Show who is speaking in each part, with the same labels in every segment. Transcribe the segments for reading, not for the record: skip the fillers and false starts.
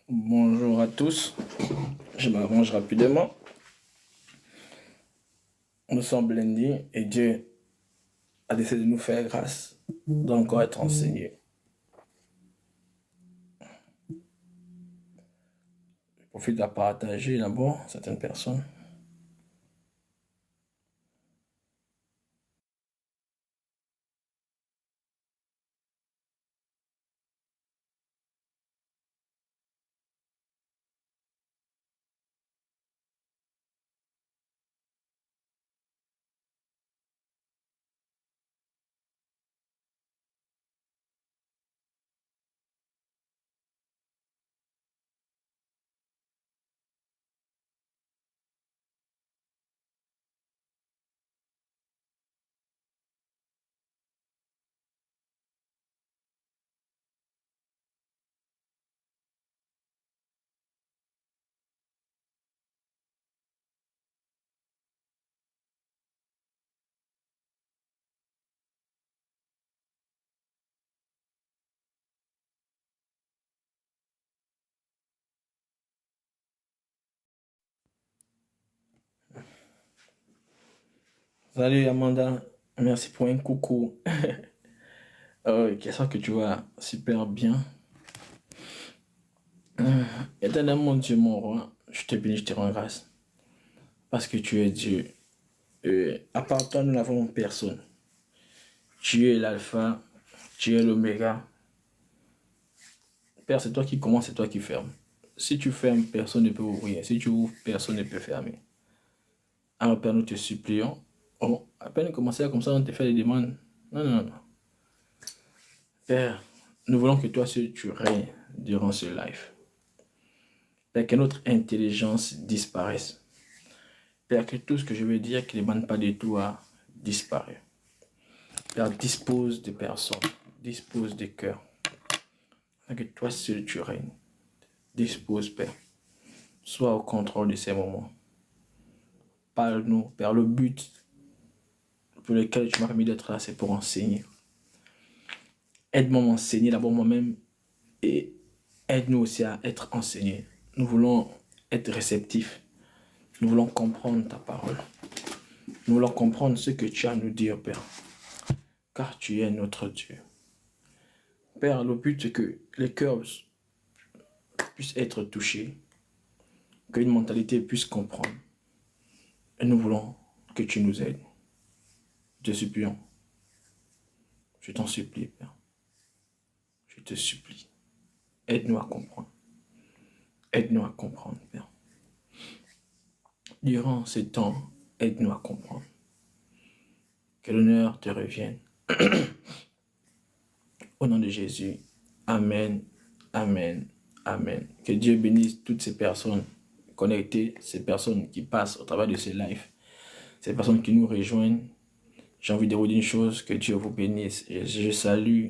Speaker 1: Bonjour à tous, je m'arrange rapidement. Nous sommes lundi et Dieu a décidé de nous faire grâce d'encore être enseigné. Je profite à partager d'abord certaines personnes. Salut Amanda, merci pour un coucou. Qu'est-ce que tu vas super bien. Éternellement Dieu mon roi, je te bénis, je te rends grâce. Parce que tu es Dieu. À part toi, nous n'avons personne. Tu es l'alpha, tu es l'oméga. Père, c'est toi qui commences, c'est toi qui fermes. Si tu fermes, personne ne peut ouvrir. Si tu ouvres, personne ne peut fermer. Alors Père, nous te supplions. Oh, à peine commencer comme ça, on te fait des demandes. Non, non, non. Père, nous voulons que toi seul tu règnes durant ce live. Père, que notre intelligence disparaisse. Père, que tout ce que je veux dire qui ne demande pas de toi disparaît. Père, dispose des personnes, dispose des cœurs. Père, que toi seul tu règnes. Dispose, Père. Sois au contrôle de ces moments. Parle-nous, Père, le but pour lequel tu m'as permis d'être là, c'est pour enseigner. Aide-moi à m'enseigner d'abord moi-même et aide-nous aussi à être enseignés. Nous voulons être réceptifs. Nous voulons comprendre ta parole. Nous voulons comprendre ce que tu as à nous dire, Père. Car tu es notre Dieu. Père, le but c'est que les cœurs puissent être touchés, qu'une mentalité puisse comprendre. Et nous voulons que tu nous aides. Je te supplie. Je t'en supplie, Père. Je te supplie. Aide-nous à comprendre. Aide-nous à comprendre, Père. Durant ces temps, aide-nous à comprendre. Que l'honneur te revienne. Au nom de Jésus. Amen. Amen. Amen. Que Dieu bénisse toutes ces personnes connectées, ces personnes qui passent au travers de ces lives, ces personnes qui nous rejoignent. J'ai envie de vous dire une chose, que Dieu vous bénisse. Je salue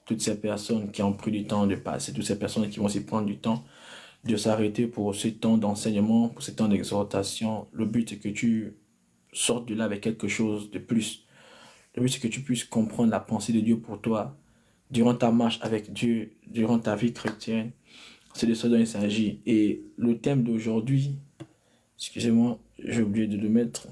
Speaker 1: toutes ces personnes qui ont pris du temps de passer, toutes ces personnes qui vont s'y prendre du temps de s'arrêter pour ce temps d'enseignement, pour ce temps d'exhortation. Le but, c'est que tu sortes de là avec quelque chose de plus. Le but, c'est que tu puisses comprendre la pensée de Dieu pour toi, durant ta marche avec Dieu, durant ta vie chrétienne. C'est de ça dont il s'agit. Et le thème d'aujourd'hui, excusez-moi, j'ai oublié de le mettre.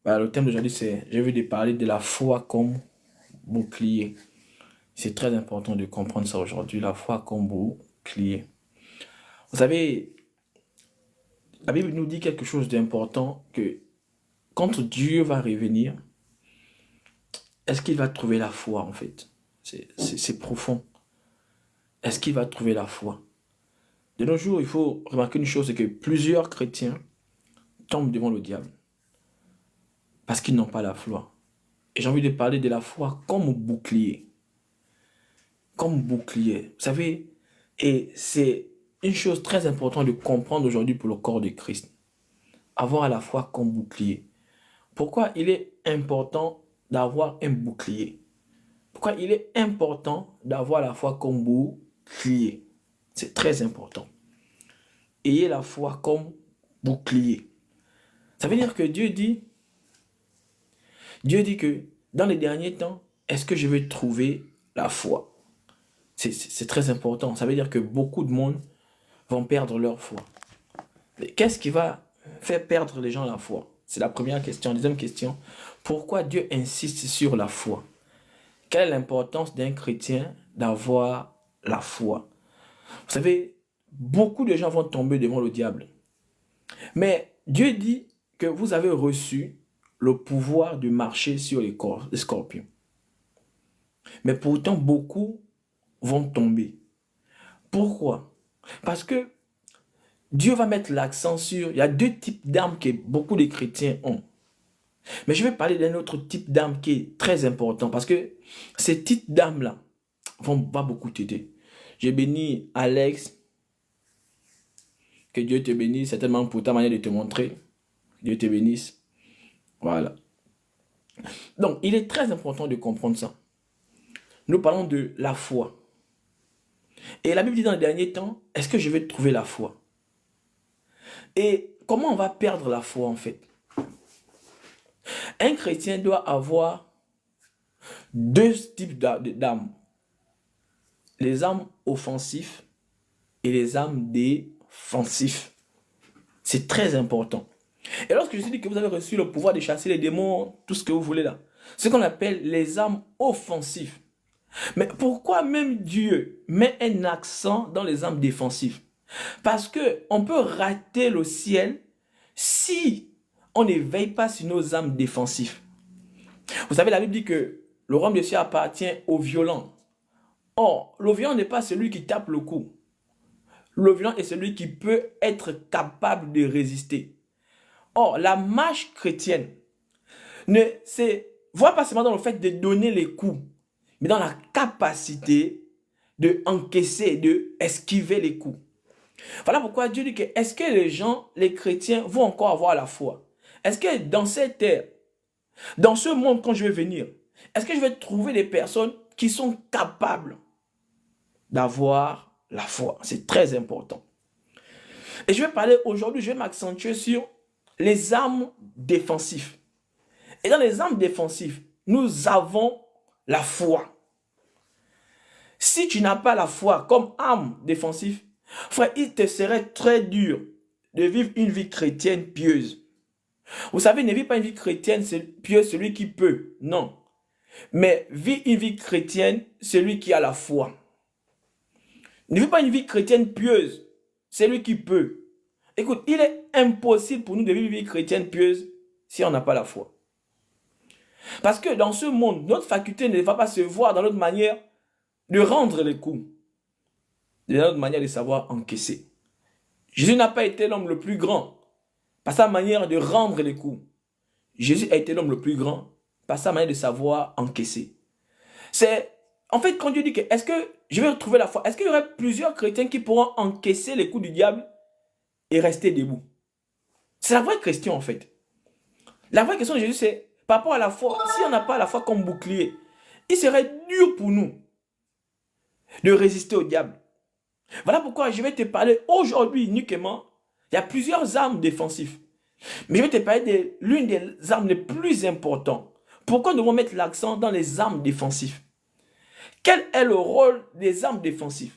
Speaker 1: Le thème d'aujourd'hui, c'est, je vais parler de la foi comme bouclier. C'est très important de comprendre ça aujourd'hui, la foi comme bouclier. Vous savez, la Bible nous dit quelque chose d'important, que quand Dieu va revenir, est-ce qu'il va trouver la foi en fait? C'est profond. Est-ce qu'il va trouver la foi? De nos jours, il faut remarquer une chose, c'est que plusieurs chrétiens tombent devant le diable parce qu'ils n'ont pas la foi. Et j'ai envie de parler de la foi comme bouclier. comme bouclier. Vous savez, et c'est une chose très importante de comprendre aujourd'hui pour le corps de Christ. Avoir la foi comme bouclier. Pourquoi il est important d'avoir un bouclier? Pourquoi il est important d'avoir la foi comme bouclier? C'est très important. Ayez la foi comme bouclier. Ça veut dire que Dieu dit que dans les derniers temps, est-ce que je vais trouver la foi? C'est très important. Ça veut dire que beaucoup de monde vont perdre leur foi. Qu'est-ce qui va faire perdre les gens la foi? C'est la première question. Deuxième question, pourquoi Dieu insiste sur la foi? Quelle est l'importance d'un chrétien d'avoir la foi? Vous savez, beaucoup de gens vont tomber devant le diable. Mais Dieu dit que vous avez reçu le pouvoir de marcher sur les scorpions. Mais pourtant, beaucoup vont tomber. Pourquoi? Parce que Dieu va mettre l'accent sur... Il y a deux types d'armes que beaucoup de chrétiens ont. Mais je vais parler d'un autre type d'arme qui est très important parce que ces types d'armes-là vont pas beaucoup t'aider. J'ai béni Alex. Que Dieu te bénisse, certainement pour ta manière de te montrer. Que Dieu te bénisse. Voilà. Donc, il est très important de comprendre ça. Nous parlons de la foi. Et la Bible dit dans les derniers temps, est-ce que je vais trouver la foi? Et comment on va perdre la foi en fait? Un chrétien doit avoir deux types d'armes. Les armes offensives et les armes défensives. C'est très important. Et lorsque je dis que vous avez reçu le pouvoir de chasser les démons, tout ce que vous voulez là, ce qu'on appelle les armes offensives. Mais pourquoi même Dieu met un accent dans les armes défensives? Parce qu'on peut rater le ciel si on ne veille pas sur nos armes défensives. Vous savez, la Bible dit que le royaume des cieux appartient aux violents. Or, le violent n'est pas celui qui tape le cou. Le violent est celui qui peut être capable de résister. Or, la marche chrétienne ne se voit pas seulement dans le fait de donner les coups, mais dans la capacité de encaisser, de esquiver les coups. Voilà pourquoi Dieu dit que est-ce que les gens, les chrétiens, vont encore avoir la foi? Est-ce que dans cette terre, dans ce monde quand je vais venir, est-ce que je vais trouver des personnes qui sont capables d'avoir la foi? C'est très important. Et je vais parler aujourd'hui, je vais m'accentuer sur les armes défensives. Et dans les armes défensives, nous avons la foi. Si tu n'as pas la foi comme arme défensive, frère, il te serait très dur de vivre une vie chrétienne pieuse. Vous savez, ne vis pas une vie chrétienne pieuse celui qui peut. Non. Mais vis une vie chrétienne celui qui a la foi. Ne vis pas une vie chrétienne pieuse celui qui peut. Écoute, il est impossible pour nous de vivre une vie chrétienne pieuse si on n'a pas la foi. Parce que dans ce monde, notre faculté ne va pas se voir dans notre manière de rendre les coups, de notre manière de savoir encaisser. Jésus n'a pas été l'homme le plus grand par sa manière de rendre les coups. Jésus a été l'homme le plus grand par sa manière de savoir encaisser. C'est en fait quand Dieu dit que est-ce que je vais retrouver la foi, est-ce qu'il y aurait plusieurs chrétiens qui pourront encaisser les coups du diable et rester debout? C'est la vraie question en fait. La vraie question de Jésus c'est par rapport à la foi, si on n'a pas la foi comme bouclier, il serait dur pour nous de résister au diable. Voilà pourquoi je vais te parler aujourd'hui uniquement. Il y a plusieurs armes défensives. Mais je vais te parler de l'une des armes les plus importantes. Pourquoi nous devons mettre l'accent dans les armes défensives? Quel est le rôle des armes défensives?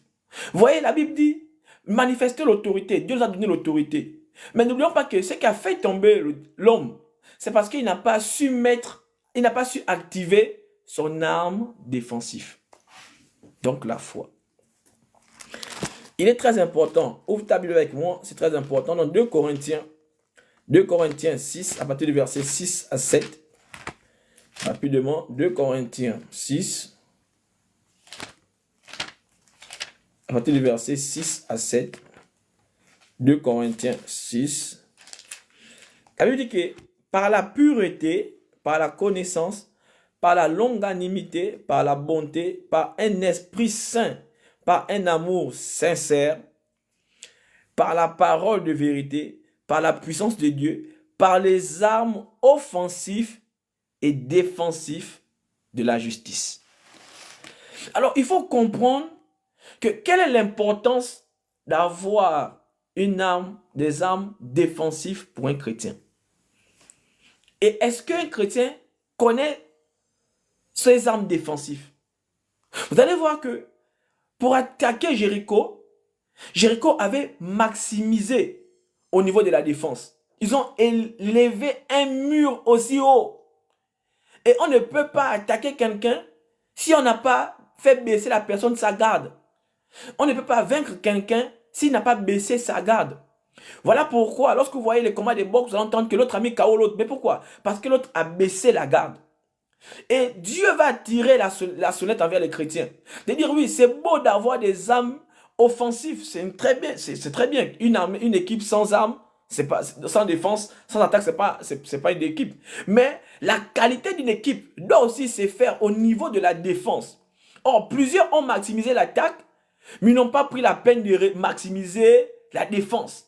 Speaker 1: Vous voyez, la Bible dit, manifester l'autorité. Dieu nous a donné l'autorité. Mais n'oublions pas que ce qui a fait tomber l'homme, c'est parce qu'il n'a pas su il n'a pas su activer son arme défensive. Donc la foi. Il est très important, ouvre ta Bible avec moi, c'est très important, dans 2 Corinthiens 6, à partir du verset 6 à 7, rapidement, 2 Corinthiens 6, à partir du verset 6 à 7, 2 Corinthiens 6, la Bible dit que par la pureté, par la connaissance, par la longanimité, par la bonté, par un esprit saint, par un amour sincère, par la parole de vérité, par la puissance de Dieu, par les armes offensives et défensives de la justice. Alors, il faut comprendre que quelle est l'importance d'avoir des armes défensives pour un chrétien. Et est-ce qu'un chrétien connaît ces armes défensives? Vous allez voir que pour attaquer Jéricho, Jéricho avait maximisé au niveau de la défense. Ils ont élevé un mur aussi haut. Et on ne peut pas attaquer quelqu'un si on n'a pas fait baisser la personne sa garde. On ne peut pas vaincre quelqu'un s'il n'a pas baissé sa garde. Voilà pourquoi, lorsque vous voyez les combats de boxe, vous allez entendre que l'autre a mis KO l'autre. Mais pourquoi? Parce que l'autre a baissé la garde. Et Dieu va tirer la sonnette envers les chrétiens. De dire, oui, c'est beau d'avoir des armes offensives. C'est très bien. C'est très bien. Une équipe sans armes, sans défense, sans attaque, c'est pas une équipe. Mais la qualité d'une équipe doit aussi se faire au niveau de la défense. Or, plusieurs ont maximisé l'attaque, mais n'ont pas pris la peine de maximiser la défense.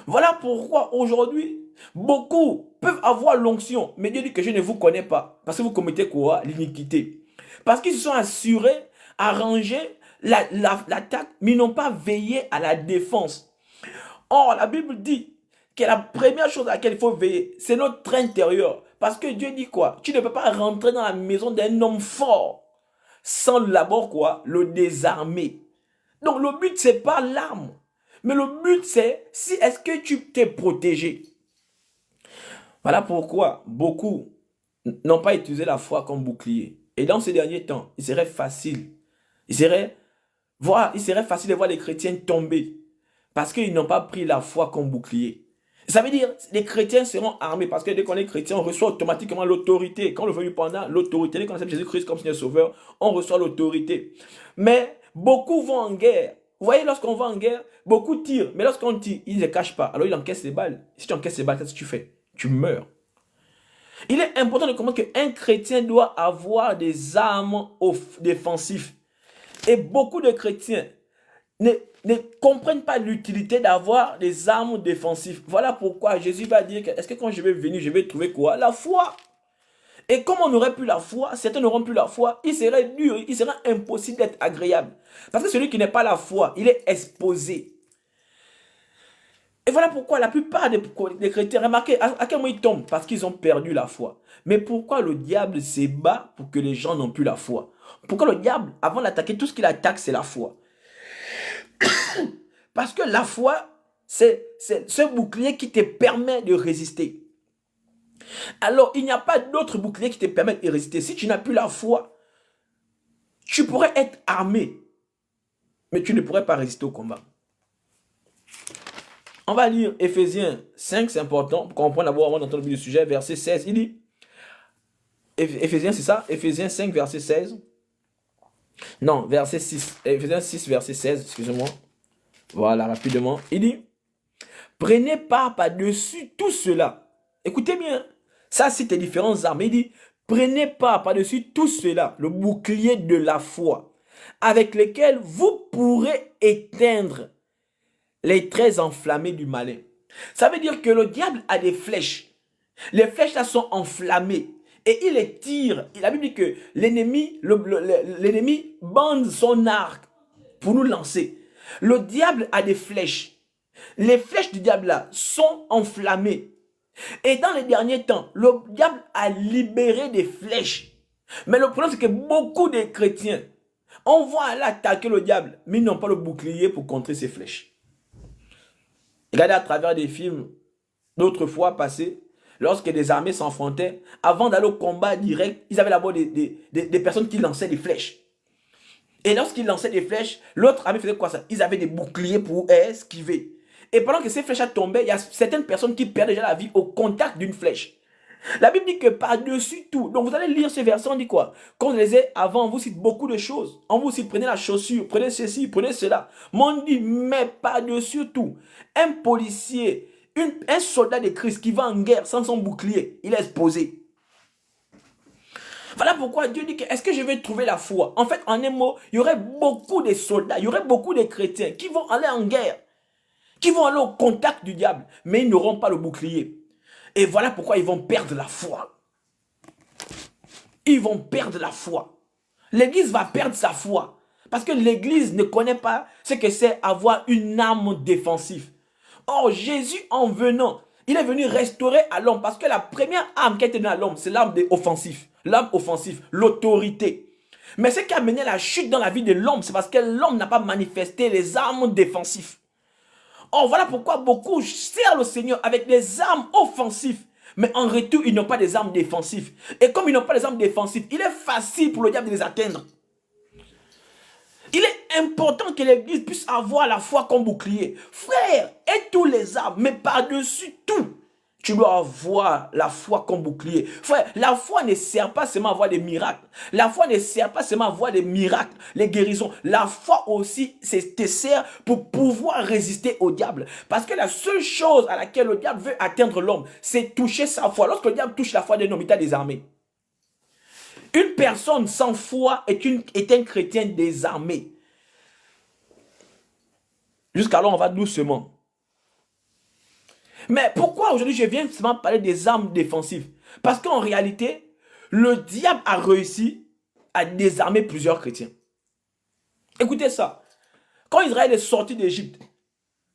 Speaker 1: Voilà pourquoi aujourd'hui, beaucoup peuvent avoir l'onction, mais Dieu dit que je ne vous connais pas, parce que vous commettez quoi? L'iniquité. Parce qu'ils se sont assurés à ranger l'attaque, mais n'ont pas veillé à la défense. Or, la Bible dit que la première chose à laquelle il faut veiller, c'est notre intérieur. Parce que Dieu dit quoi? Tu ne peux pas rentrer dans la maison d'un homme fort sans d'abord quoi? Le désarmer. Donc le but, c'est pas l'arme. Mais le but, c'est si est-ce que tu t'es protégé. Voilà pourquoi beaucoup n'ont pas utilisé la foi comme bouclier. Et dans ces derniers temps, il serait facile de voir les chrétiens tomber parce qu'ils n'ont pas pris la foi comme bouclier. Ça veut dire que les chrétiens seront armés parce que dès qu'on est chrétien, on reçoit automatiquement l'autorité. Quand on le veut pendant l'autorité, dès qu'on accepte Jésus-Christ comme Seigneur Sauveur, on reçoit l'autorité. Mais beaucoup vont en guerre. Vous voyez, lorsqu'on va en guerre, beaucoup tirent. Mais lorsqu'on tire, ils ne se cachent pas. Alors ils encaissent les balles. Si tu encaisses les balles, qu'est-ce que tu fais? Tu meurs. Il est important de comprendre qu'un chrétien doit avoir des armes défensives. Et beaucoup de chrétiens ne comprennent pas l'utilité d'avoir des armes défensives. Voilà pourquoi Jésus va dire que est-ce que quand je vais venir, je vais trouver quoi? La foi. Et comme on n'aurait plus la foi, certains n'auront plus la foi, il serait dur, il serait impossible d'être agréable. Parce que celui qui n'a pas la foi, il est exposé. Et voilà pourquoi la plupart des chrétiens, remarquez à quel moment ils tombent? Parce qu'ils ont perdu la foi. Mais pourquoi le diable se bat pour que les gens n'ont plus la foi? Pourquoi le diable, avant d'attaquer, tout ce qu'il attaque, c'est la foi? Parce que la foi, c'est ce bouclier qui te permet de résister. Alors, il n'y a pas d'autre bouclier qui te permet de résister. Si tu n'as plus la foi, tu pourrais être armé, mais tu ne pourrais pas résister au combat. On va lire Ephésiens 5, c'est important pour comprendre d'abord avant d'entendre le sujet, verset 16. Il dit, Ephésiens, c'est ça? Ephésiens 5, verset 16. Non, verset 6. Ephésiens 6, verset 16, excusez-moi. Voilà, rapidement. Il dit, prenez part par-dessus tout cela. Écoutez bien, ça c'est tes différentes armes. Il dit, prenez part par-dessus tout cela, le bouclier de la foi, avec lequel vous pourrez éteindre les traits enflammés du malin. Ça veut dire que le diable a des flèches. Les flèches là sont enflammées. Et il les tire. La Bible dit que l'ennemi bande son arc pour nous lancer. Le diable a des flèches. Les flèches du diable là sont enflammées. Et dans les derniers temps, le diable a libéré des flèches. Mais le problème c'est que beaucoup de chrétiens, on va aller attaquer le diable, mais ils n'ont pas le bouclier pour contrer ces flèches. Regardez à travers des films d'autrefois passés, lorsque des armées s'enfrontaient, avant d'aller au combat direct, ils avaient d'abord des personnes qui lançaient des flèches. Et lorsqu'ils lançaient des flèches, l'autre armée faisait quoi ça? Ils avaient des boucliers pour esquiver. Et pendant que ces flèches tombaient, il y a certaines personnes qui perdent déjà la vie au contact d'une flèche. La Bible dit que par-dessus tout, donc vous allez lire ce verset, on dit quoi? Quand on les lisait avant, on vous cite beaucoup de choses. On vous cite, prenez la chaussure, prenez ceci, prenez cela. Mais on dit, mais par-dessus tout, un policier, un soldat de Christ qui va en guerre sans son bouclier, il est exposé. Voilà pourquoi Dieu dit que est-ce que je vais trouver la foi? En fait, en un mot, il y aurait beaucoup de soldats, il y aurait beaucoup de chrétiens qui vont aller en guerre, qui vont aller au contact du diable, mais ils n'auront pas le bouclier. Et voilà pourquoi ils vont perdre la foi. Ils vont perdre la foi. L'église va perdre sa foi. Parce que l'église ne connaît pas ce que c'est avoir une arme défensive. Or, Jésus, en venant, il est venu restaurer à l'homme. Parce que la première arme qui a été donnée à l'homme, c'est l'arme offensive. L'arme offensive, l'autorité. Mais ce qui a mené la chute dans la vie de l'homme, c'est parce que l'homme n'a pas manifesté les armes défensives. Or, voilà pourquoi beaucoup servent le Seigneur avec des armes offensives. Mais en retour, ils n'ont pas des armes défensives. Et comme ils n'ont pas des armes défensives, il est facile pour le diable de les atteindre. Il est important que l'église puisse avoir la foi comme bouclier. Frère, et tous les armes, mais par-dessus tout, tu dois avoir la foi comme bouclier. Frère, la foi ne sert pas seulement à avoir des miracles. La foi ne sert pas seulement à avoir des miracles, les guérisons. La foi aussi, te sert pour pouvoir résister au diable. Parce que la seule chose à laquelle le diable veut atteindre l'homme, c'est toucher sa foi. Lorsque le diable touche la foi d'un homme, il t'a désarmé. Une personne sans foi est un chrétien désarmé. Jusqu'alors, on va doucement. Mais pourquoi aujourd'hui je viens seulement parler des armes défensives? Parce qu'en réalité, le diable a réussi à désarmer plusieurs chrétiens. Écoutez ça. Quand Israël est sorti d'Égypte,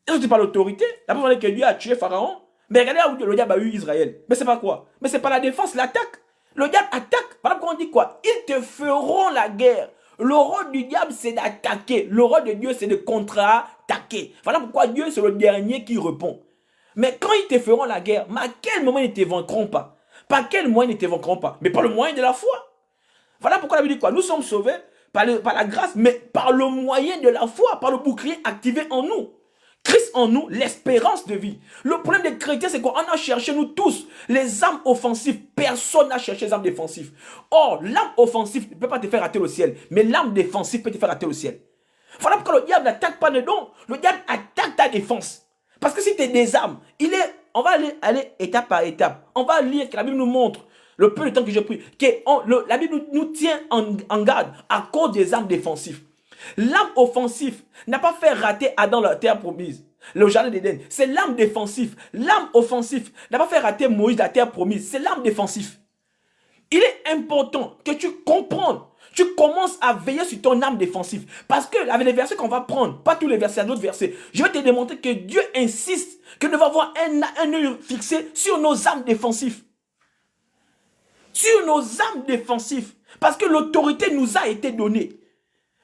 Speaker 1: ils n'ont pas l'autorité. La preuve est que Dieu a tué Pharaon. Mais regardez où le diable a eu Israël. Mais c'est pas quoi? Mais c'est pas la défense, l'attaque. Le diable attaque. Voilà pourquoi on dit quoi? Ils te feront la guerre. Le rôle du diable, c'est d'attaquer. Le rôle de Dieu, c'est de contre-attaquer. Voilà pourquoi Dieu, c'est le dernier qui répond. Mais quand ils te feront la guerre, mais à quel moment ils ne te vaincront pas? Par quel moyen ils ne te vaincront pas? Mais par le moyen de la foi. Voilà pourquoi la Bible dit quoi? Nous sommes sauvés par la grâce, mais par le moyen de la foi, par le bouclier activé en nous. Christ en nous, l'espérance de vie. Le problème des chrétiens, c'est qu'on a cherché, nous tous, les armes offensives. Personne n'a cherché les armes défensives. Or, l'arme offensive ne peut pas te faire rater le ciel, mais l'arme défensive peut te faire rater le ciel. Voilà pourquoi le diable n'attaque pas les dons. Le diable attaque ta défense. Parce que si tu es désarmes, on va aller étape par étape. On va lire que la Bible nous montre, le peu de temps que j'ai pris, que la Bible nous tient en garde à cause des armes défensives. L'arme offensive n'a pas fait rater Adam la terre promise, le jardin d'Éden. C'est l'arme défensive. L'arme offensive n'a pas fait rater Moïse la terre promise. C'est l'arme défensive. Il est important que tu comprennes. Tu commences à veiller sur ton arme défensive. Parce que avec les versets qu'on va prendre, pas tous les versets, d'autres versets, je vais te démontrer que Dieu insiste que nous devons avoir un œil fixé sur nos armes défensives. Sur nos armes défensives. Parce que l'autorité nous a été donnée.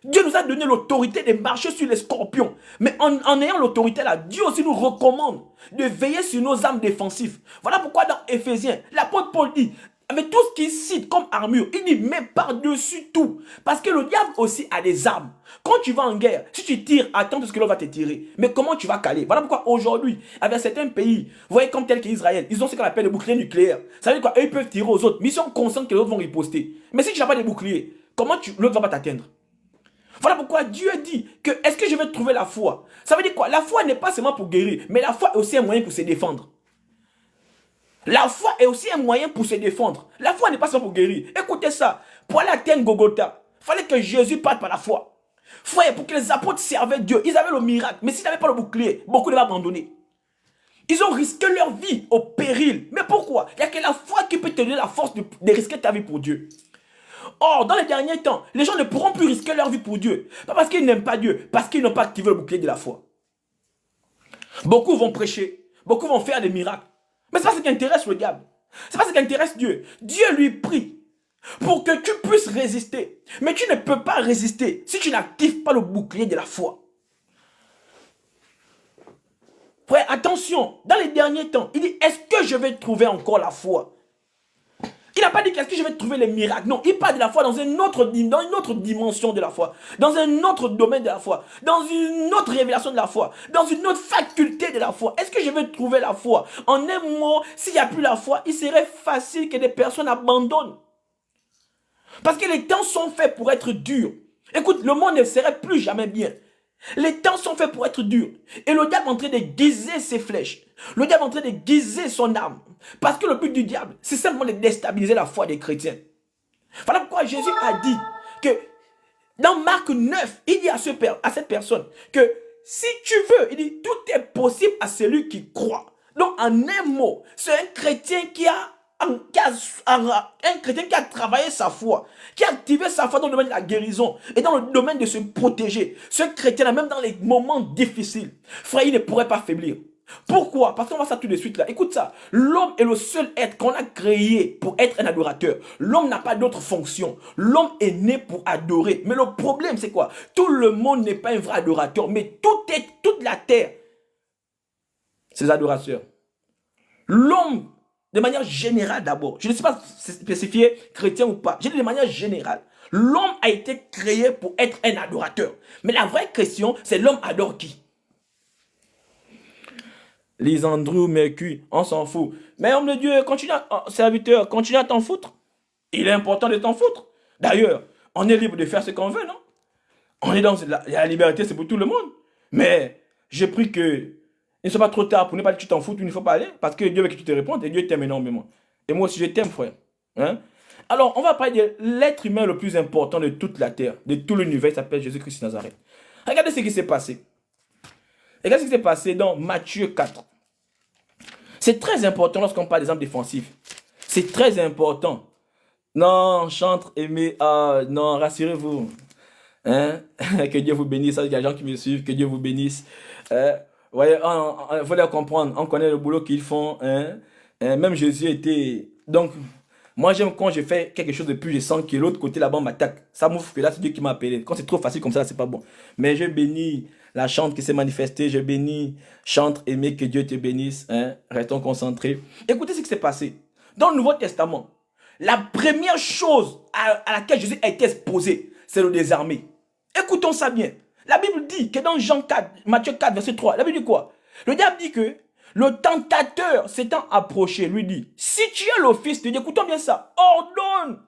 Speaker 1: Dieu nous a donné l'autorité de marcher sur les scorpions. Mais en ayant l'autorité là, Dieu aussi nous recommande de veiller sur nos armes défensives. Voilà pourquoi dans Éphésiens, l'apôtre Paul dit, avec tout ce qu'il cite comme armure, il dit, mais par-dessus tout. Parce que le diable aussi a des armes. Quand tu vas en guerre, si tu tires, attends de ce que l'on va te tirer. Mais comment tu vas caler? Voilà pourquoi aujourd'hui, avec certains pays, vous voyez comme tel qu'Israël, ils ont ce qu'on appelle le bouclier nucléaire. Ça veut dire quoi? Eux, ils peuvent tirer aux autres, mais ils sont conscients que les autres vont riposter. Mais si tu n'as pas de bouclier, comment l'autre va pas t'atteindre? Voilà pourquoi Dieu dit que est-ce que je vais trouver la foi? Ça veut dire quoi? La foi n'est pas seulement pour guérir, mais la foi est aussi un moyen pour se défendre. La foi est aussi un moyen pour se défendre. La foi n'est pas seulement pour guérir. Écoutez ça. Pour aller atteindre Golgotha, il fallait que Jésus parte par la foi. Frère, pour que les apôtres servaient Dieu, ils avaient le miracle. Mais s'ils n'avaient pas le bouclier, beaucoup devaient abandonner. Ils ont risqué leur vie au péril. Mais pourquoi? Il n'y a que la foi qui peut te donner la force de risquer ta vie pour Dieu. Or, dans les derniers temps, les gens ne pourront plus risquer leur vie pour Dieu. Pas parce qu'ils n'aiment pas Dieu, parce qu'ils n'ont pas activé le bouclier de la foi. Beaucoup vont prêcher, beaucoup vont faire des miracles. Mais ce n'est pas ce qui intéresse le diable. Ce n'est pas ce qui intéresse Dieu. Dieu lui prie pour que tu puisses résister. Mais tu ne peux pas résister si tu n'actives pas le bouclier de la foi. Frère, attention, dans les derniers temps, il dit, est-ce que je vais trouver encore la foi? Il n'a pas dit qu'est-ce que je vais trouver les miracles. Non, il parle de la foi dans une autre dimension de la foi. Dans un autre domaine de la foi. Dans une autre révélation de la foi. Dans une autre faculté de la foi. Est-ce que je vais trouver la foi? En un mot, s'il n'y a plus la foi, il serait facile que des personnes abandonnent. Parce que les temps sont faits pour être durs. Écoute, le monde ne serait plus jamais bien. Les temps sont faits pour être durs. Et le diable est en train de guiser ses flèches. Le diable est en train de guiser son âme. Parce que le but du diable, c'est simplement de déstabiliser la foi des chrétiens. Voilà pourquoi Jésus a dit que dans Marc 9, il dit à cette personne que si tu veux, il dit tout est possible à celui qui croit. Donc en un mot, c'est un chrétien un chrétien qui a travaillé sa foi, qui a activé sa foi dans le domaine de la guérison et dans le domaine de se protéger. Ce chrétien-là, même dans les moments difficiles, frère, il ne pourrait pas faiblir. Pourquoi? Parce qu'on voit ça tout de suite là. Écoute ça. L'homme est le seul être qu'on a créé pour être un adorateur. L'homme n'a pas d'autre fonction. L'homme est né pour adorer. Mais le problème, c'est quoi? Tout le monde n'est pas un vrai adorateur. Mais toute la terre, c'est des adorateurs. L'homme, de manière générale d'abord, je ne sais pas spécifier chrétien ou pas, je dis de manière générale, l'homme a été créé pour être un adorateur. Mais la vraie question, c'est l'homme adore qui? Lisandro, Mercure, on s'en fout. Mais homme de Dieu, serviteur, continue à t'en foutre. Il est important de t'en foutre. D'ailleurs, on est libre de faire ce qu'on veut, non? On est dans la liberté, c'est pour tout le monde. Mais j'ai pris que il ne soit pas trop tard pour ne pas dire que tu t'en fous, il ne faut pas aller. Parce que Dieu veut que tu te répondes et Dieu t'aime énormément. Et moi aussi, je t'aime, frère. Hein? Alors, on va parler de l'être humain le plus important de toute la terre, de tout l'univers, il s'appelle Jésus-Christ de Nazareth. Regardez ce qui s'est passé. Regardez ce qui s'est passé dans Matthieu 4. C'est très important lorsqu'on parle des armes défensives. C'est très important. Non, chantre, aimez, non, rassurez-vous. Hein? Que Dieu vous bénisse. Il y a des gens qui me suivent, que Dieu vous bénisse. Voyez, il faut les comprendre. On connaît le boulot qu'ils font. Hein? Même Jésus était... Donc, moi j'aime quand je fais quelque chose de plus, je sens que l'autre côté là-bas m'attaque. Ça m'ouvre que là, c'est Dieu qui m'a appelé. Quand c'est trop facile comme ça, c'est pas bon. Mais je bénis la chante qui s'est manifestée. Je bénis, chante, aimez, que Dieu te bénisse. Hein? Restons concentrés. Écoutez ce qui s'est passé. Dans le Nouveau Testament, la première chose à laquelle Jésus a été exposé, c'est le désarmer. Écoutons ça bien. La Bible dit que dans Jean 4, Matthieu 4, verset 3, la Bible dit quoi? Le diable dit que le tentateur s'étant approché, lui dit, si tu es le fils de Dieu, écoutons bien ça, ordonne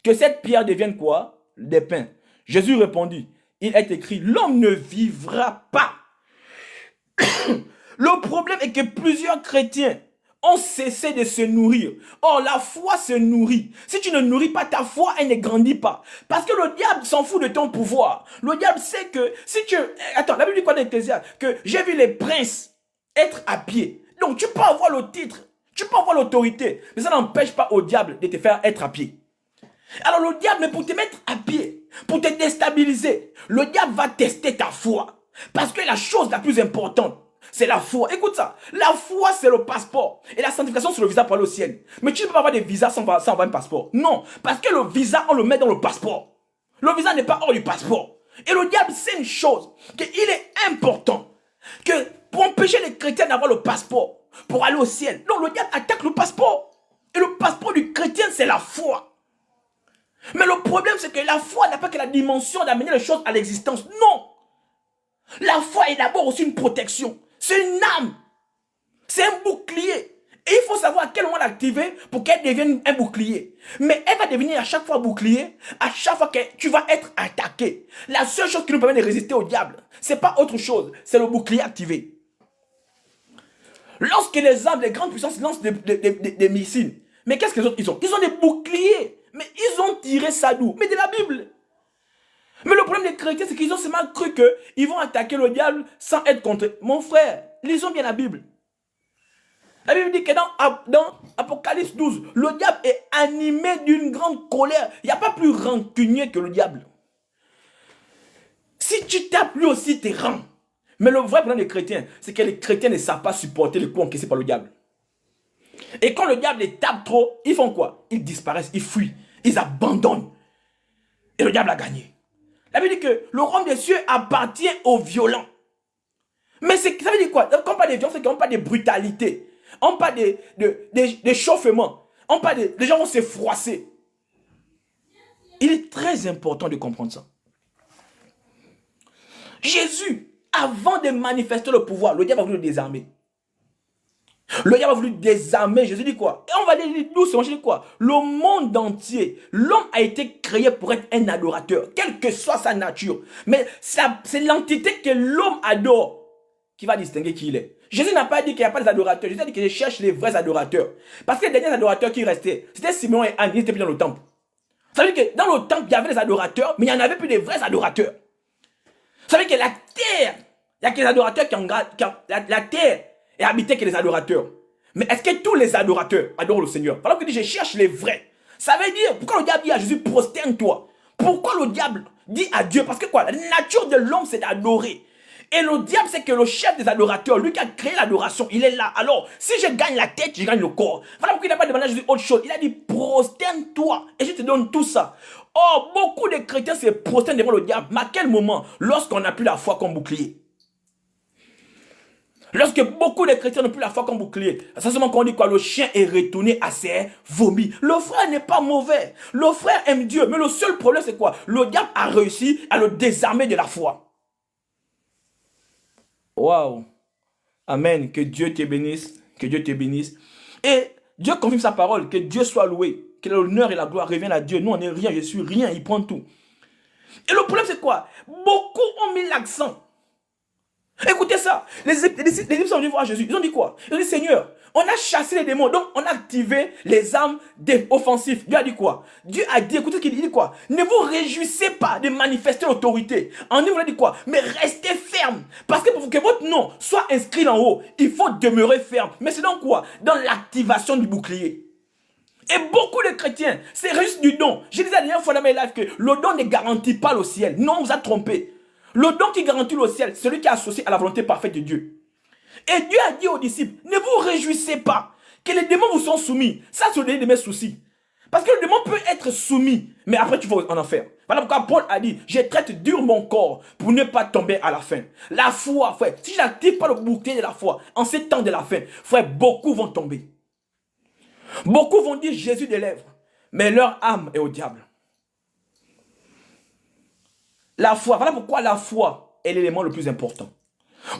Speaker 1: que cette pierre devienne quoi? Des pains. Jésus répondit, il est écrit, l'homme ne vivra pas. Le problème est que plusieurs chrétiens ont cessé de se nourrir. Or, la foi se nourrit. Si tu ne nourris pas ta foi, elle ne grandit pas. Parce que le diable s'en fout de ton pouvoir. Le diable sait que si tu... Attends, la Bible dit quoi dans Ecclésiaste? Que j'ai vu les princes être à pied. Donc, tu peux avoir le titre, tu peux avoir l'autorité, mais ça n'empêche pas au diable de te faire être à pied. Alors, le diable, pour te mettre à pied, pour te déstabiliser, le diable va tester ta foi. Parce que la chose la plus importante, c'est la foi. Écoute ça. La foi, c'est le passeport. Et la sanctification, c'est le visa pour aller au ciel. Mais tu ne peux pas avoir des visas sans avoir un passeport. Non. Parce que le visa, on le met dans le passeport. Le visa n'est pas hors du passeport. Et le diable sait une chose. Qu'il est important. Que pour empêcher les chrétiens d'avoir le passeport. Pour aller au ciel. Donc le diable attaque le passeport. Et le passeport du chrétien, c'est la foi. Mais le problème, c'est que la foi n'a pas que la dimension d'amener les choses à l'existence. Non. La foi est d'abord aussi une protection. C'est une âme. C'est un bouclier. Et il faut savoir à quel moment l'activer pour qu'elle devienne un bouclier. Mais elle va devenir à chaque fois bouclier, à chaque fois que tu vas être attaqué. La seule chose qui nous permet de résister au diable, c'est pas autre chose, c'est le bouclier activé. Lorsque les armes, les grandes puissances lancent des missiles, mais qu'est-ce que les autres ils ont? Ils ont des boucliers. Mais ils ont tiré ça d'où? Mais de la Bible. Mais le problème des chrétiens, c'est qu'ils ont seulement cru qu'ils vont attaquer le diable sans être contre. Mon frère, lisons bien la Bible. La Bible dit que dans Apocalypse 12, le diable est animé d'une grande colère. Il n'y a pas plus rancunier que le diable. Si tu tapes, lui aussi te rend. Mais le vrai problème des chrétiens, c'est que les chrétiens ne savent pas supporter les coups encaissés par le diable. Et quand le diable les tape trop, ils font quoi? Ils disparaissent, ils fuient, ils abandonnent. Et le diable a gagné. La Bible dit que le royaume des cieux appartient aux violents. Mais ça veut dire quoi? Quand on parle de violence, c'est qu'on parle de brutalité. On parle d'échauffement. On parle les gens vont se froisser. Il est très important de comprendre ça. Jésus, avant de manifester le pouvoir, le diable a voulu le désarmer. Le diable a voulu désarmer. Jésus dit quoi? Et on va dire doucement, je dis quoi? Le monde entier, l'homme a été créé pour être un adorateur, quelle que soit sa nature. Mais c'est l'entité que l'homme adore qui va distinguer qui il est. Jésus n'a pas dit qu'il n'y a pas d'adorateurs. Jésus a dit que je cherche les vrais adorateurs. Parce que les derniers adorateurs qui restaient, c'était Simeon et Anne, ils étaient plus dans le temple. Ça veut dire que dans le temple, il y avait des adorateurs, mais il n'y en avait plus de vrais adorateurs. Ça veut dire que la terre, il n'y a que les adorateurs la terre est habitée que les adorateurs. Mais est-ce que tous les adorateurs adorent le Seigneur? Pendant que je cherche les vrais. Ça veut dire, pourquoi le diable dit à Jésus, prosterne-toi? Pourquoi le diable dit à Dieu? Parce que quoi? La nature de l'homme, c'est d'adorer. Et le diable, c'est que le chef des adorateurs, lui qui a créé l'adoration, il est là. Alors, si je gagne la tête, je gagne le corps. Voilà pourquoi il n'a pas demandé à Jésus autre chose. Il a dit, prosterne-toi et je te donne tout ça. Oh, beaucoup de chrétiens se prosternent devant le diable. Mais à quel moment? Lorsqu'on n'a plus la foi comme bouclier. Lorsque beaucoup de chrétiens n'ont plus la foi comme bouclier, c'est seulement qu'on dit quoi? Le chien est retourné à ses vomis. Le frère n'est pas mauvais. Le frère aime Dieu. Mais le seul problème, c'est quoi? Le diable a réussi à le désarmer de la foi. Waouh. Amen. Que Dieu te bénisse. Que Dieu te bénisse. Et Dieu confirme sa parole. Que Dieu soit loué. Que l'honneur et la gloire reviennent à Dieu. Nous, on n'est rien. Je suis rien. Il prend tout. Et le problème, c'est quoi? Beaucoup ont mis l'accent. Écoutez ça, les disciples sont venus voir Jésus, ils ont dit quoi? Ils ont dit, Seigneur, on a chassé les démons, donc on a activé les armes offensives. Dieu a dit quoi? Dieu a dit, écoutez ce qu'il dit quoi? Ne vous réjouissez pas de manifester l'autorité. En nous, il a dit quoi? Mais restez ferme, parce que pour que votre nom soit inscrit en haut, il faut demeurer ferme. Mais c'est donc quoi? Dans l'activation du bouclier. Et beaucoup de chrétiens, c'est réussite du don. Je disais la dernière fois dans mes lives que le don ne garantit pas le ciel. Non, on vous a trompé. Le don qui garantit le ciel, c'est celui qui est associé à la volonté parfaite de Dieu. Et Dieu a dit aux disciples, ne vous réjouissez pas que les démons vous sont soumis. Ça, c'est le dernier de mes soucis. Parce que le démon peut être soumis, mais après tu vas en enfer. Voilà pourquoi Paul a dit, je traite dur mon corps pour ne pas tomber à la fin. La foi, frère, si je n'active pas le bouclier de la foi, en ces temps de la fin, frère, beaucoup vont tomber. Beaucoup vont dire Jésus des lèvres, mais leur âme est au diable. La foi, voilà pourquoi la foi est l'élément le plus important.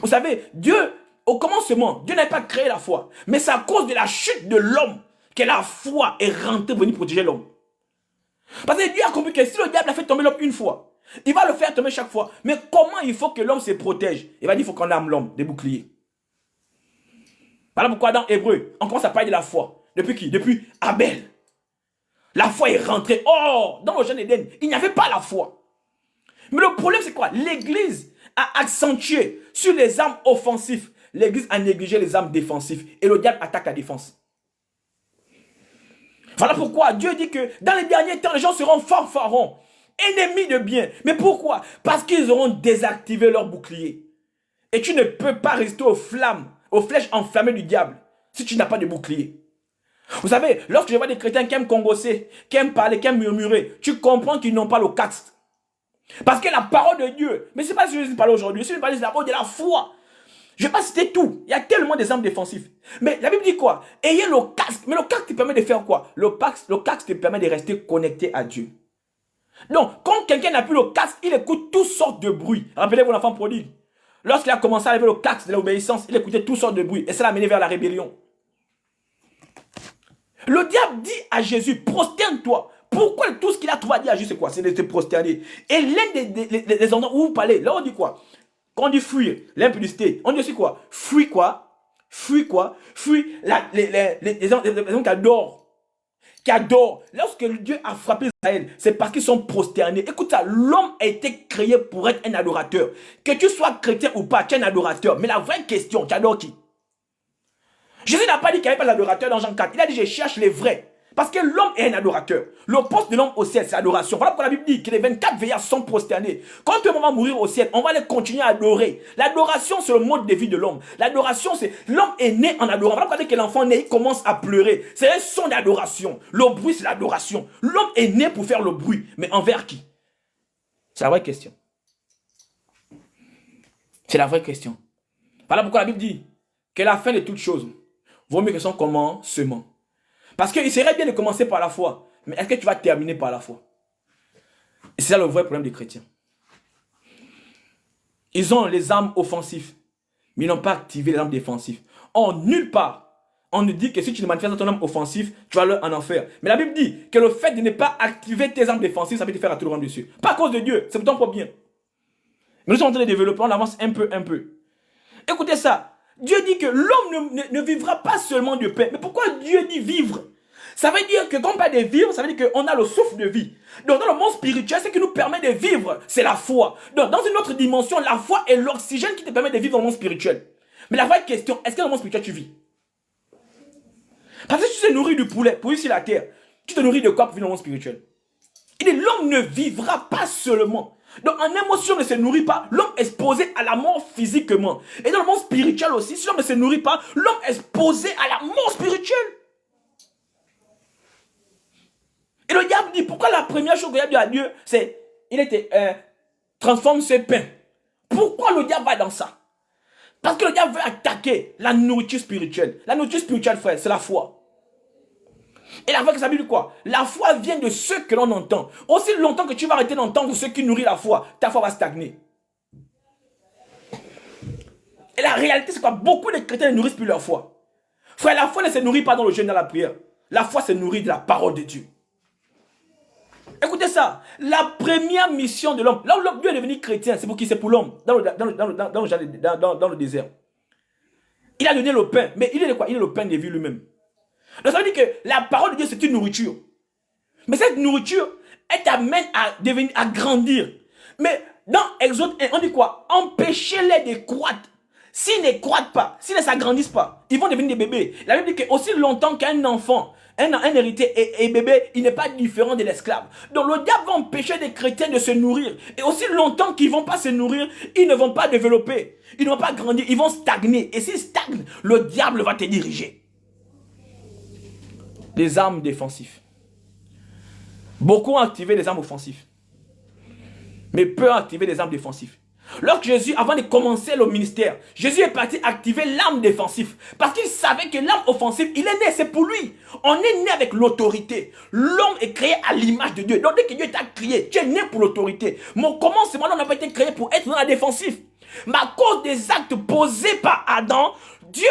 Speaker 1: Vous savez, Dieu, au commencement, Dieu n'avait pas créé la foi. Mais c'est à cause de la chute de l'homme que la foi est rentrée pour venir protéger l'homme. Parce que Dieu a compris que si le diable a fait tomber l'homme une fois, il va le faire tomber chaque fois. Mais comment il faut que l'homme se protège? Il va dire qu'il faut qu'on arme l'homme des boucliers. Voilà pourquoi dans Hébreu, on commence à parler de la foi. Depuis qui? Depuis Abel. La foi est rentrée. Oh, dans le Jardin d'Éden, il n'y avait pas la foi. Mais le problème, c'est quoi? L'Église a accentué sur les armes offensives. L'Église a négligé les armes défensives. Et le diable attaque la défense. Voilà pourquoi Dieu dit que dans les derniers temps, les gens seront fanfarons, ennemis de bien. Mais pourquoi? Parce qu'ils auront désactivé leur bouclier. Et tu ne peux pas résister aux flammes, aux flèches enflammées du diable, si tu n'as pas de bouclier. Vous savez, lorsque je vois des chrétiens qui aiment congosser, qui aiment parler, qui aiment murmurer, tu comprends qu'ils n'ont pas le casque. Parce que la parole de Dieu, mais ce n'est pas ce que je parle aujourd'hui, je parle de la parole de la foi. Je ne vais pas citer tout, il y a tellement d'exemples défensifs. Mais la Bible dit quoi? Ayez le casque, mais le casque te permet de faire quoi? Le casque te permet de rester connecté à Dieu. Donc, quand quelqu'un n'a plus le casque, il écoute toutes sortes de bruits. Rappelez-vous l'enfant prodigue. Lorsqu'il a commencé à lever le casque de l'obéissance, il écoutait toutes sortes de bruits et ça l'a mené vers la rébellion. Le diable dit à Jésus, prosterne-toi. Pourquoi tout ce qu'il a trouvé à dire à Jésus, c'est quoi? C'est de se prosterner. Et l'un des endroits où vous parlez, là on dit quoi? Quand on dit fuir, l'impudicité, on dit aussi quoi? Fuis quoi? Fuis quoi? Fuis les gens qui adorent. Lorsque Dieu a frappé Israël, c'est parce qu'ils sont prosternés. Écoute ça, l'homme a été créé pour être un adorateur. Que tu sois chrétien ou pas, tu es un adorateur. Mais la vraie question, tu adores qui? Jésus n'a pas dit qu'il n'y avait pas d'adorateur dans Jean 4. Il a dit, je cherche les vrais. Parce que l'homme est un adorateur. Le poste de l'homme au ciel, c'est l'adoration. Voilà pourquoi la Bible dit que les 24 veillards sont prosternés. Quand on va mourir au ciel, on va les continuer à adorer. L'adoration, c'est le mode de vie de l'homme. L'adoration, c'est l'homme est né en adorant. Voilà pourquoi dès que l'enfant naît, il commence à pleurer. C'est un son d'adoration. Le bruit, c'est l'adoration. L'homme est né pour faire le bruit. Mais envers qui? C'est la vraie question. C'est la vraie question. Voilà pourquoi la Bible dit que la fin de toute chose vaut mieux que son commencement. Parce qu'il serait bien de commencer par la foi. Mais est-ce que tu vas terminer par la foi? Et c'est ça le vrai problème des chrétiens. Ils ont les armes offensives, mais ils n'ont pas activé les armes défensives. En nulle part, on nous dit que si tu ne manifestes ton arme offensive, tu vas aller en enfer. Mais la Bible dit que le fait de ne pas activer tes armes défensives, ça peut te faire à tout le monde dessus. Pas à cause de Dieu, c'est pour ton propre bien. Mais nous sommes en train de développer, on avance un peu. Écoutez ça. Dieu dit que l'homme ne vivra pas seulement de pain. Mais pourquoi Dieu dit vivre? Ça veut dire que quand on parle de vivre, ça veut dire qu'on a le souffle de vie. Donc dans le monde spirituel, ce qui nous permet de vivre, c'est la foi. Donc dans une autre dimension, la foi est l'oxygène qui te permet de vivre dans le monde spirituel. Mais la vraie question, est-ce que dans le monde spirituel tu vis? Parce que si tu te nourris du poulet pour vivre sur la terre, tu te nourris de quoi pour vivre dans le monde spirituel? Il dit l'homme ne vivra pas seulement. Donc en émotion ne se nourrit pas, l'homme est exposé à la mort physiquement. Et dans le monde spirituel aussi, si l'homme ne se nourrit pas, l'homme est exposé à la mort spirituelle. Et le diable dit, pourquoi la première chose que le diable dit à Dieu, c'est, il était, transforme ce pain. Pourquoi le diable va dans ça? Parce que le diable veut attaquer la nourriture spirituelle. La nourriture spirituelle, frère, c'est la foi. Et la foi, que ça veut dire quoi? La foi vient de ce que l'on entend. Aussi longtemps que tu vas arrêter d'entendre ce qui nourrit la foi, ta foi va stagner. Et la réalité, c'est quoi? Beaucoup de chrétiens ne nourrissent plus leur foi. Frère, la foi ne se nourrit pas dans le jeûne, dans la prière. La foi se nourrit de la parole de Dieu. Écoutez ça, la première mission de l'homme, là où Dieu est devenu chrétien, c'est pour qui? C'est pour l'homme, dans le désert. Il a donné le pain, mais il est quoi? Il est le pain de vie lui-même. Donc ça veut dire que la parole de Dieu, c'est une nourriture. Mais cette nourriture, elle t'amène à grandir. Mais dans Exode 1, on dit quoi? Empêchez-les de croître. S'ils ne croîtent pas, s'ils ne s'agrandissent pas, ils vont devenir des bébés. La Bible dit que aussi longtemps qu'un enfant, un héritier et bébé, il n'est pas différent de l'esclave. Donc le diable va empêcher des chrétiens de se nourrir. Et aussi longtemps qu'ils ne vont pas se nourrir, ils ne vont pas développer. Ils ne vont pas grandir, ils vont stagner. Et s'ils stagnent, le diable va te diriger. Les armes défensives. Beaucoup ont activé les armes offensives. Mais peu ont activé les armes défensives. Lorsque Jésus, avant de commencer le ministère, Jésus est parti activer l'arme défensive. Parce qu'il savait que l'arme offensive, il est né, c'est pour lui. On est né avec l'autorité. L'homme est créé à l'image de Dieu. Donc dès que Dieu t'a créé, tu es né pour l'autorité. Mon commencement, on n'a pas été créé pour être dans la défensive. Mais à cause des actes posés par Adam, Dieu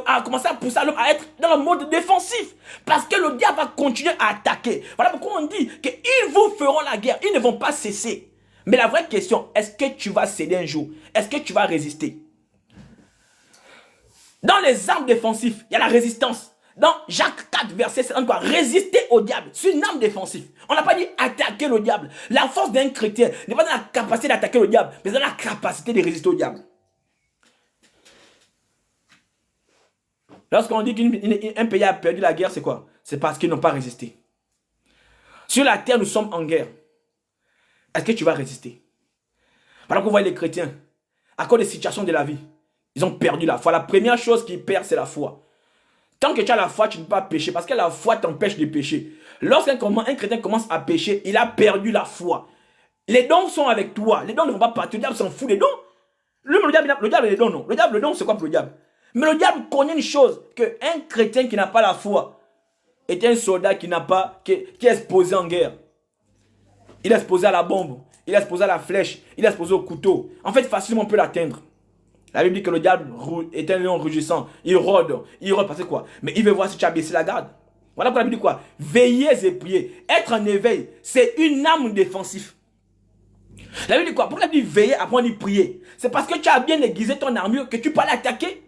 Speaker 1: a commencé à pousser l'homme à être dans le mode défensif. Parce que le diable va continuer à attaquer. Voilà pourquoi on dit qu'ils vous feront la guerre. Ils ne vont pas cesser. Mais la vraie question, est-ce que tu vas céder un jour? Est-ce que tu vas résister? Dans les armes défensives, il y a la résistance. Dans Jacques 4, verset 7, on doit résister au diable. C'est une arme défensive. On n'a pas dit attaquer le diable. La force d'un chrétien n'est pas dans la capacité d'attaquer le diable, mais dans la capacité de résister au diable. Lorsqu'on dit qu'un pays a perdu la guerre, c'est quoi? C'est parce qu'ils n'ont pas résisté. Sur la terre, nous sommes en guerre. Est-ce que tu vas résister? Voilà qu'on voit les chrétiens, à cause des situations de la vie, ils ont perdu la foi. La première chose qu'ils perdent, c'est la foi. Tant que tu as la foi, tu ne peux pas pécher, parce que la foi t'empêche de pécher. Lorsqu'un chrétien commence à pécher, il a perdu la foi. Les dons sont avec toi. Les dons ne vont pas partir. Le diable s'en fout des dons. Le diable, les dons, non. Le don, c'est quoi pour le diable? Mais le diable connaît une chose, qu'un chrétien qui n'a pas la foi est un soldat qui est exposé en guerre. Il est exposé à la bombe, il est exposé à la flèche, il est exposé au couteau. En fait, facilement on peut l'atteindre. La Bible dit que le diable est un lion rugissant. Il rôde parce que quoi? Mais il veut voir si tu as baissé la garde. Voilà pourquoi la Bible dit quoi? Veillez et priez. Être en éveil, c'est une arme défensive. La Bible dit quoi? Pourquoi la Bible dit veiller, après on dit prier? C'est parce que tu as bien aiguisé ton armure que tu peux l'attaquer.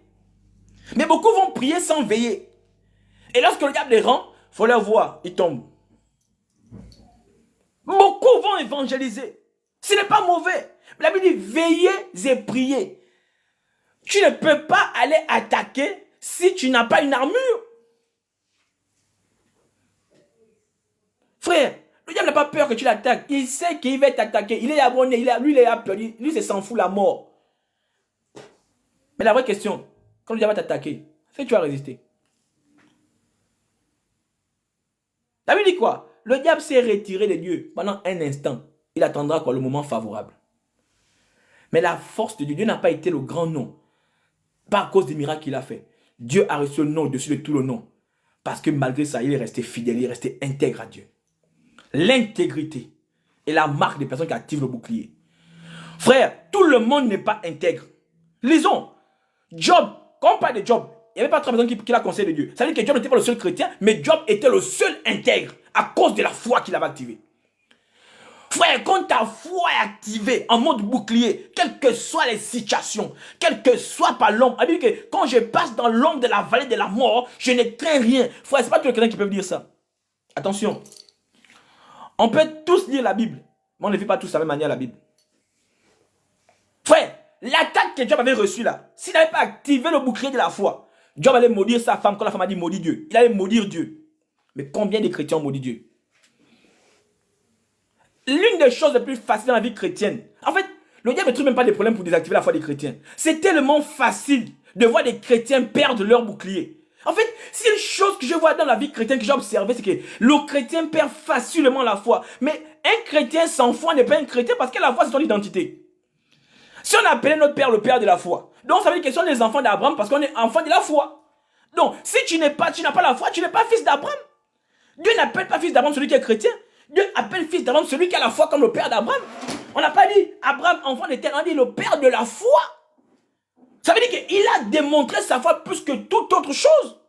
Speaker 1: Mais beaucoup vont prier sans veiller. Et lorsque le diable les rend, il faut leur voir, ils tombent. Beaucoup vont évangéliser. Ce n'est pas mauvais. La Bible dit veillez et priez. Tu ne peux pas aller attaquer si tu n'as pas une armure. Frère, le diable n'a pas peur que tu l'attaques. Il sait qu'il va t'attaquer. Il est abonné. Lui, il a peur. Lui, il s'en fout la mort. Mais la vraie question, quand le diable va t'attaquer, c'est que tu vas résister. La Bible dit quoi? Le diable s'est retiré de Dieu pendant un instant. Il attendra quoi? Le moment favorable. Mais la force de Dieu, Dieu n'a pas été le grand nom. Pas à cause des miracles qu'il a fait. Dieu a reçu le nom au-dessus de tout le nom. Parce que malgré ça, il est resté fidèle, il est resté intègre à Dieu. L'intégrité est la marque des personnes qui activent le bouclier. Frère, tout le monde n'est pas intègre. Lisons. Job, quand on parle de Job, il n'y avait pas 3 personnes qui la conseillent de Dieu. Ça veut dire que Job n'était pas le seul chrétien, mais Job était le seul intègre à cause de la foi qu'il avait activée. Frère, quand ta foi est activée en mode bouclier, quelles que soient les situations, quel que soit par l'ombre, que quand je passe dans l'ombre de la vallée de la mort, je ne crains rien. Frère, ce n'est pas tous les chrétiens qui peuvent dire ça. Attention. On peut tous lire la Bible, mais on ne vit pas tous de la même manière la Bible. Frère, l'attaque que Job avait reçue là, s'il n'avait pas activé le bouclier de la foi, Job allait maudire sa femme quand la femme a dit maudit Dieu. Il allait maudire Dieu. Mais combien de chrétiens ont maudit Dieu? L'une des choses les plus faciles dans la vie chrétienne, en fait, le diable ne trouve même pas de problème pour désactiver la foi des chrétiens. C'est tellement facile de voir des chrétiens perdre leur bouclier. En fait, c'est une chose que je vois dans la vie chrétienne que j'ai observé, c'est que le chrétien perd facilement la foi. Mais un chrétien sans foi n'est pas un chrétien parce que la foi, c'est son identité. Si on appelait notre père le père de la foi, donc ça veut dire que ce sont les enfants d'Abraham parce qu'on est enfant de la foi. Donc, si tu n'as pas la foi, tu n'es pas fils d'Abraham. Dieu n'appelle pas fils d'Abraham celui qui est chrétien. Dieu appelle fils d'Abraham celui qui a la foi comme le père d'Abraham. On n'a pas dit Abraham, enfant d'Éternel, on a dit le père de la foi. Ça veut dire qu'il a démontré sa foi plus que toute autre chose.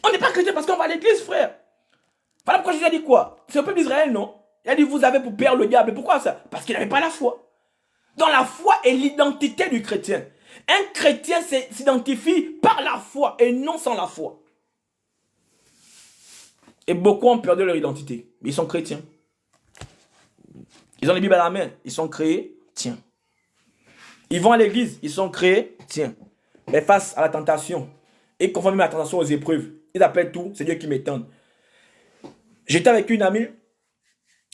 Speaker 1: On n'est pas chrétien parce qu'on va à l'église, frère. Voilà pourquoi Jésus a dit quoi? C'est au peuple d'Israël, non? Il a dit vous avez pour père le diable. Pourquoi ça? Parce qu'il n'avait pas la foi. Donc la foi est l'identité du chrétien. Un chrétien s'identifie par la foi et non sans la foi. Et beaucoup ont perdu leur identité. Mais ils sont chrétiens. Ils ont les Bibles à la main. Ils sont chrétiens. Ils vont à l'église. Ils sont chrétiens. Mais face à la tentation, et conformément à la tentation aux épreuves, ils appellent tout, c'est Dieu qui m'étend. J'étais avec une amie.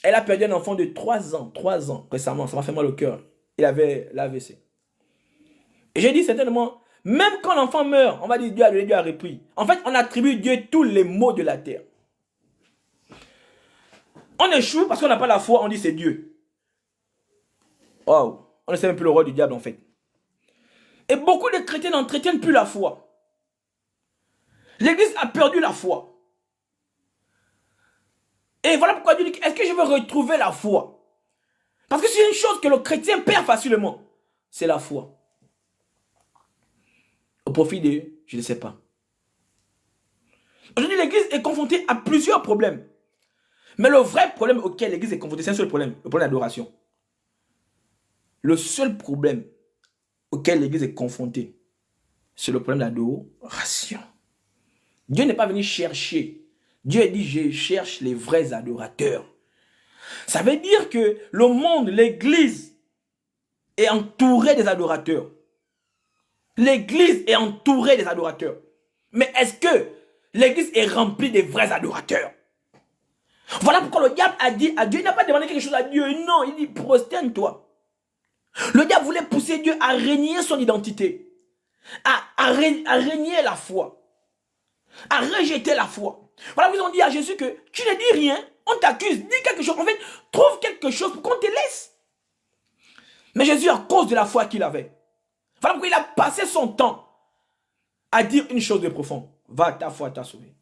Speaker 1: Elle a perdu un enfant de 3 ans. 3 ans récemment. Ça m'a fait mal au cœur. Il avait l'AVC. Et j'ai dit certainement, même quand l'enfant meurt, on va dire Dieu a repris. En fait, on attribue Dieu tous les maux de la terre. On échoue parce qu'on n'a pas la foi, on dit c'est Dieu. Waouh, on ne sait même plus le rôle du diable en fait. Et beaucoup de chrétiens n'entretiennent plus la foi. L'église a perdu la foi. Et voilà pourquoi Dieu dit, est-ce que je veux retrouver la foi? Parce que c'est une chose que le chrétien perd facilement. C'est la foi. Au profit de, je ne sais pas. Aujourd'hui, l'église est confrontée à plusieurs problèmes. Mais le vrai problème auquel l'église est confrontée, c'est un seul problème, le problème d'adoration. Le seul problème auquel l'église est confrontée, c'est le problème d'adoration. Dieu n'est pas venu chercher. Dieu a dit, je cherche les vrais adorateurs. Ça veut dire que le monde, l'église, est entourée des adorateurs. L'église est entourée des adorateurs. Mais est-ce que l'église est remplie des vrais adorateurs? Voilà pourquoi le diable a dit à Dieu, il n'a pas demandé quelque chose à Dieu. Non, il dit, prosterne-toi. Le diable voulait pousser Dieu à régner son identité. À régner la foi. À rejeter la foi. Voilà, ils ont dit à Jésus que tu ne dis rien, on t'accuse, dis quelque chose. En fait, trouve quelque chose pour qu'on te laisse. Mais Jésus, à cause de la foi qu'il avait, voilà pourquoi il a passé son temps à dire une chose de profond. Va, ta foi t'a sauvé.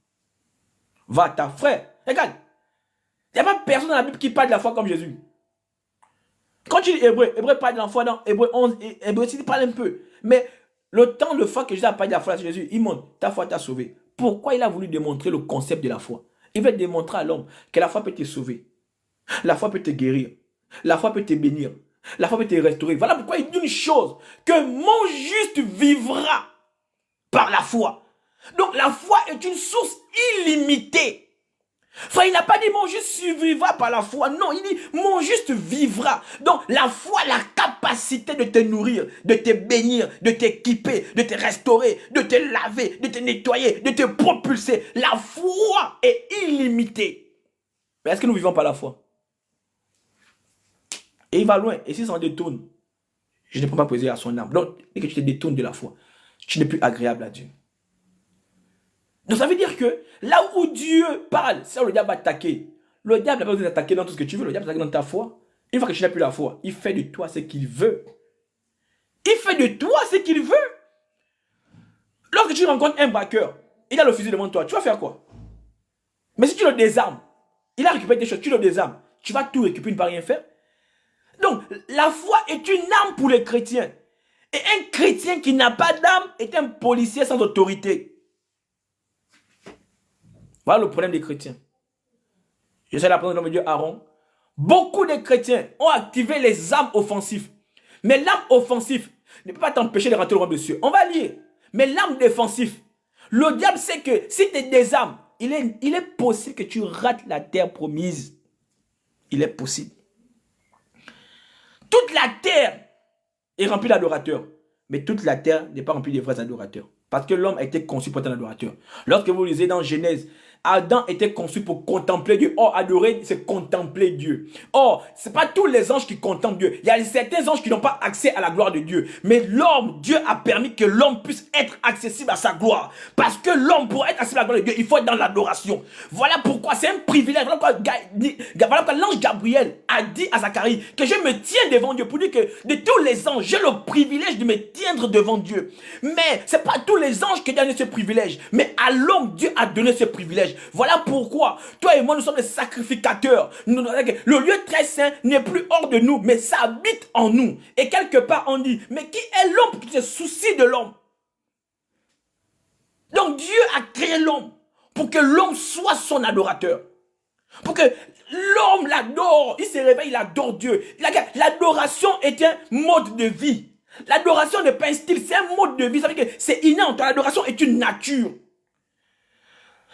Speaker 1: Va, ta frère. Regarde, il n'y a pas personne dans la Bible qui parle de la foi comme Jésus. Quand tu dis hébreu parle de la foi dans Hébreu 11, Hébreu 6, il parle un peu. Mais le temps de foi que Jésus a parlé de la foi à Jésus, il montre, ta foi t'a sauvé. Pourquoi il a voulu démontrer le concept de la foi? Il veut démontrer à l'homme que la foi peut te sauver. La foi peut te guérir. La foi peut te bénir. La foi peut te restaurer. Voilà pourquoi il dit une chose, que mon juste vivra par la foi. Donc la foi est une source illimitée. Frère, il n'a pas dit mon juste survivra par la foi. Non, il dit mon juste vivra. Donc la foi a la capacité de te nourrir, de te bénir, de t'équiper, de te restaurer, de te laver, de te nettoyer, de te propulser. La foi est illimitée. Mais est-ce que nous vivons par la foi? Et il va loin. Et s'il s'en détourne, je ne peux pas poser à son âme. Donc, dès que tu te détournes de la foi, tu n'es plus agréable à Dieu. Donc ça veut dire que là où Dieu parle, c'est là où le diable va t'attaquer. Le diable n'a pas besoin d'attaquer dans tout ce que tu veux, le diable t'attaque dans ta foi. Une fois que tu n'as plus la foi, il fait de toi ce qu'il veut. Il fait de toi ce qu'il veut. Lorsque tu rencontres un braqueur, il a le fusil devant toi, tu vas faire quoi? Mais si tu le désarmes, il a récupéré des choses, tu le désarmes, tu vas tout récupérer, il ne va rien faire. Donc la foi est une arme pour les chrétiens. Et un chrétien qui n'a pas d'âme est un policier sans autorité. Voilà le problème des chrétiens. Je sais la présence de l'homme de Dieu Aaron. Beaucoup de chrétiens ont activé les armes offensives. Mais l'arme offensive ne peut pas t'empêcher de rentrer au royaume des cieux. On va lire. Mais l'arme défensive, le diable sait que si tu désarmes, il est possible que tu rates la terre promise. Il est possible. Toute la terre est remplie d'adorateurs. Mais toute la terre n'est pas remplie de vrais adorateurs. Parce que l'homme a été conçu pour être un adorateur. Lorsque vous lisez dans Genèse, Adam était conçu pour contempler Dieu. Or, adorer, c'est contempler Dieu. Or, ce n'est pas tous les anges qui contemplent Dieu. Il y a certains anges qui n'ont pas accès à la gloire de Dieu. Mais l'homme, Dieu a permis que l'homme puisse être accessible à sa gloire. Parce que l'homme, pour être accessible à la gloire de Dieu, il faut être dans l'adoration. Voilà pourquoi c'est un privilège. Voilà pourquoi l'ange Gabriel a dit à Zacharie que je me tiens devant Dieu. Pour dire que de tous les anges, j'ai le privilège de me tiendre devant Dieu. Mais ce n'est pas tous les anges qui donnent ce privilège. Mais à l'homme, Dieu a donné ce privilège. Voilà pourquoi toi et moi nous sommes des sacrificateurs. Le lieu très saint n'est plus hors de nous, mais ça habite en nous. Et quelque part on dit, mais qui est l'homme pour qu'il se soucie de l'homme? Donc Dieu a créé l'homme pour que l'homme soit son adorateur. Pour que l'homme l'adore. Il se réveille, il adore Dieu. L'adoration est un mode de vie. L'adoration n'est pas un style, c'est un mode de vie. Ça veut dire que c'est inné en toi. L'adoration est une nature.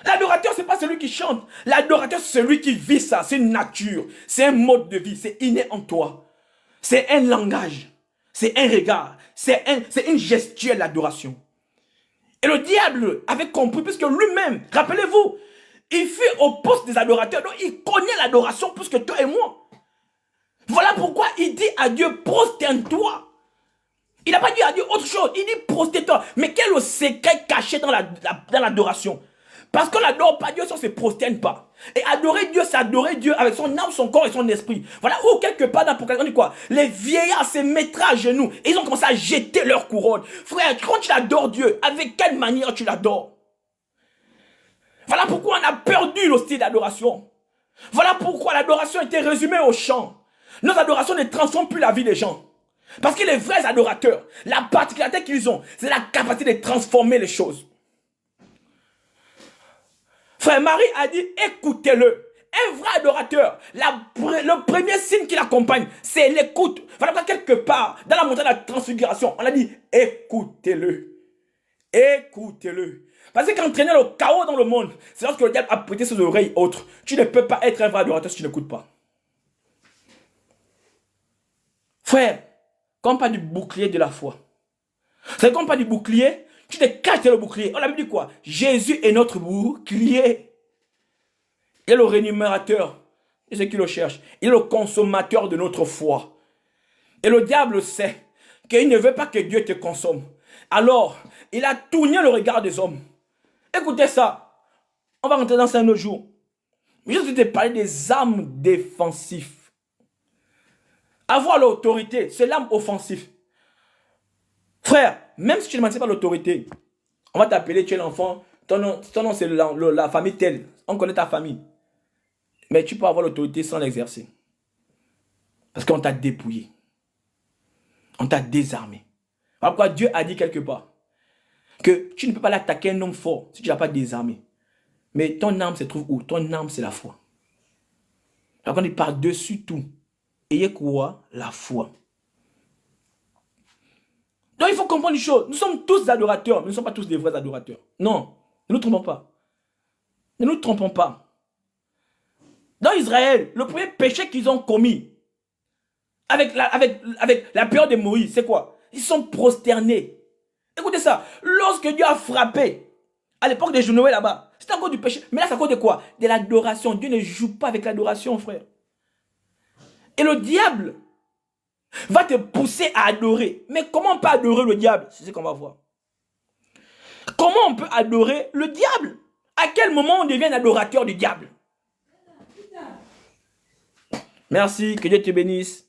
Speaker 1: L'adorateur, ce n'est pas celui qui chante. L'adorateur, c'est celui qui vit ça. C'est une nature. C'est un mode de vie. C'est inné en toi. C'est un langage. C'est un regard. C'est une gestuelle, l'adoration. Et le diable avait compris, puisque lui-même, rappelez-vous, il fut au poste des adorateurs. Donc, il connaît l'adoration plus que toi et moi. Voilà pourquoi il dit à Dieu, prosterne-toi. Il n'a pas dit à Dieu autre chose. Il dit, prosterne-toi. Mais quel est le secret caché dans l'adoration? Parce qu'on n'adore pas Dieu si on ne se prosterne pas. Et adorer Dieu, c'est adorer Dieu avec son âme, son corps et son esprit. Voilà où quelque part dans l'Apocalypse, on dit quoi? Les vieillards se mettraient à genoux et ils ont commencé à jeter leur couronne. Frère, quand tu adores Dieu, avec quelle manière tu l'adores? Voilà pourquoi on a perdu le style d'adoration. Voilà pourquoi l'adoration était résumée au chant. Notre adoration ne transforme plus la vie des gens. Parce que les vrais adorateurs, la particularité qu'ils ont, c'est la capacité de transformer les choses. Frère Marie a dit, écoutez-le. Un vrai adorateur, le premier signe qui l'accompagne, c'est l'écoute. Voilà pourquoi quelque part, dans la montagne de la transfiguration, on a dit, écoutez-le. Écoutez-le. Parce qu'entraîner le chaos dans le monde, c'est lorsque le diable a prêté ses oreilles autres. Tu ne peux pas être un vrai adorateur si tu n'écoutes pas. Frère, comme pas du bouclier de la foi. C'est comme pas du bouclier, tu te caches le bouclier. On a dit quoi? Jésus est notre bouclier. Il est le rémunérateur de ceux qui le cherchent. Il est le consommateur de notre foi. Et le diable sait qu'il ne veut pas que Dieu te consomme. Alors, il a tourné le regard des hommes. Écoutez ça. On va rentrer dans ça un autre jour. Je vais te parler des armes défensives. Avoir l'autorité, c'est l'arme offensive. Frère, même si tu ne maintiens pas l'autorité, on va t'appeler, tu es l'enfant, ton nom c'est la famille telle, on connaît ta famille. Mais tu peux avoir l'autorité sans l'exercer. Parce qu'on t'a dépouillé. On t'a désarmé. Pourquoi Dieu a dit quelque part que tu ne peux pas l'attaquer un homme fort si tu ne l'as pas désarmé. Mais ton âme se trouve où? Ton âme c'est la foi. Donc on dit par-dessus tout, ayez quoi? La foi. Donc il faut comprendre une chose. Nous sommes tous adorateurs, mais nous ne sommes pas tous des vrais adorateurs. Non, ne nous trompons pas. Ne nous trompons pas. Dans Israël, le premier péché qu'ils ont commis, avec la période de Moïse, c'est quoi? Ils sont prosternés. Écoutez ça. Lorsque Dieu a frappé, à l'époque de Noé là-bas, c'était encore du péché. Mais là, c'est à cause de quoi? De l'adoration. Dieu ne joue pas avec l'adoration, frère. Et le diable va te pousser à adorer. Mais comment on peut adorer le diable? C'est ce qu'on va voir. Comment on peut adorer le diable? À quel moment on devient un adorateur du diable? Merci, que Dieu te bénisse.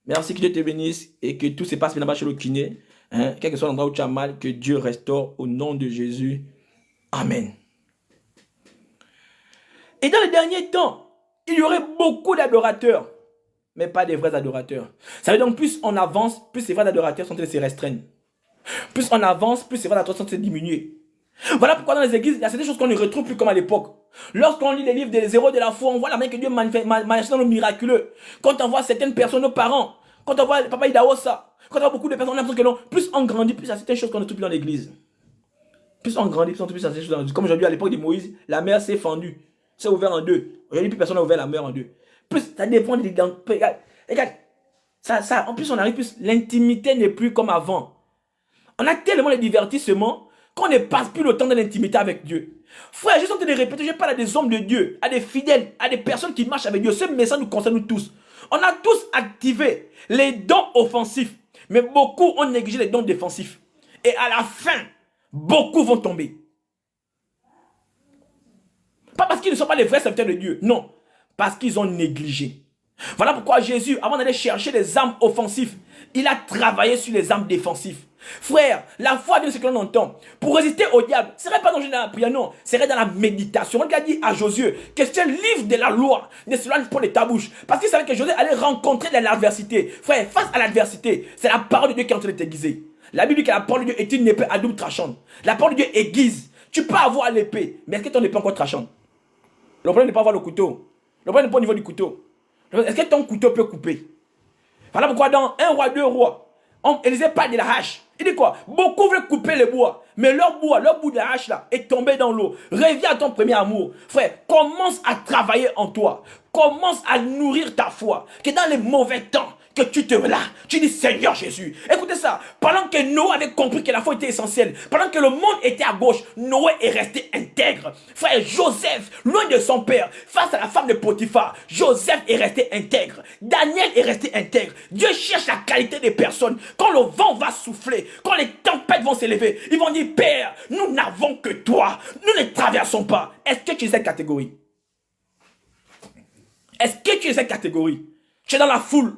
Speaker 1: Merci, que Dieu te bénisse et que tout se passe bien là-bas chez le kiné. Hein? Quel que soit l'endroit où tu as mal, que Dieu restaure au nom de Jésus. Amen. Et dans les derniers temps, il y aurait beaucoup d'adorateurs, mais pas des vrais adorateurs. Ça veut dire donc plus on avance, plus ces vrais adorateurs sont en train de se restreindre. Plus on avance, plus ces vrais adorateurs sont en train de diminuer. Voilà pourquoi dans les églises, il y a certaines choses qu'on ne retrouve plus comme à l'époque. Lorsqu'on lit les livres des héros de la foi, on voit la main que Dieu manifeste dans le miraculeux. Quand on voit certaines personnes, nos parents, quand on voit le papa Idaosa, quand on voit beaucoup de personnes, on a l'impression que non, plus on grandit, plus il y a certaines choses qu'on ne trouve plus dans l'église. Plus on grandit, plus on plus sensible. Comme aujourd'hui, à l'époque de Moïse, la mer s'est fendue. C'est ouvert en deux. Aujourd'hui, plus personne n'a ouvert la mer en deux. Plus ça dépend des dents. Regarde, regarde. En plus, on arrive plus. L'intimité n'est plus comme avant. On a tellement de divertissements qu'on ne passe plus le temps de l'intimité avec Dieu. Frère, je suis en train de répéter, je parle à des hommes de Dieu, à des fidèles, à des personnes qui marchent avec Dieu. Ce message nous concerne nous tous. On a tous activé les dons offensifs, mais beaucoup ont négligé les dons défensifs. Et à la fin, beaucoup vont tomber. Pas parce qu'ils ne sont pas les vrais serviteurs de Dieu, non. Parce qu'ils ont négligé. Voilà pourquoi Jésus, avant d'aller chercher les âmes offensives, il a travaillé sur les âmes défensives. Frère, la foi vient de ce que l'on entend. Pour résister au diable, ce ne serait pas dans la prière, non. Ce serait dans la méditation. On lui a dit à Josué que c'est un livre de la loi. Ne se lance pas de ta bouche. Parce qu'il savait que Josué allait rencontrer de l'adversité. Frère, face à l'adversité, c'est la parole de Dieu qui est en train de t'aiguiser. La Bible dit que la parole de Dieu est une épée à double tranchante. La parole de Dieu aiguise. Tu peux avoir l'épée, mais est-ce que ton épée est encore tranchante? Le problème n'est pas avoir le couteau. Le problème n'est pas au niveau du couteau. Est-ce que ton couteau peut couper? Voilà pourquoi dans 1 roi, 2 rois, Élisée parle de la hache. Il dit quoi? Beaucoup veulent couper le bois, mais leur bout de la hache là est tombé dans l'eau. Reviens à ton premier amour. Frère, commence à travailler en toi. Commence à nourrir ta foi. Que dans les mauvais temps, que tu te relâches, tu dis Seigneur Jésus. Écoutez ça, pendant que Noé avait compris que la foi était essentielle, pendant que le monde était à gauche, Noé est resté intègre. Frère Joseph, loin de son père, face à la femme de Potiphar, Joseph est resté intègre. Daniel est resté intègre. Dieu cherche la qualité des personnes. Quand le vent va souffler, quand les tempêtes vont s'élever, ils vont dire Père, nous n'avons que toi. Nous ne traversons pas. Est-ce que tu es cette catégorie? Est-ce que tu es cette catégorie? Tu es dans la foule.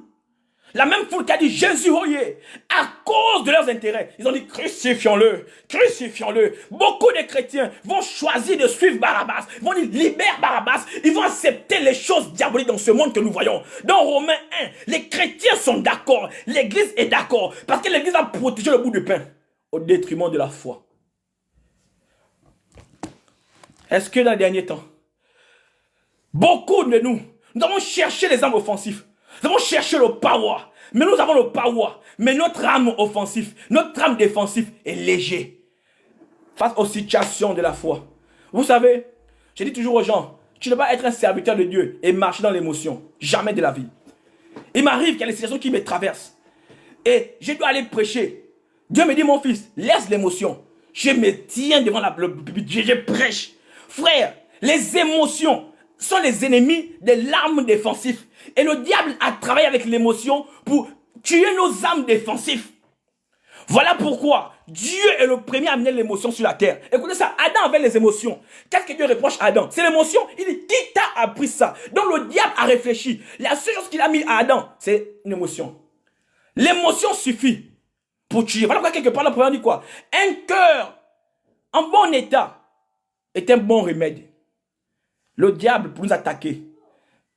Speaker 1: La même foule qui a dit Jésus, oyez, à cause de leurs intérêts, ils ont dit crucifions-le, crucifions-le. Beaucoup de chrétiens vont choisir de suivre Barabbas, vont dire libère Barabbas, ils vont accepter les choses diaboliques dans ce monde que nous voyons. Dans Romains 1, les chrétiens sont d'accord, l'église est d'accord, parce que l'église a protégé le bout de pain au détriment de la foi. Est-ce que dans les derniers temps, beaucoup de nous avons cherché les âmes offensives. Nous avons cherché le power. Mais nous avons le power. Mais notre âme offensive, notre âme défensive est légère. Face aux situations de la foi. Vous savez, je dis toujours aux gens, tu ne vas pas être un serviteur de Dieu et marcher dans l'émotion. Jamais de la vie. Il m'arrive qu'il y a des situations qui me traversent. Et je dois aller prêcher. Dieu me dit, mon fils, laisse l'émotion. Je me tiens devant le pupitre, je prêche. Frère, les émotions sont les ennemis des larmes défensives. Et le diable a travaillé avec l'émotion pour tuer nos âmes défensives. Voilà pourquoi Dieu est le premier à amener l'émotion sur la terre. Écoutez ça, Adam avait les émotions. Qu'est-ce que Dieu reproche à Adam? C'est l'émotion. Il dit, qui t'a appris ça? Donc le diable a réfléchi. La seule chose qu'il a mis à Adam, c'est une émotion. L'émotion suffit pour tuer. Voilà pourquoi quelque part, la première dit quoi? Un cœur en bon état est un bon remède. Le diable, pour nous attaquer,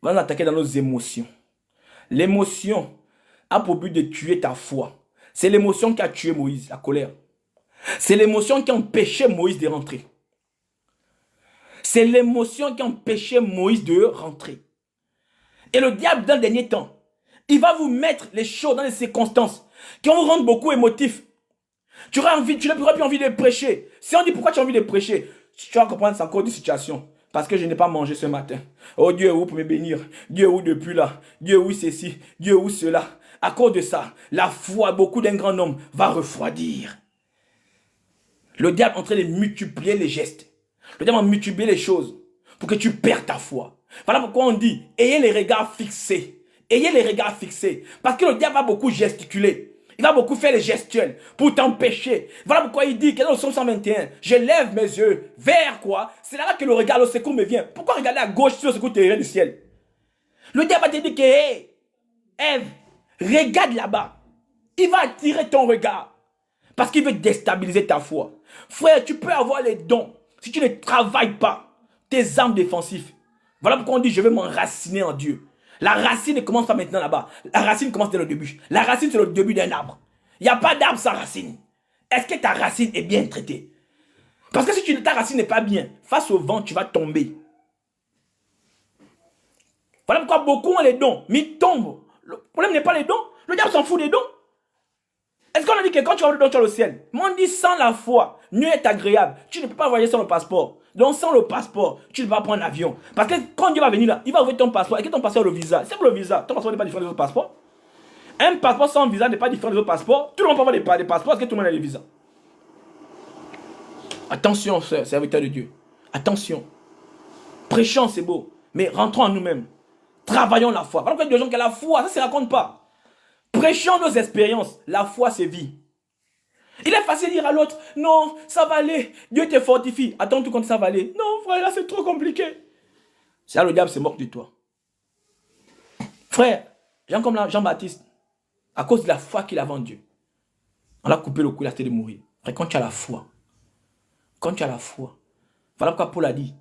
Speaker 1: va nous attaquer dans nos émotions. L'émotion a pour but de tuer ta foi. C'est l'émotion qui a tué Moïse, la colère. C'est l'émotion qui a empêché Moïse de rentrer. C'est l'émotion qui a empêché Moïse de rentrer. Et le diable, dans le dernier temps, il va vous mettre les choses dans les circonstances qui vont vous rendre beaucoup émotifs. Tu n'auras plus envie de prêcher. Si on dit pourquoi tu as envie de prêcher, tu vas comprendre, c'est encore une situation. Parce que je n'ai pas mangé ce matin. Oh Dieu est où pour me bénir? Dieu est où depuis là? Dieu est où ceci? Dieu est où cela? À cause de ça, la foi, beaucoup d'un grand homme va refroidir. Le diable est en train de multiplier les gestes. Le diable va multiplier les choses pour que tu perds ta foi. Voilà pourquoi on dit, ayez les regards fixés. Ayez les regards fixés. Parce que le diable va beaucoup gesticuler. Il va beaucoup faire les gestuels pour t'empêcher. Voilà pourquoi il dit que dans le Psaume 121, je lève mes yeux vers quoi? C'est là que le regard, le secours me vient. Pourquoi regarder à gauche si le secours te vient du ciel? Le diable va te dire que, hey, Ève, regarde là-bas. Il va attirer ton regard. Parce qu'il veut déstabiliser ta foi. Frère, tu peux avoir les dons. Si tu ne travailles pas tes armes défensives. Voilà pourquoi on dit, je vais m'enraciner en Dieu. La racine ne commence pas maintenant là-bas. La racine commence dès le début. La racine, c'est le début d'un arbre. Il n'y a pas d'arbre sans racine. Est-ce que ta racine est bien traitée? Parce que si ta racine n'est pas bien, face au vent, tu vas tomber. Voilà pourquoi beaucoup ont les dons, mais ils tombent. Le problème n'est pas les dons. Le diable s'en fout des dons. Est-ce qu'on a dit que quand tu vas dans le ciel, on dit sans la foi, mieux est agréable. Tu ne peux pas voyager sans le passeport. Donc sans le passeport, tu ne peux pas prendre un avion. Parce que quand Dieu va venir là, il va ouvrir ton passeport. Et que ton passeport le visa. C'est pour le visa. Ton passeport n'est pas différent des autres passeports. Un passeport sans visa n'est pas différent des autres passeports. Tout le monde peut avoir des passeports parce que tout le monde a des visas. Attention, frère, serviteur de Dieu. Attention. Prêchons, c'est beau. Mais rentrons en nous-mêmes. Travaillons la foi. Par exemple, il y a des gens qui ont la foi, ça ne se raconte pas. Prêchons nos expériences. La foi, c'est vie. Il est facile de dire à l'autre, non, ça va aller. Dieu te fortifie. Attends tout quand ça va aller. Non, frère, là, c'est trop compliqué. C'est là le diable se moque de toi. Frère, gens comme Jean-Baptiste, à cause de la foi qu'il avait en Dieu, on l'a coupé le cou, il a essayé de mourir. Frère, quand tu as la foi, voilà pourquoi Paul a dit,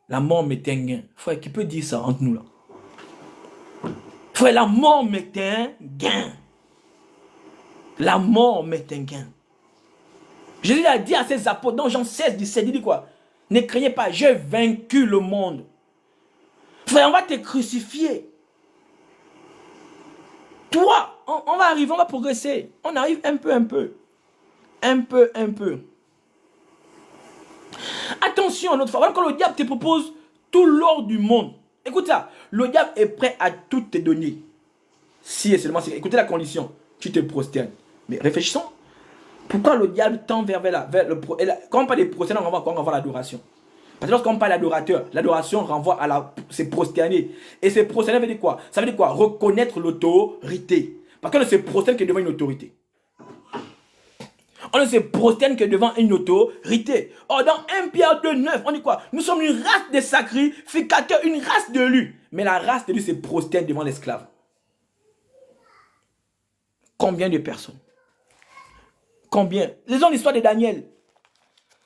Speaker 1: la mort m'est un gain. Frère, qui peut dire ça entre nous là? Frère, la mort m'est un gain. La mort m'est un gain. Jésus a dit à ses apôtres dans Jean 16, 17, il dit quoi? Ne craignez pas, j'ai vaincu le monde. Frère, on va te crucifier. Toi, on va arriver, on va progresser. On arrive un peu. Attention, notre fois, quand le diable te propose tout l'or du monde, écoute ça, le diable est prêt à tout te donner. Si et seulement, écoutez la condition, tu te prosternes. Mais réfléchissons. Pourquoi le diable tend vers quand on parle des prosternations, on renvoie à l'adoration. Parce que lorsqu'on parle d'adorateur, l'adoration renvoie à c'est prosterner. Et c'est prosterner veut dire quoi? Ça veut dire quoi? Reconnaître l'autorité. Parce qu'on ne se prosterne que devant une autorité. On ne se prosterne que devant une autorité. Or, dans 1 Pierre 2, 9, on dit quoi? Nous sommes une race de sacrificateurs, une race de lus. Mais la race de lus se prosterne devant l'esclave. Combien de personnes? Combien? Lisons l'histoire de Daniel.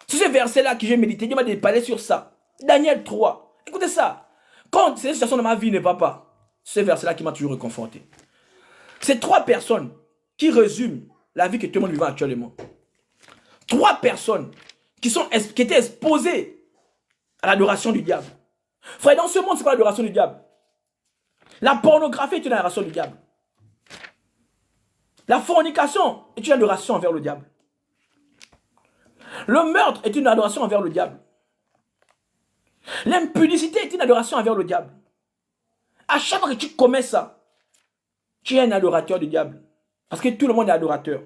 Speaker 1: C'est ce verset-là que j'ai médité. Dieu m'a parlé sur ça. Daniel 3. Écoutez ça. Quand cette situation de ma vie ne va pas, c'est ce verset-là qui m'a toujours réconforté. C'est 3 personnes qui résument la vie que tout le monde vit actuellement. 3 personnes qui étaient exposées à l'adoration du diable. Frère, dans ce monde, c'est pas l'adoration du diable. La pornographie est une adoration du diable. La fornication est une adoration envers le diable. Le meurtre est une adoration envers le diable. L'impudicité est une adoration envers le diable. À chaque fois que tu commets ça, tu es un adorateur du diable. Parce que tout le monde est adorateur.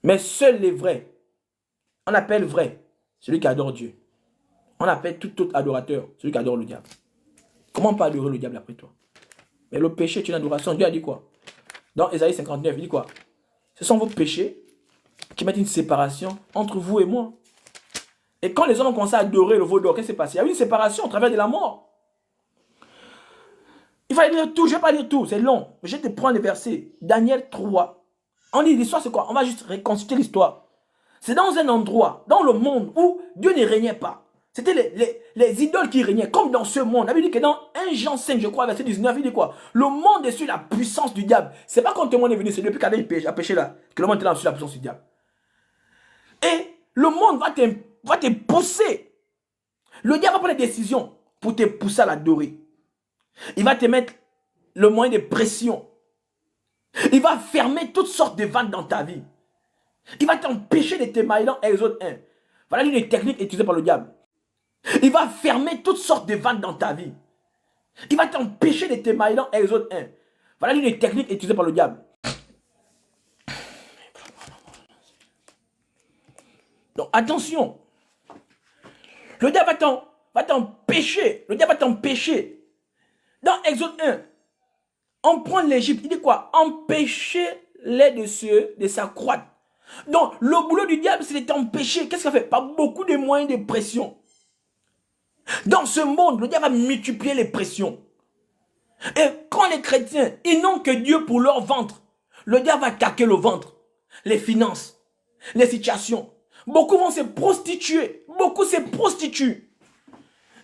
Speaker 1: Mais seuls les vrais, on appelle vrai celui qui adore Dieu. On appelle tout autre adorateur celui qui adore le diable. Comment on peut adorer le diable après toi? Mais le péché est une adoration. Dieu a dit quoi? Dans Ésaïe 59, il dit quoi? Ce sont vos péchés qui mettent une séparation entre vous et moi. Et quand les hommes ont commencé à adorer le veau d'or, qu'est-ce qui s'est passé? Il y a eu une séparation au travers de la mort. Il fallait lire tout, je ne vais pas lire tout, c'est long. Mais je vais te prendre les versets. Daniel 3. On dit l'histoire, c'est quoi? On va juste reconstituer l'histoire. C'est dans un endroit, dans le monde où Dieu ne régnait pas. C'était les idoles qui régnaient, comme dans ce monde. La Bible dit que dans 1 Jean 5, je crois, verset 19, il dit quoi? Le monde est sur la puissance du diable. C'est pas quand le monde est venu, c'est depuis qu'Adam a péché là, que le monde est sur la puissance du diable. Et le monde va te pousser. Le diable va prendre des décisions pour te pousser à l'adorer. Il va te mettre le moyen de pression. Il va fermer toutes sortes de ventes dans ta vie. Il va t'empêcher de te marier dans Exode 1. Voilà une technique utilisée par le diable. Il va fermer toutes sortes de ventes dans ta vie. Il va t'empêcher de te marier dans Exode 1. Voilà une technique utilisée par le diable. Donc attention. Le diable va t'empêcher. Le diable va t'empêcher. Dans Exode 1, on prend l'Égypte. Il dit quoi? Empêcher-les de s'accroître. Donc le boulot du diable, c'est de t'empêcher. Qu'est-ce qu'il fait? Par beaucoup de moyens de pression. Dans ce monde, le diable va multiplier les pressions. Et quand les chrétiens, ils n'ont que Dieu pour leur ventre, le diable va attaquer le ventre, les finances, les situations. Beaucoup vont se prostituer. Beaucoup se prostituent.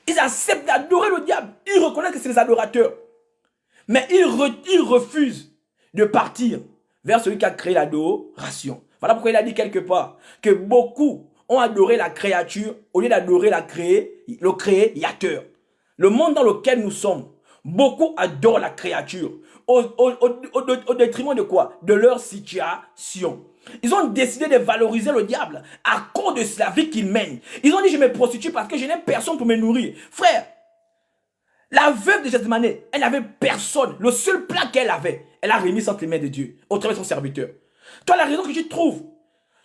Speaker 1: Ils acceptent d'adorer le diable. Ils reconnaissent que c'est des adorateurs. Mais ils refusent de partir vers celui qui a créé l'adoration. Voilà pourquoi il a dit quelque part que beaucoup ont adoré la créature au lieu d'adorer le créateur. Le monde dans lequel nous sommes, Beaucoup adorent la créature. Au détriment de quoi? De leur situation. Ils ont décidé de valoriser le diable à cause de la vie qu'il mène. Ils ont dit, je me prostitue parce que je n'ai personne pour me nourrir. Frère, la veuve de Gethsémane, elle n'avait personne. Le seul plat qu'elle avait, elle a remis entre les mains de Dieu, au travers de son serviteur. Toi, la raison que tu trouves,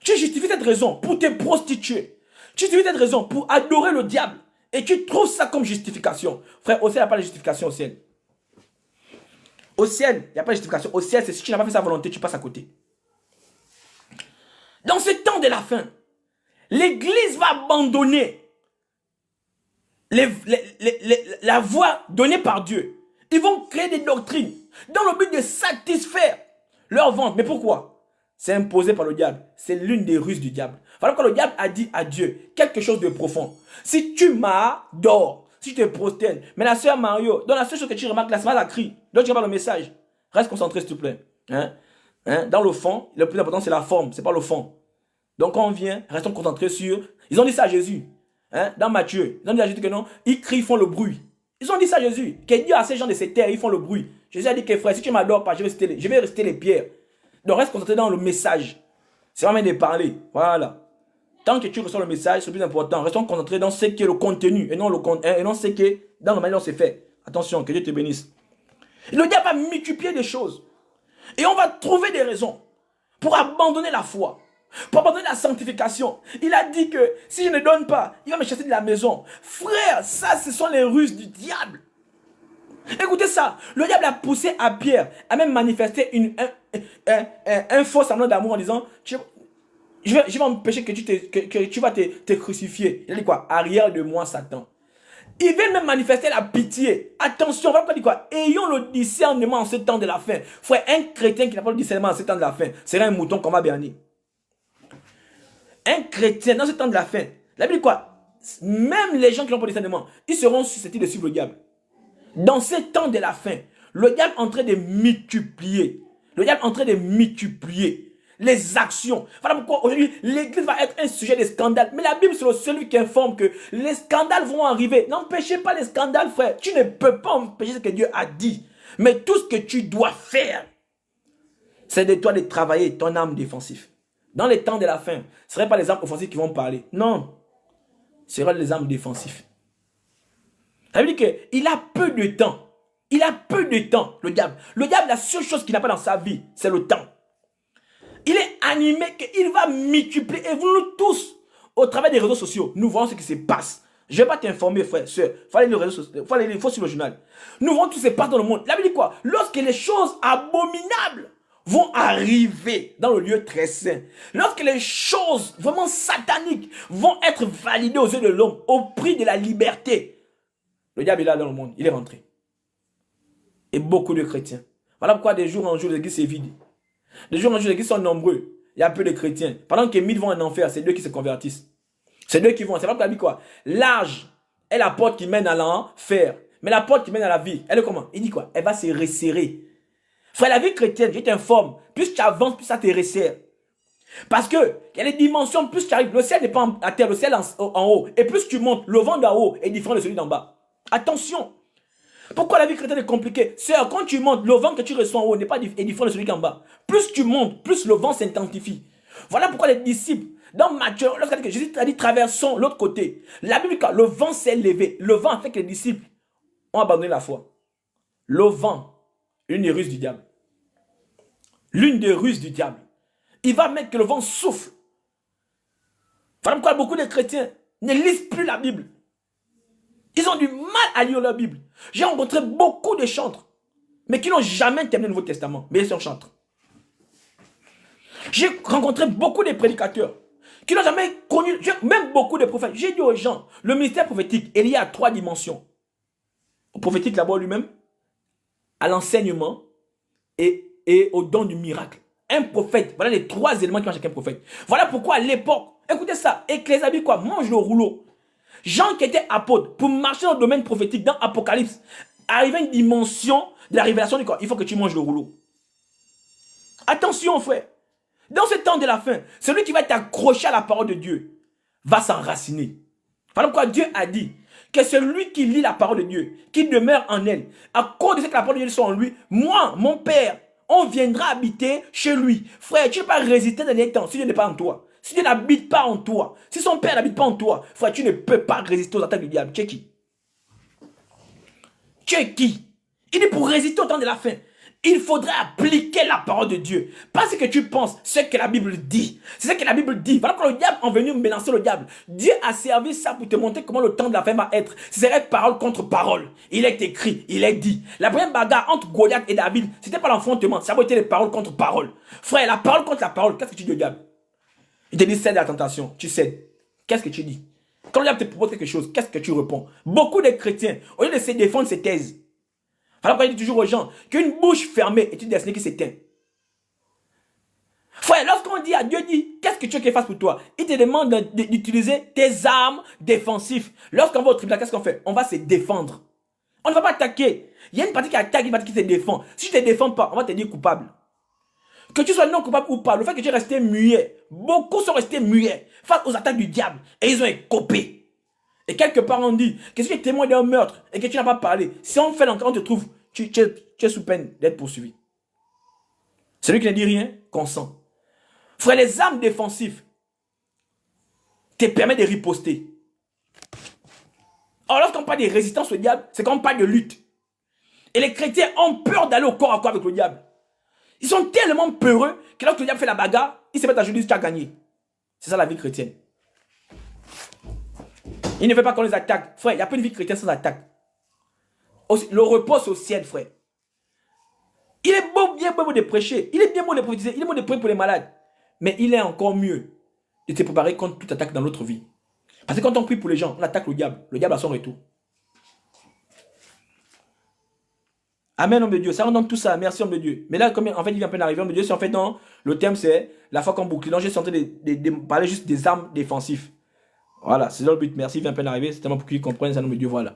Speaker 1: tu justifies cette raison pour te prostituer. Tu justifies cette raison pour adorer le diable. Et tu trouves ça comme justification. Frère, au ciel, il n'y a pas de justification au ciel. Au ciel, il n'y a pas de justification. Au ciel, c'est si tu n'as pas fait sa volonté, tu passes à côté. Dans ce temps de la fin, l'Église va abandonner la voie donnée par Dieu. Ils vont créer des doctrines dans le but de satisfaire leur vente. Mais pourquoi? C'est imposé par le diable. C'est l'une des ruses du diable. Voilà pourquoi le diable a dit à Dieu quelque chose de profond. Si tu m'adores, si tu te prosternes, mais la sœur Mario, dans la seule chose que tu remarques, là, c'est pas la crie. Donc tu remarques le message. Reste concentré s'il te plaît. Dans le fond, le plus important c'est la forme, c'est pas le fond. Donc quand on vient, restons concentrés sur... Ils ont dit ça à Jésus. Dans Matthieu, ils ont dit à Jésus que non, ils crient, ils font le bruit. Ils ont dit ça à Jésus. Que Dieu a ces gens de ces terres, ils font le bruit. Jésus a dit que frère, si tu m'adores pas, je vais rester les pierres. Donc reste concentré dans le message. C'est vraiment de parler. Voilà. Tant que tu reçois le message, c'est le plus important. Restons concentrés dans ce qui est le contenu et non ce qui est dans la manière dont c'est fait. Attention, que Dieu te bénisse. Le diable va multiplier des choses. Et on va trouver des raisons pour abandonner la foi, pour abandonner la sanctification. Il a dit que si je ne donne pas, il va me chasser de la maison. Frère, ça, ce sont les ruses du diable. Écoutez ça, le diable a poussé à Pierre à même manifester un faux semblant d'amour en disant je vais empêcher que tu vas te crucifier. Il a dit quoi? Arrière de moi, Satan. Il veut même manifester la pitié. Attention, on va pas dire quoi? Ayons le discernement en ce temps de la fin. Frère, un chrétien qui n'a pas le discernement en ce temps de la fin serait un mouton qu'on va berner. Un chrétien dans ce temps de la fin, la Bible dit quoi? Même les gens qui n'ont pas le discernement, ils seront susceptibles de suivre le diable. Dans ce temps de la fin, le diable est en train de multiplier. Le diable est en train de multiplier les actions. Voilà pourquoi aujourd'hui, l'église va être un sujet de scandale. Mais la Bible, c'est le seul qui informe que les scandales vont arriver. N'empêchez pas les scandales, frère. Tu ne peux pas empêcher ce que Dieu a dit. Mais tout ce que tu dois faire, c'est de toi de travailler ton âme défensive. Dans les temps de la fin, ce ne seraient pas les âmes offensives qui vont parler. Non. Ce seraient les âmes défensives. Ça veut dire qu'il a peu de temps. Il a peu de temps, le diable. Le diable, la seule chose qu'il n'a pas dans sa vie, c'est le temps. Il est animé qu'il va multiplier. Et vous nous tous, au travers des réseaux sociaux, nous voyons ce qui se passe. Je ne vais pas t'informer, frère, soeur. Il faut sur le journal. Nous voyons tout ce qui se passe dans le monde. La Bible dit quoi? Lorsque les choses abominables vont arriver dans le lieu très saint, lorsque les choses vraiment sataniques vont être validées aux yeux de l'homme au prix de la liberté, le diable est là dans le monde. Il est rentré. Et beaucoup de chrétiens. Voilà pourquoi de jour en jour, l'église est vide. De jour en jour, les églises sont nombreux. Il y a peu de chrétiens. Pendant que 1000 vont en enfer, c'est 2 qui se convertissent. C'est 2 qui vont. C'est pas la Bible quoi? L'âge est la porte qui mène à l'enfer. Mais la porte qui mène à la vie, elle est comment? Il dit quoi? Elle va se resserrer. Frère, la vie chrétienne, je t'informe, plus tu avances, plus ça te resserre. Parce que il y a les dimensions, plus tu arrives. Le ciel n'est pas à terre, le ciel en haut. Et plus tu montes, le vent d'en haut est différent de celui d'en bas. Attention. Pourquoi la vie chrétienne est compliquée? Sœur, quand tu montes, le vent que tu reçois en haut n'est pas différent de celui qui est en bas. Plus tu montes, plus le vent s'intensifie. Voilà pourquoi les disciples, dans Matthieu, lorsqu'il dit que Jésus a dit traversons l'autre côté, la Bible dit que le vent s'est levé. Le vent a fait que les disciples ont abandonné la foi. Le vent, une des ruses du diable. L'une des ruses du diable. Il va mettre que le vent souffle. Voilà pourquoi beaucoup de chrétiens ne lisent plus la Bible. Ils ont du mal à lire la Bible. J'ai rencontré beaucoup de chantres, mais qui n'ont jamais terminé le Nouveau Testament, mais ils sont chantres. J'ai rencontré beaucoup de prédicateurs qui n'ont jamais connu, même beaucoup de prophètes. J'ai dit aux gens, le ministère prophétique est lié à 3 dimensions. Au prophétique là-bas lui-même, à l'enseignement et au don du miracle. Un prophète, voilà les 3 éléments qui marchent avec un prophète. Voilà pourquoi à l'époque, écoutez ça, Ecclésiaste quoi, mange le rouleau. Jean qui était apôtre, pour marcher dans le domaine prophétique, dans Apocalypse, arriver à une dimension de la révélation du corps, il faut que tu manges le rouleau. Attention frère, dans ce temps de la fin, celui qui va t'accrocher à la parole de Dieu va s'enraciner. Voilà pourquoi Dieu a dit que celui qui lit la parole de Dieu, qui demeure en elle, à cause de ce que la parole de Dieu soit en lui, moi, mon Père, on viendra habiter chez lui. Frère, tu ne peux pas résister dans les temps si Dieu n'est pas en toi. Si Dieu n'habite pas en toi, si son Père n'habite pas en toi, frère, tu ne peux pas résister aux attaques du diable. Tu es qui? Tu es qui? Il dit pour résister au temps de la fin, il faudrait appliquer la parole de Dieu. Pas ce que tu penses, ce que la Bible dit. C'est ce que la Bible dit. Voilà pourquoi le diable est venu menacer le diable. Dieu a servi ça pour te montrer comment le temps de la fin va être. Ce serait parole contre parole. Il est écrit, il est dit. La première bagarre entre Goliath et David, c'était pas l'enfantement, ça a été les paroles contre parole. Frère, la parole contre la parole, qu'est-ce que tu dis au diable? Il te dit cède à la tentation, tu cèdes. Qu'est-ce que tu dis? Quand le diable te propose quelque chose, qu'est-ce que tu réponds? Beaucoup de chrétiens, au lieu de se défendre ses thèses, alors qu'il dit toujours aux gens qu'une bouche fermée est une destinée qui s'éteint. Frère, lorsqu'on dit à Dieu, dit, qu'est-ce que tu veux qu'il fasse pour toi? Il te demande d'utiliser tes armes défensives. Lorsqu'on va au tribunal, qu'est-ce qu'on fait? On va se défendre. On ne va pas attaquer. Il y a une partie qui attaque, une partie qui se défend. Si tu ne te défends pas, on va te dire coupable. Que tu sois non coupable ou pas, le fait que tu es resté muet, beaucoup sont restés muets face aux attaques du diable et ils ont écopé. Et quelque part, on dit que si tu es témoin d'un meurtre et que tu n'as pas parlé, si on fait l'enquête, on te trouve, tu es sous peine d'être poursuivi. Celui qui ne dit rien, consent. Frère, les armes défensives te permettent de riposter. Alors, lorsqu'on parle de résistance au diable, c'est qu'on parle de lutte. Et les chrétiens ont peur d'aller au corps à corps avec le diable. Ils sont tellement peureux que lorsque le diable fait la bagarre, ils se mettent à jouer, tu as gagné. C'est ça la vie chrétienne. Il ne veut pas qu'on les attaque. Frère, il n'y a pas une vie chrétienne sans attaque. Le repos, c'est au ciel, frère. Il est beau, bien beau de prêcher. Il est bien beau de prophétiser. Il est beau de prier pour les malades. Mais il est encore mieux de te préparer contre toute attaque dans notre vie. Parce que quand on prie pour les gens, on attaque le diable. Le diable a son retour. Amen, homme de Dieu. Ça rentre dans tout ça. Merci, homme de Dieu. Mais là, comme en fait, il vient à peine d'arriver, homme de Dieu, c'est en fait, non, le thème, c'est la foi qu'on boucle. Donc, j'ai tenté de parler juste des armes défensives. Voilà, c'est ça le but. Merci, il vient à peine d'arriver. C'est tellement pour qu'ils comprennent ça, homme de Dieu, voilà.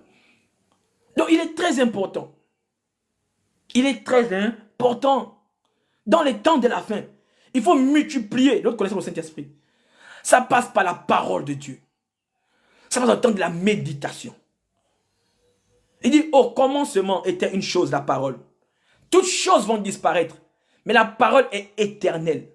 Speaker 1: Donc, il est très important. Il est très important. Dans les temps de la fin, il faut multiplier notre connaissance au Saint-Esprit. Ça passe par la parole de Dieu. Ça passe par le temps de la méditation. Il dit, au commencement était une chose, la parole. Toutes choses vont disparaître, mais la parole est éternelle.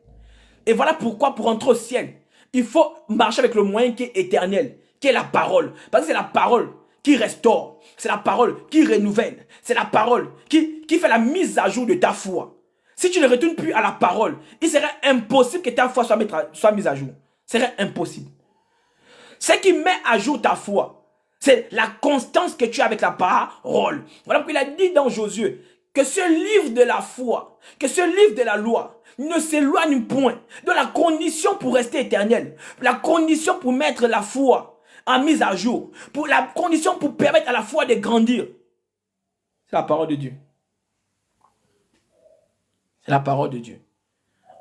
Speaker 1: Et voilà pourquoi, pour entrer au ciel, il faut marcher avec le moyen qui est éternel, qui est la parole. Parce que c'est la parole qui restaure, c'est la parole qui renouvelle, c'est la parole qui fait la mise à jour de ta foi. Si tu ne retournes plus à la parole, il serait impossible que ta foi soit mise à jour. Ce serait impossible. Ce qui met à jour ta foi, c'est la constance que tu as avec la parole. Voilà pourquoi il a dit dans Josué que ce livre de la foi, que ce livre de la loi ne s'éloigne point de la condition pour rester éternel, la condition pour mettre la foi en mise à jour, pour la condition pour permettre à la foi de grandir. C'est la parole de Dieu. C'est la parole de Dieu.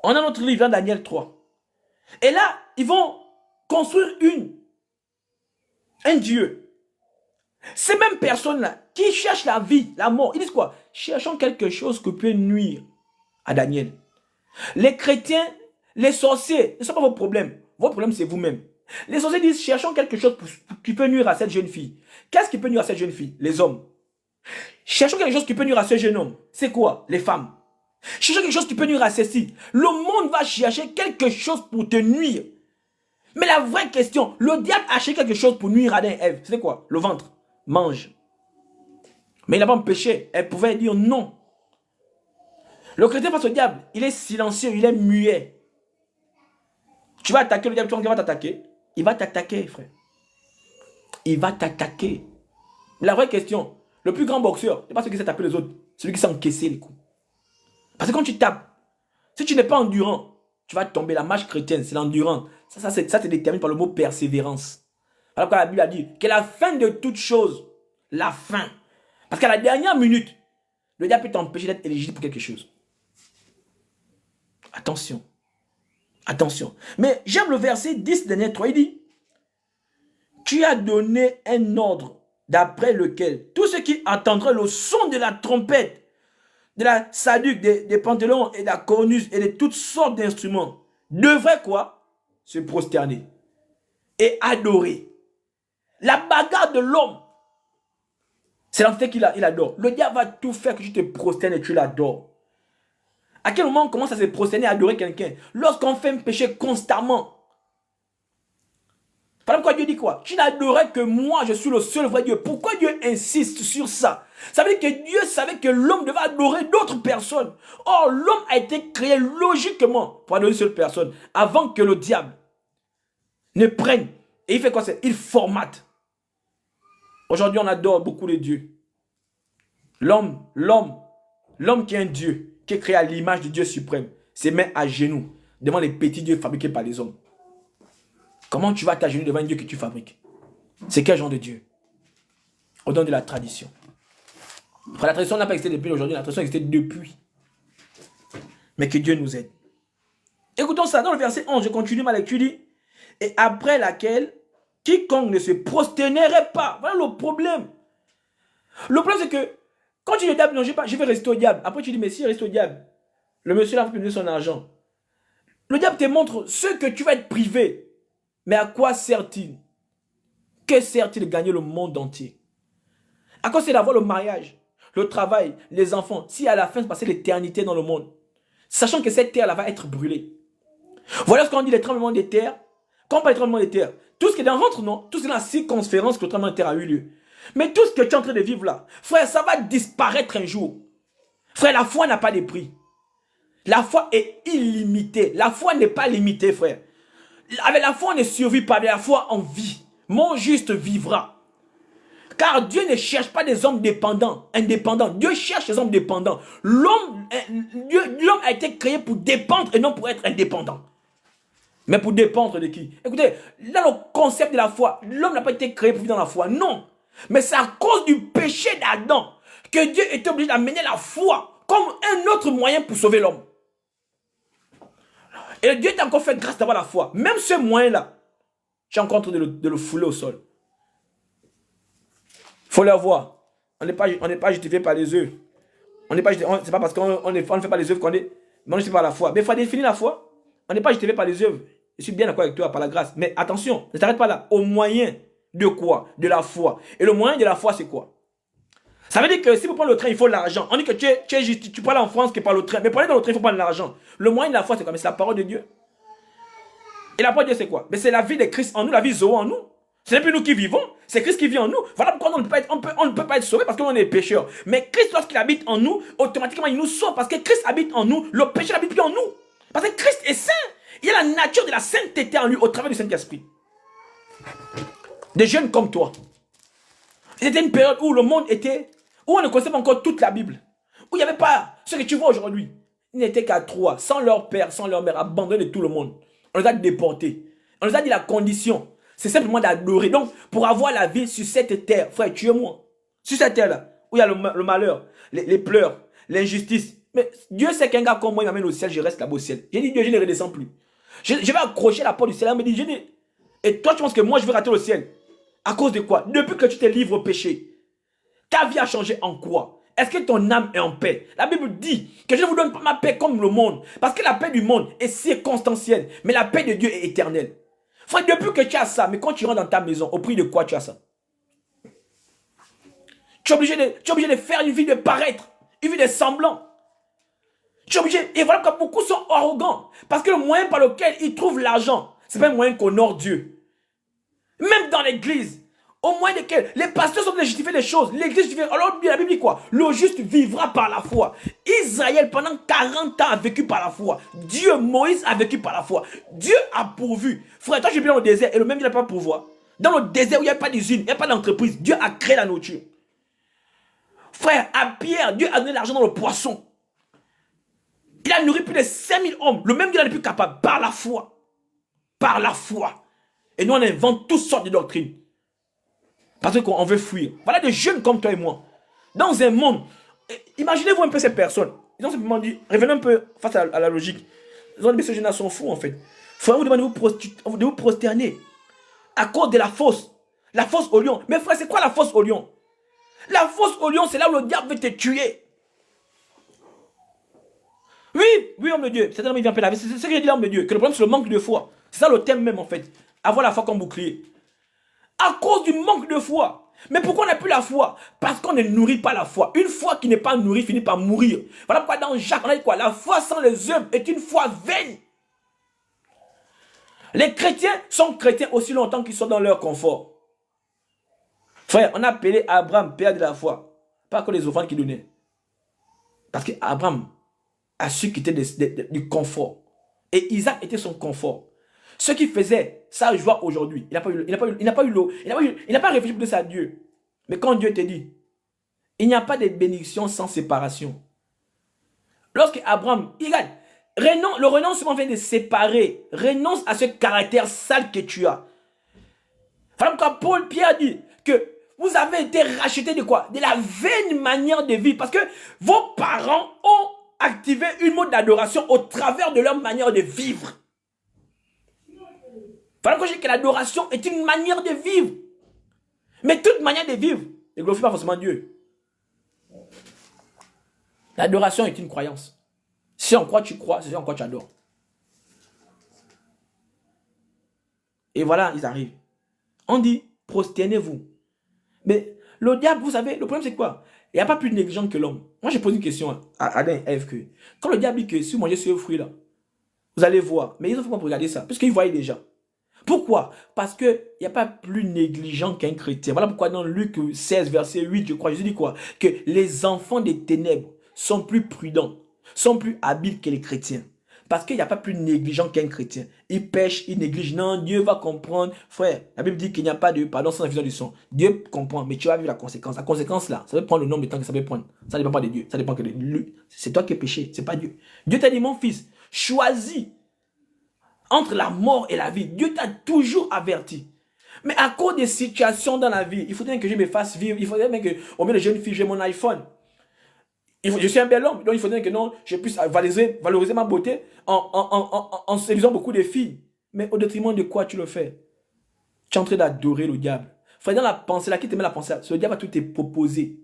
Speaker 1: On a notre livre dans Daniel 3. Et là, ils vont construire un Dieu. Ces mêmes personnes-là qui cherchent la vie, la mort, ils disent quoi? Cherchons quelque chose qui peut nuire à Daniel. Les chrétiens, les sorciers, ce ne sont pas vos problèmes. Votre problème, c'est vous-même. Les sorciers disent, cherchons quelque chose qui peut nuire à cette jeune fille. Qu'est-ce qui peut nuire à cette jeune fille? Les hommes. Cherchons quelque chose qui peut nuire à ce jeune homme. C'est quoi? Les femmes. Cherchons quelque chose qui peut nuire à ceci. Le monde va chercher quelque chose pour te nuire. Mais la vraie question, le diable a cherché quelque chose pour nuire à Adam et Ève. C'est quoi? Le ventre. Mange. Mais il n'a pas empêché. Elle pouvait dire non. Le chrétien face au diable, il est silencieux, il est muet. Tu vas attaquer le diable, tu vas t'attaquer. Il va t'attaquer, frère. Il va t'attaquer. La vraie question, le plus grand boxeur, ce n'est pas celui qui s'est tapé les autres, celui qui s'est encaissé les coups. Parce que quand tu tapes, si tu n'es pas endurant, tu vas tomber. La marche chrétienne, c'est l'endurance. Ça te détermine par le mot persévérance. Alors que la Bible a dit que la fin de toute chose, la fin. Parce qu'à la dernière minute, le diable peut t'empêcher d'être éligible pour quelque chose. Attention. Attention. Mais j'aime le verset 10 dernier 3, il dit, tu as donné un ordre d'après lequel tous ceux qui entendraient le son de la trompette, de la saduque, des pantalons et de la cornuse et de toutes sortes d'instruments devraient quoi? Se prosterner et adorer. La bagarre de l'homme C'est l'entité qu'il adore. Le diable va tout faire que tu te prosternes et tu l'adores. À quel moment on commence à se prosterner et à adorer quelqu'un? Lorsqu'on fait un péché constamment. Par exemple, quoi, Dieu dit quoi? Tu n'adorais que moi, je suis le seul vrai Dieu. Pourquoi Dieu insiste sur ça? Ça veut dire que Dieu savait que l'homme devait adorer d'autres personnes. Or, l'homme a été créé logiquement pour adorer une seule personne avant que le diable ne prenne. Et il fait quoi? Il formate. Aujourd'hui, on adore beaucoup les dieux. L'homme qui est un Dieu, qui est créé à l'image du Dieu suprême, se met à genoux devant les petits dieux fabriqués par les hommes. Comment tu vas t'agenouiller devant un Dieu que tu fabriques? C'est quel genre de Dieu? Au nom de la tradition. La tradition n'a pas existé depuis aujourd'hui, la tradition existait depuis. Mais que Dieu nous aide. Écoutons ça, dans le verset 11, je continue ma lecture, dit, et après laquelle, quiconque ne se prosternerait pas. Voilà le problème. Le problème, c'est que quand tu dis au diable, non, je vais rester au diable. Après, tu dis, mais si je reste au diable, le monsieur là va donner son argent. Le diable te montre ce que tu vas être privé. Mais à quoi sert-il? Que sert-il de gagner le monde entier? À quoi c'est d'avoir le mariage, le travail, les enfants, si à la fin, c'est passer l'éternité dans le monde, sachant que cette terre-là va être brûlée. Voilà ce qu'on dit les tremblements des terres. Quand on parle des tremblements des terres, tout ce qui est dans rentre, non, tout ce qui est dans la circonférence que le tremblement de terre a eu lieu. Mais tout ce que tu es en train de vivre là, frère, ça va disparaître un jour. Frère, la foi n'a pas de prix. La foi est illimitée. La foi n'est pas limitée, frère. Avec la foi, on ne survit pas. Avec la foi, on vit. Mon juste vivra. Car Dieu ne cherche pas des hommes dépendants, indépendants. Dieu cherche des hommes dépendants. L'homme a été créé pour dépendre et non pour être indépendant. Mais pour dépendre de qui? Écoutez, là, le concept de la foi, l'homme n'a pas été créé pour vivre dans la foi. Non. Mais c'est à cause du péché d'Adam que Dieu était obligé d'amener la foi comme un autre moyen pour sauver l'homme. Et Dieu t'a encore fait grâce d'avoir la foi. Même ce moyen-là, tu es encore en train de le fouler au sol. Il faut l'avoir. On n'est pas justifié par les œuvres. C'est pas parce qu'on ne fait pas les œuvres qu'on est. Mais on ne justifié par la foi. Mais il faut définir la foi. On n'est pas justifié par les œuvres. Je suis bien d'accord avec toi, par la grâce. Mais attention, ne t'arrête pas là. Au moyen de quoi? De la foi. Et le moyen de la foi, c'est quoi? Ça veut dire que si vous prenez le train, il faut l'argent. On dit que tu peux aller en France que par le train. Mais pour aller dans le train, il faut prendre l'argent. Le moyen de la foi, c'est quoi? Mais c'est la parole de Dieu. Et la parole de Dieu, c'est quoi? Mais c'est la vie de Christ en nous, la vie Zoé en nous. Ce n'est plus nous qui vivons, c'est Christ qui vit en nous. Voilà pourquoi on ne peut pas être sauvé parce qu'on est pécheur. Mais Christ, lorsqu'il habite en nous, automatiquement, il nous sauve parce que Christ habite en nous. Le péché n'habite plus en nous. Parce que Christ est saint. Il a la nature de la sainteté en lui au travers du Saint-Esprit. Des jeunes comme toi. C'était une période où le monde était, où on ne connaissait pas encore toute la Bible. Où il n'y avait pas ce que tu vois aujourd'hui. Ils n'étaient qu'à trois, sans leur père, sans leur mère, abandonnés de tout le monde. On les a déportés. On les a dit la condition. C'est simplement d'adorer. Donc, pour avoir la vie sur cette terre, frère, tu es moi. Sur cette terre-là, où il y a le malheur, les pleurs, l'injustice. Mais Dieu sait qu'un gars comme moi, il m'amène au ciel, je reste là-bas au ciel. J'ai dit, Dieu, je ne redescends plus. Je vais accrocher la porte du ciel. Il me dit, et toi, tu penses que moi, je vais rater le ciel? À cause de quoi? Depuis que tu te livres au péché, ta vie a changé en quoi? Est-ce que ton âme est en paix? La Bible dit que je ne vous donne pas ma paix comme le monde. Parce que la paix du monde est circonstancielle. Mais la paix de Dieu est éternelle. Frère, depuis que tu as ça, mais quand tu rentres dans ta maison, au prix de quoi tu as ça? Tu es obligé de faire une vie de paraître, une vie de semblant. Tu es obligé, et voilà que beaucoup sont arrogants. Parce que le moyen par lequel ils trouvent l'argent, ce n'est pas un moyen qu'on honore Dieu. Même dans l'église, au moyen desquels les pasteurs sont obligés de justifier les choses. L'église justifie. Alors la Bible dit quoi? Le juste vivra par la foi. Israël pendant 40 ans a vécu par la foi. Dieu, Moïse a vécu par la foi. Dieu a pourvu. Frère, toi je vis dans le désert et le même Dieu n'a pas pourvoir. Dans le désert où il n'y a pas d'usine, il n'y a pas d'entreprise, Dieu a créé la nourriture. Frère, à Pierre, Dieu a donné l'argent dans le poisson. Il a nourri plus de 5000 hommes. Le même Dieu n'est plus capable par la foi. Par la foi. Et nous on invente toutes sortes de doctrines. Parce qu'on veut fuir. Voilà des jeunes comme toi et moi. Dans un monde, imaginez-vous un peu ces personnes. Ils ont simplement dit, revenez un peu face à la logique. Ils ont dit, mais ces jeunes-là sont fous en fait. Il faudra vous demander de vous prosterner. À cause de la fosse. La fosse au lion. Mais frère, c'est quoi la fosse au lion? La fosse au lion, c'est là où le diable veut te tuer. Oui, homme de Dieu. C'est il vient appeler la vie. C'est ce que j'ai dit, l'homme de Dieu. Que le problème, c'est le manque de foi. C'est ça le thème même en fait. Avoir la foi comme bouclier. À cause du manque de foi. Mais pourquoi on n'a plus la foi? Parce qu'on ne nourrit pas la foi. Une foi qui n'est pas nourrie finit par mourir. Voilà pourquoi dans Jacques, on a dit quoi? La foi sans les œuvres est une foi vaine. Les chrétiens sont chrétiens aussi longtemps qu'ils sont dans leur confort. Frère, on a appelé Abraham père de la foi. Pas que les offrandes qu'il donnait. Parce qu'Abraham a su quitter du confort. Et Isaac était son confort. Ce qui faisait sa joie aujourd'hui, il n'a pas eu l'eau, il n'a pas réfléchi plus à Dieu. Mais quand Dieu te dit, il n'y a pas de bénédiction sans séparation. Lorsque Abraham, il regarde, le renoncement vient de séparer. Renonce à ce caractère sale que tu as. Voilà pourquoi Pierre dit que vous avez été rachetés de quoi? De la vaine manière de vivre. Parce que vos parents ont activé une mode d'adoration au travers de leur manière de vivre. Voilà pourquoi je dis que l'adoration est une manière de vivre. Mais toute manière de vivre ne glorifie pas forcément Dieu. L'adoration est une croyance. Si en quoi tu crois, c'est en quoi tu adores. Et voilà, ils arrivent. On dit, prosternez-vous. Mais le diable, vous savez, le problème c'est quoi? Il n'y a pas plus négligent que l'homme. Moi, j'ai posé une question à Adam et Ève. Quand le diable dit que si vous mangez ce fruit-là, vous allez voir. Mais ils ont fait pour regarder ça, puisqu'ils voyaient déjà. Pourquoi? Parce qu'il n'y a pas plus négligent qu'un chrétien. Voilà pourquoi dans Luc 16, verset 8, je crois, Jésus dit quoi? Que les enfants des ténèbres sont plus prudents, sont plus habiles que les chrétiens. Parce qu'il n'y a pas plus négligent qu'un chrétien. Il pêche, il néglige. Non, Dieu va comprendre. Frère, la Bible dit qu'il n'y a pas de pardon sans la vision du son. Dieu comprend, mais tu vas vivre la conséquence. La conséquence là, ça va prendre le nombre de temps que ça va prendre. Ça ne dépend pas de Dieu. Ça dépend que de lui. C'est toi qui es péché, c'est pas Dieu. Dieu t'a dit, mon fils, choisis entre la mort et la vie. Dieu t'a toujours averti. Mais à cause des situations dans la vie, il faudrait que je me fasse vivre. Il faudrait même que, au milieu de jeunes filles, j'ai mon iPhone. Je suis un bel homme, donc il faudrait que non, je puisse valoriser ma beauté en séduisant beaucoup de filles. Mais au détriment de quoi tu le fais? Tu es en train d'adorer le diable. Frère, dans la pensée, là qui te met la pensée, le diable va tout te proposer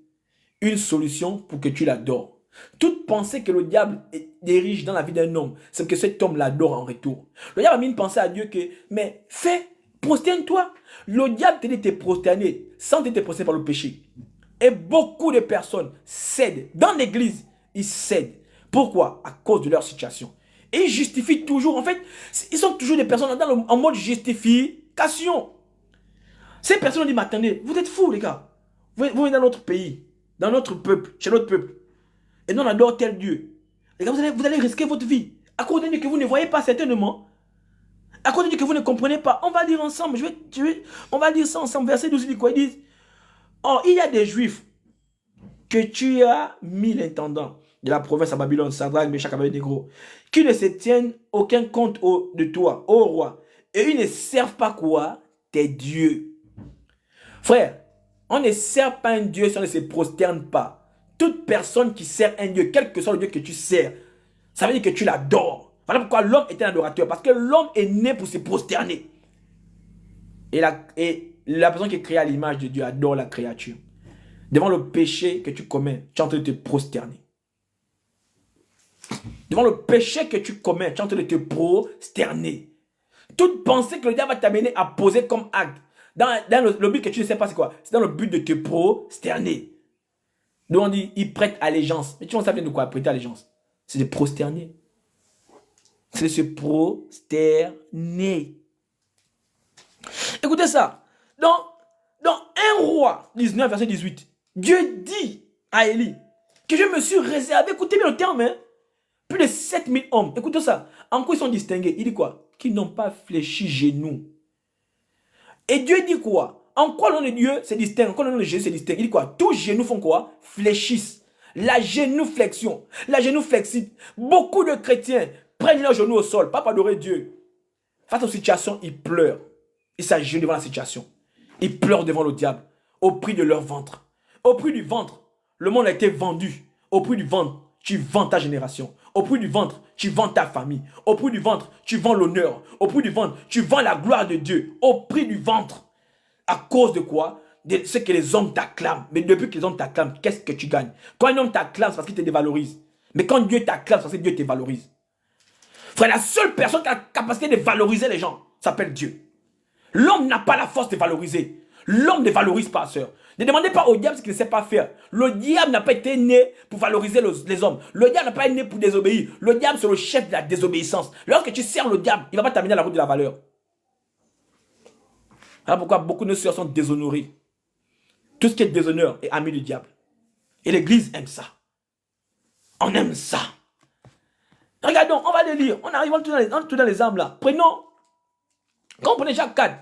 Speaker 1: une solution pour que tu l'adores. Toute pensée que le diable dirige dans la vie d'un homme, c'est que cet homme l'adore en retour. Le diable a mis une pensée à Dieu que, mais fais, prosterne-toi. Le diable te dit de te prosterner sans te prosterner par le péché. Et beaucoup de personnes cèdent. Dans l'église, ils cèdent. Pourquoi? À cause de leur situation. Et ils justifient toujours. En fait, ils sont toujours des personnes en mode justification. Ces personnes disent, mais attendez, vous êtes fous les gars. Vous venez dans notre pays, dans notre peuple, chez notre peuple. Et nous on adore tel Dieu. Les gars, vous allez risquer votre vie. À cause de Dieu que vous ne voyez pas certainement. À cause de Dieu que vous ne comprenez pas. On va dire ensemble. On va dire ça ensemble. Verset 12 dit quoi? Ils disent, or, il y a des Juifs que tu as mis l'intendant de la province à Babylone, Sadrach, Meshach, Abednego, qui ne se tiennent aucun compte de toi, ô roi, et ils ne servent pas quoi? Tes dieux. Frère, on ne sert pas un Dieu si on ne se prosterne pas. Toute personne qui sert un Dieu, quel que soit le Dieu que tu sers, ça veut dire que tu l'adores. Voilà pourquoi l'homme est un adorateur, parce que l'homme est né pour se prosterner. Et la personne qui est créée à l'image de Dieu adore la créature. Devant le péché que tu commets, tu es en train de te prosterner. Devant le péché que tu commets, tu es en train de te prosterner. Toute pensée que le diable va t'amener à poser comme acte, dans le but que tu ne sais pas c'est quoi, c'est dans le but de te prosterner. Donc on dit, il prête allégeance. Mais tu vois, ça vient de quoi, prêter allégeance? C'est de prosterner. C'est de se prosterner. Écoutez ça. Dans 1 roi 19, verset 18, Dieu dit à Élie que je me suis réservé, écoutez bien le terme, hein, plus de 7000 hommes. Écoutez ça. En quoi ils sont distingués? Il dit quoi? Qu'ils n'ont pas fléchi genoux. Et Dieu dit quoi? En quoi le nom de Dieu se distingue? En quoi le nom de Jésus se distingue? Il dit quoi? Tous genoux font quoi? Fléchissent. La génouflexion. La génouflexion. Beaucoup de chrétiens prennent leurs genoux au sol, pas pour adorer Dieu. Face aux situations, ils pleurent. Ils s'agenouillent devant la situation. Ils pleurent devant le diable. Au prix de leur ventre. Au prix du ventre, le monde a été vendu. Au prix du ventre, tu vends ta génération. Au prix du ventre, tu vends ta famille. Au prix du ventre, tu vends l'honneur. Au prix du ventre, tu vends la gloire de Dieu. Au prix du ventre. À cause de quoi? De ce que les hommes t'acclament. Mais depuis que les hommes t'acclament, qu'est-ce que tu gagnes? Quand un homme t'acclame, c'est parce qu'il te dévalorise. Mais quand Dieu t'acclame, c'est parce que Dieu te valorise. Frère, la seule personne qui a la capacité de valoriser les gens s'appelle Dieu. L'homme n'a pas la force de valoriser. L'homme ne valorise pas, sœur. Ne demandez pas au diable ce qu'il ne sait pas faire. Le diable n'a pas été né pour valoriser les hommes. Le diable n'a pas été né pour désobéir. Le diable, c'est le chef de la désobéissance. Lorsque tu sers le diable, il ne va pas t'amener à la route de la valeur. Voilà pourquoi beaucoup de nos sœurs sont déshonorées. Tout ce qui est déshonneur est ami du diable. Et l'église aime ça. On aime ça. Regardons, on va les lire. On arrive tout dans les armes là. Prenons, quand on prenait Jacques 4,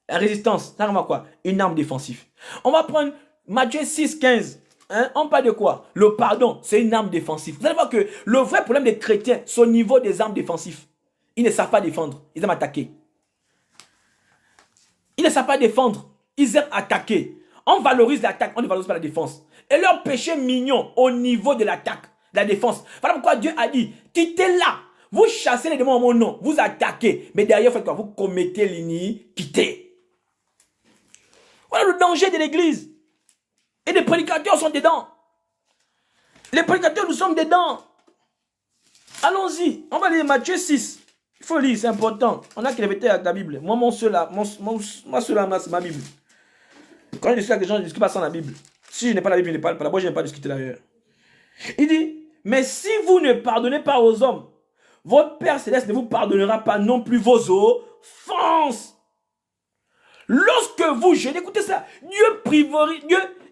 Speaker 1: la résistance, ça remarque quoi? Une arme défensive. On va prendre Matthieu 6, 15. Hein? On parle de quoi? Le pardon, c'est une arme défensive. Vous allez voir que le vrai problème des chrétiens, c'est au niveau des armes défensives. Ils ne savent pas défendre, ils aiment attaquer. Ils ne savent pas défendre, ils aiment attaquer. On valorise l'attaque, on ne valorise pas la défense. Et leur péché mignon au niveau de l'attaque, de la défense. Voilà pourquoi Dieu a dit, quittez là. Vous chassez les démons en mon nom, vous attaquez. Mais derrière, faites quoi? Vous commettez l'iniquité. Voilà le danger de l'église. Et les prédicateurs sont dedans. Les prédicateurs, nous sommes dedans. Allons-y. On va lire Matthieu 6. Il faut lire, c'est important. On a qui répété avec la Bible. Moi, mon seul là, c'est ma Bible. Quand je discute avec les gens, je ne discute pas sans la Bible. Si je n'ai pas la Bible, je ne parle pas. Moi, je n'aime pas discuter d'ailleurs. Il dit, mais si vous ne pardonnez pas aux hommes, votre Père Céleste ne vous pardonnera pas non plus vos offenses. Lorsque vous jeûnez, écoutez ça,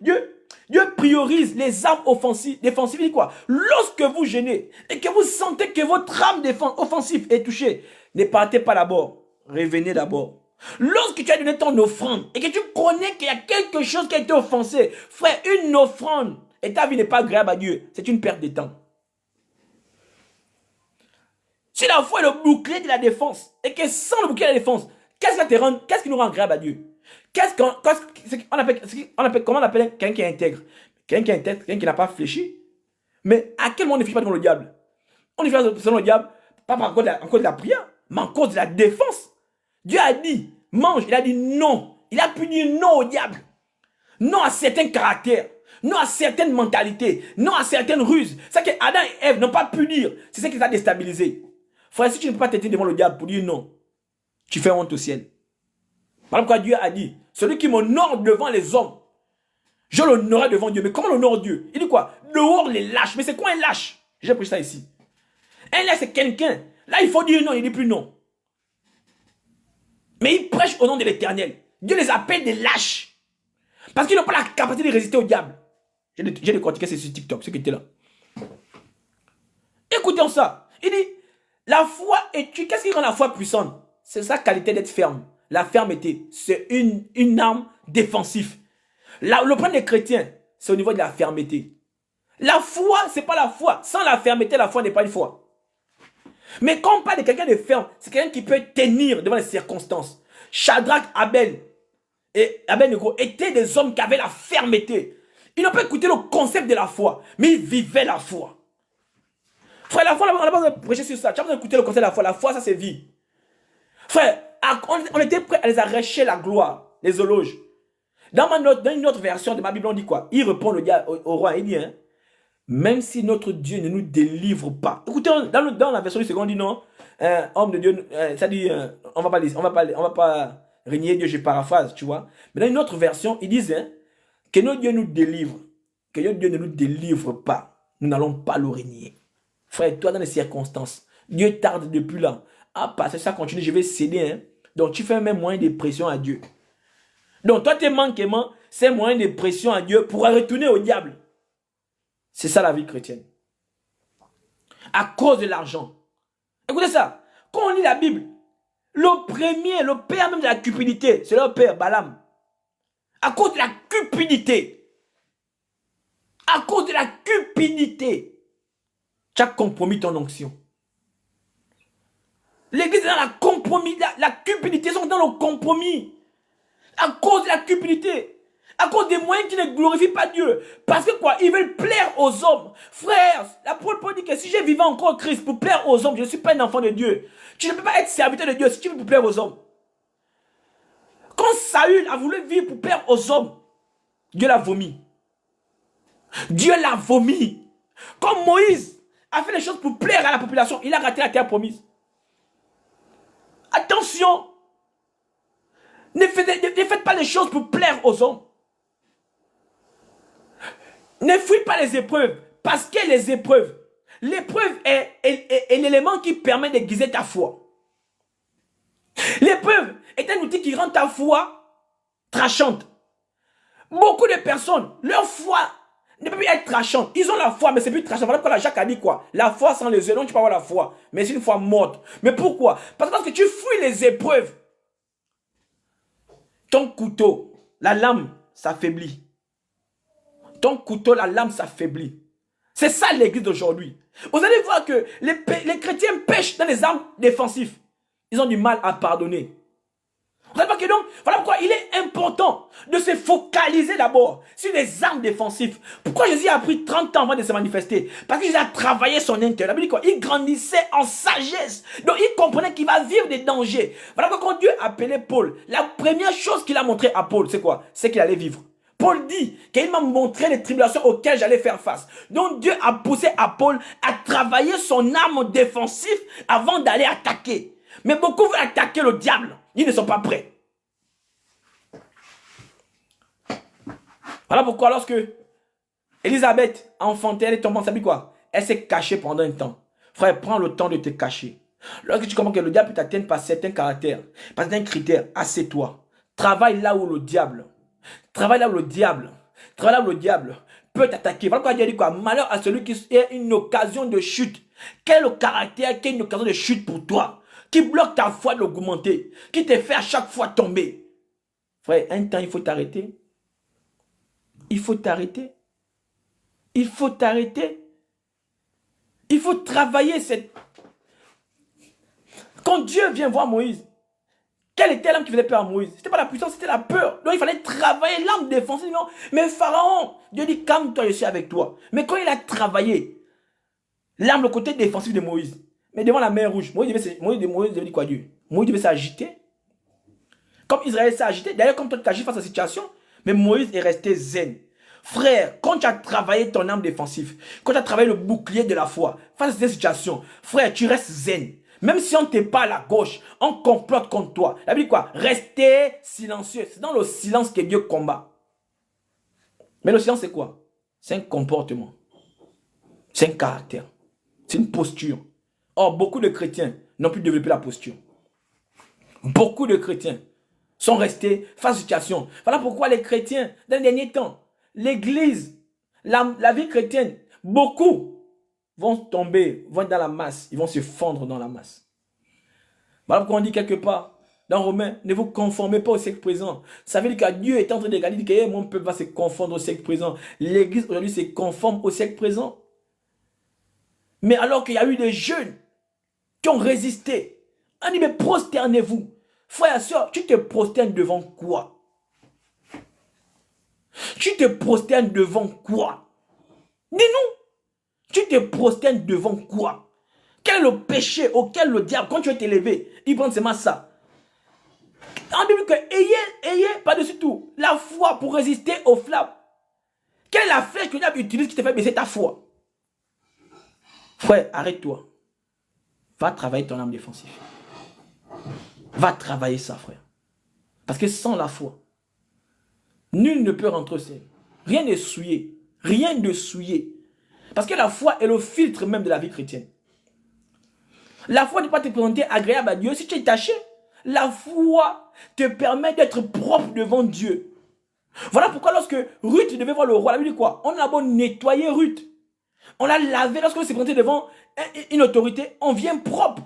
Speaker 1: Dieu priorise les armes offensives, défensives. Il dit quoi? Lorsque vous jeûnez et que vous sentez que votre âme offensive est touchée, ne partez pas d'abord, revenez d'abord. Lorsque tu as donné ton offrande et que tu connais qu'il y a quelque chose qui a été offensé, frère, une offrande et ta vie n'est pas agréable à Dieu, c'est une perte de temps. Si la foi est le bouclier de la défense et que sans le bouclier de la défense, qu'est-ce qui nous rend agréable à Dieu? Comment on appelle quelqu'un qui est intègre? Quelqu'un qui est intègre, quelqu'un qui n'a pas fléchi. Mais à quel moment on ne fléchit pas devant le diable? On ne fléchit pas devant le diable, pas par encore de la prière, mais en cause de la défense. Dieu a dit, mange, il a dit non. Il a pu dire non au diable. Non à certains caractères, non à certaines mentalités, non à certaines ruses. C'est que Adam et Ève n'ont pas pu dire. C'est ce qui les a déstabilisés. Frère, si tu ne peux pas t'aider devant le diable pour dire non, tu fais honte au ciel. Voilà pourquoi Dieu a dit, celui qui m'honore devant les hommes, je l'honorerai devant Dieu. Mais comment l'honore Dieu? Il dit quoi? Dehors les lâches. Mais c'est quoi un lâche? J'ai pris ça ici. Un lâche, c'est quelqu'un. Là, il faut dire non, il dit plus non. Mais ils prêchent au nom de l'Éternel. Dieu les appelle des lâches. Parce qu'ils n'ont pas la capacité de résister au diable. J'ai décortiqué sur TikTok, ceux qui étaient là. Écoutons ça. Il dit, la foi est... Qu'est-ce qui rend la foi puissante? C'est sa qualité d'être ferme. La fermeté, c'est une arme défensive. Le problème des chrétiens, c'est au niveau de la fermeté. La foi, c'est pas la foi. Sans la fermeté, la foi n'est pas une foi. Mais quand on parle de quelqu'un de ferme, c'est quelqu'un qui peut tenir devant les circonstances. Shadrach, Abednego étaient des hommes qui avaient la fermeté. Ils n'ont pas écouté le concept de la foi, mais ils vivaient la foi. Frère, la foi, on n'a pas besoin de prêcher sur ça. Tu n'as pas besoin d'écouter le concept de la foi. La foi, ça c'est vie. Frère, on était prêt à les arracher la gloire, les éloges. Dans une autre version de ma Bible, on dit quoi? Il répond au roi, il dit, hein, même si notre Dieu ne nous délivre pas. Écoutez, dans la version du second, on dit non, homme de Dieu, ça dit, on va pas régner Dieu, je paraphrase, tu vois. Mais dans une autre version, ils disent, hein, que notre Dieu nous délivre, que notre Dieu ne nous délivre pas, nous n'allons pas le régner. Frère, toi, dans les circonstances, Dieu tarde depuis là. Ah, parce que ça continue, je vais céder, hein. Donc, tu fais même moyen de pression à Dieu. Donc, toi, tes manquements, c'est moyen de pression à Dieu pour retourner au diable. C'est ça la vie chrétienne. À cause de l'argent. Écoutez ça. Quand on lit la Bible, le père même de la cupidité, c'est leur père, Balaam. À cause de la cupidité. À cause de la cupidité. Tu as compromis ton onction. L'église est dans la compromis. La cupidité sont dans le compromis. À cause de la cupidité. À cause des moyens qui ne glorifient pas Dieu. Parce que quoi? Ils veulent plaire aux hommes. Frère, l'apôtre Paul dit que si je vivais encore Christ pour plaire aux hommes, je ne suis pas un enfant de Dieu. Tu ne peux pas être serviteur de Dieu si tu veux pour plaire aux hommes. Quand Saül a voulu vivre pour plaire aux hommes, Dieu l'a vomi. Dieu l'a vomi. Quand Moïse a fait les choses pour plaire à la population, il a raté la terre promise. Attention. Ne faites pas les choses pour plaire aux hommes. Ne fuis pas les épreuves. Parce que les épreuves, l'épreuve est l'élément qui permet d'aiguiser ta foi. L'épreuve est un outil qui rend ta foi trachante. Beaucoup de personnes, leur foi ne peut plus être trachante. Ils ont la foi, mais c'est plus trachant. Voilà pourquoi Jacques a dit quoi? La foi sans les œufs, non, tu peux avoir la foi. Mais c'est une foi morte. Mais pourquoi? Parce que lorsque tu fuis les épreuves, ton couteau, la lame s'affaiblit. Ton couteau, la lame s'affaiblit. C'est ça l'église d'aujourd'hui. Vous allez voir que les chrétiens pêchent dans les armes défensives. Ils ont du mal à pardonner. Vous allez voir que donc, voilà pourquoi il est important de se focaliser d'abord sur les armes défensives. Pourquoi Jésus a pris 30 ans avant de se manifester? Parce qu'il a travaillé son intérieur. Il grandissait en sagesse. Donc il comprenait qu'il va vivre des dangers. Voilà pourquoi quand Dieu appelait Paul, la première chose qu'il a montré à Paul, c'est quoi? C'est qu'il allait vivre. Paul dit qu'il m'a montré les tribulations auxquelles j'allais faire face. Donc Dieu a poussé à Paul à travailler son arme défensive avant d'aller attaquer. Mais beaucoup veulent attaquer le diable. Ils ne sont pas prêts. Voilà pourquoi lorsque Élisabeth a enfanté, elle est tombée enceinte, quoi? Elle s'est cachée pendant un temps. Frère, prends le temps de te cacher. Lorsque tu comprends que le diable peut t'atteindre par certains caractères, par certains critères, assieds-toi. Travaille là où le diable peut t'attaquer. Voilà pourquoi Dieu dit quoi? Malheur à celui qui est une occasion de chute. Quel est le caractère qui est une occasion de chute pour toi? Qui bloque ta foi d'augmenter? Qui te fait à chaque fois tomber? Frère, un temps, il faut t'arrêter. Il faut t'arrêter. Il faut t'arrêter. Il faut travailler cette... Quand Dieu vient voir Moïse, quelle était l'âme qui faisait peur à Moïse? C'était pas la puissance, c'était la peur. Donc il fallait travailler l'âme défensive. Non, mais Pharaon, Dieu dit calme-toi, je suis avec toi. Mais quand il a travaillé l'âme, le côté défensif de Moïse, mais devant la mer rouge, Moïse devait dire quoi Dieu? Moïse devait s'agiter. Comme Israël s'est agité, d'ailleurs comme toi tu t'agites face à la situation, mais Moïse est resté zen. Frère, quand tu as travaillé ton âme défensive, quand tu as travaillé le bouclier de la foi, face à cette situation, frère, tu restes zen. Même si on ne t'est pas à la gauche, on complote contre toi. La Bible dit quoi? Restez silencieux. C'est dans le silence que Dieu combat. Mais le silence, c'est quoi? C'est un comportement. C'est un caractère. C'est une posture. Or, beaucoup de chrétiens n'ont plus développé la posture. Beaucoup de chrétiens sont restés face à la situation. Voilà pourquoi les chrétiens, dans les derniers temps, l'église, la vie chrétienne, beaucoup vont tomber, vont être dans la masse, ils vont se fondre dans la masse. Voilà pourquoi on dit quelque part, dans Romains, ne vous conformez pas au siècle présent. Ça veut dire que Dieu est en train de regarder, il dit que mon peuple va se confondre au siècle présent. L'église aujourd'hui se conforme au siècle présent. Mais alors qu'il y a eu des jeunes qui ont résisté, on dit mais prosternez-vous. Frère et soeur, tu te prosternes devant quoi? Tu te prosternes devant quoi? Dis-nous. Tu te prosternes devant quoi? Quel est le péché auquel le diable, quand tu veux t'élever, il prend seulement ça? En Bible, ayez par-dessus tout la foi pour résister aux flammes. Quelle est la flèche que le diable utilise qui te fait baisser ta foi? Frère, arrête-toi. Va travailler ton âme défensive. Va travailler ça, frère. Parce que sans la foi, nul ne peut rentrer au ciel. Rien n'est souillé. Rien de souillé. Parce que la foi est le filtre même de la vie chrétienne. La foi ne peut pas te présenter agréable à Dieu si tu es taché. La foi te permet d'être propre devant Dieu. Voilà pourquoi lorsque Ruth devait voir le roi, la Bible dit quoi? On a beau nettoyer Ruth. On l'a lavé lorsqu'on s'est présenté devant une autorité, on vient propre.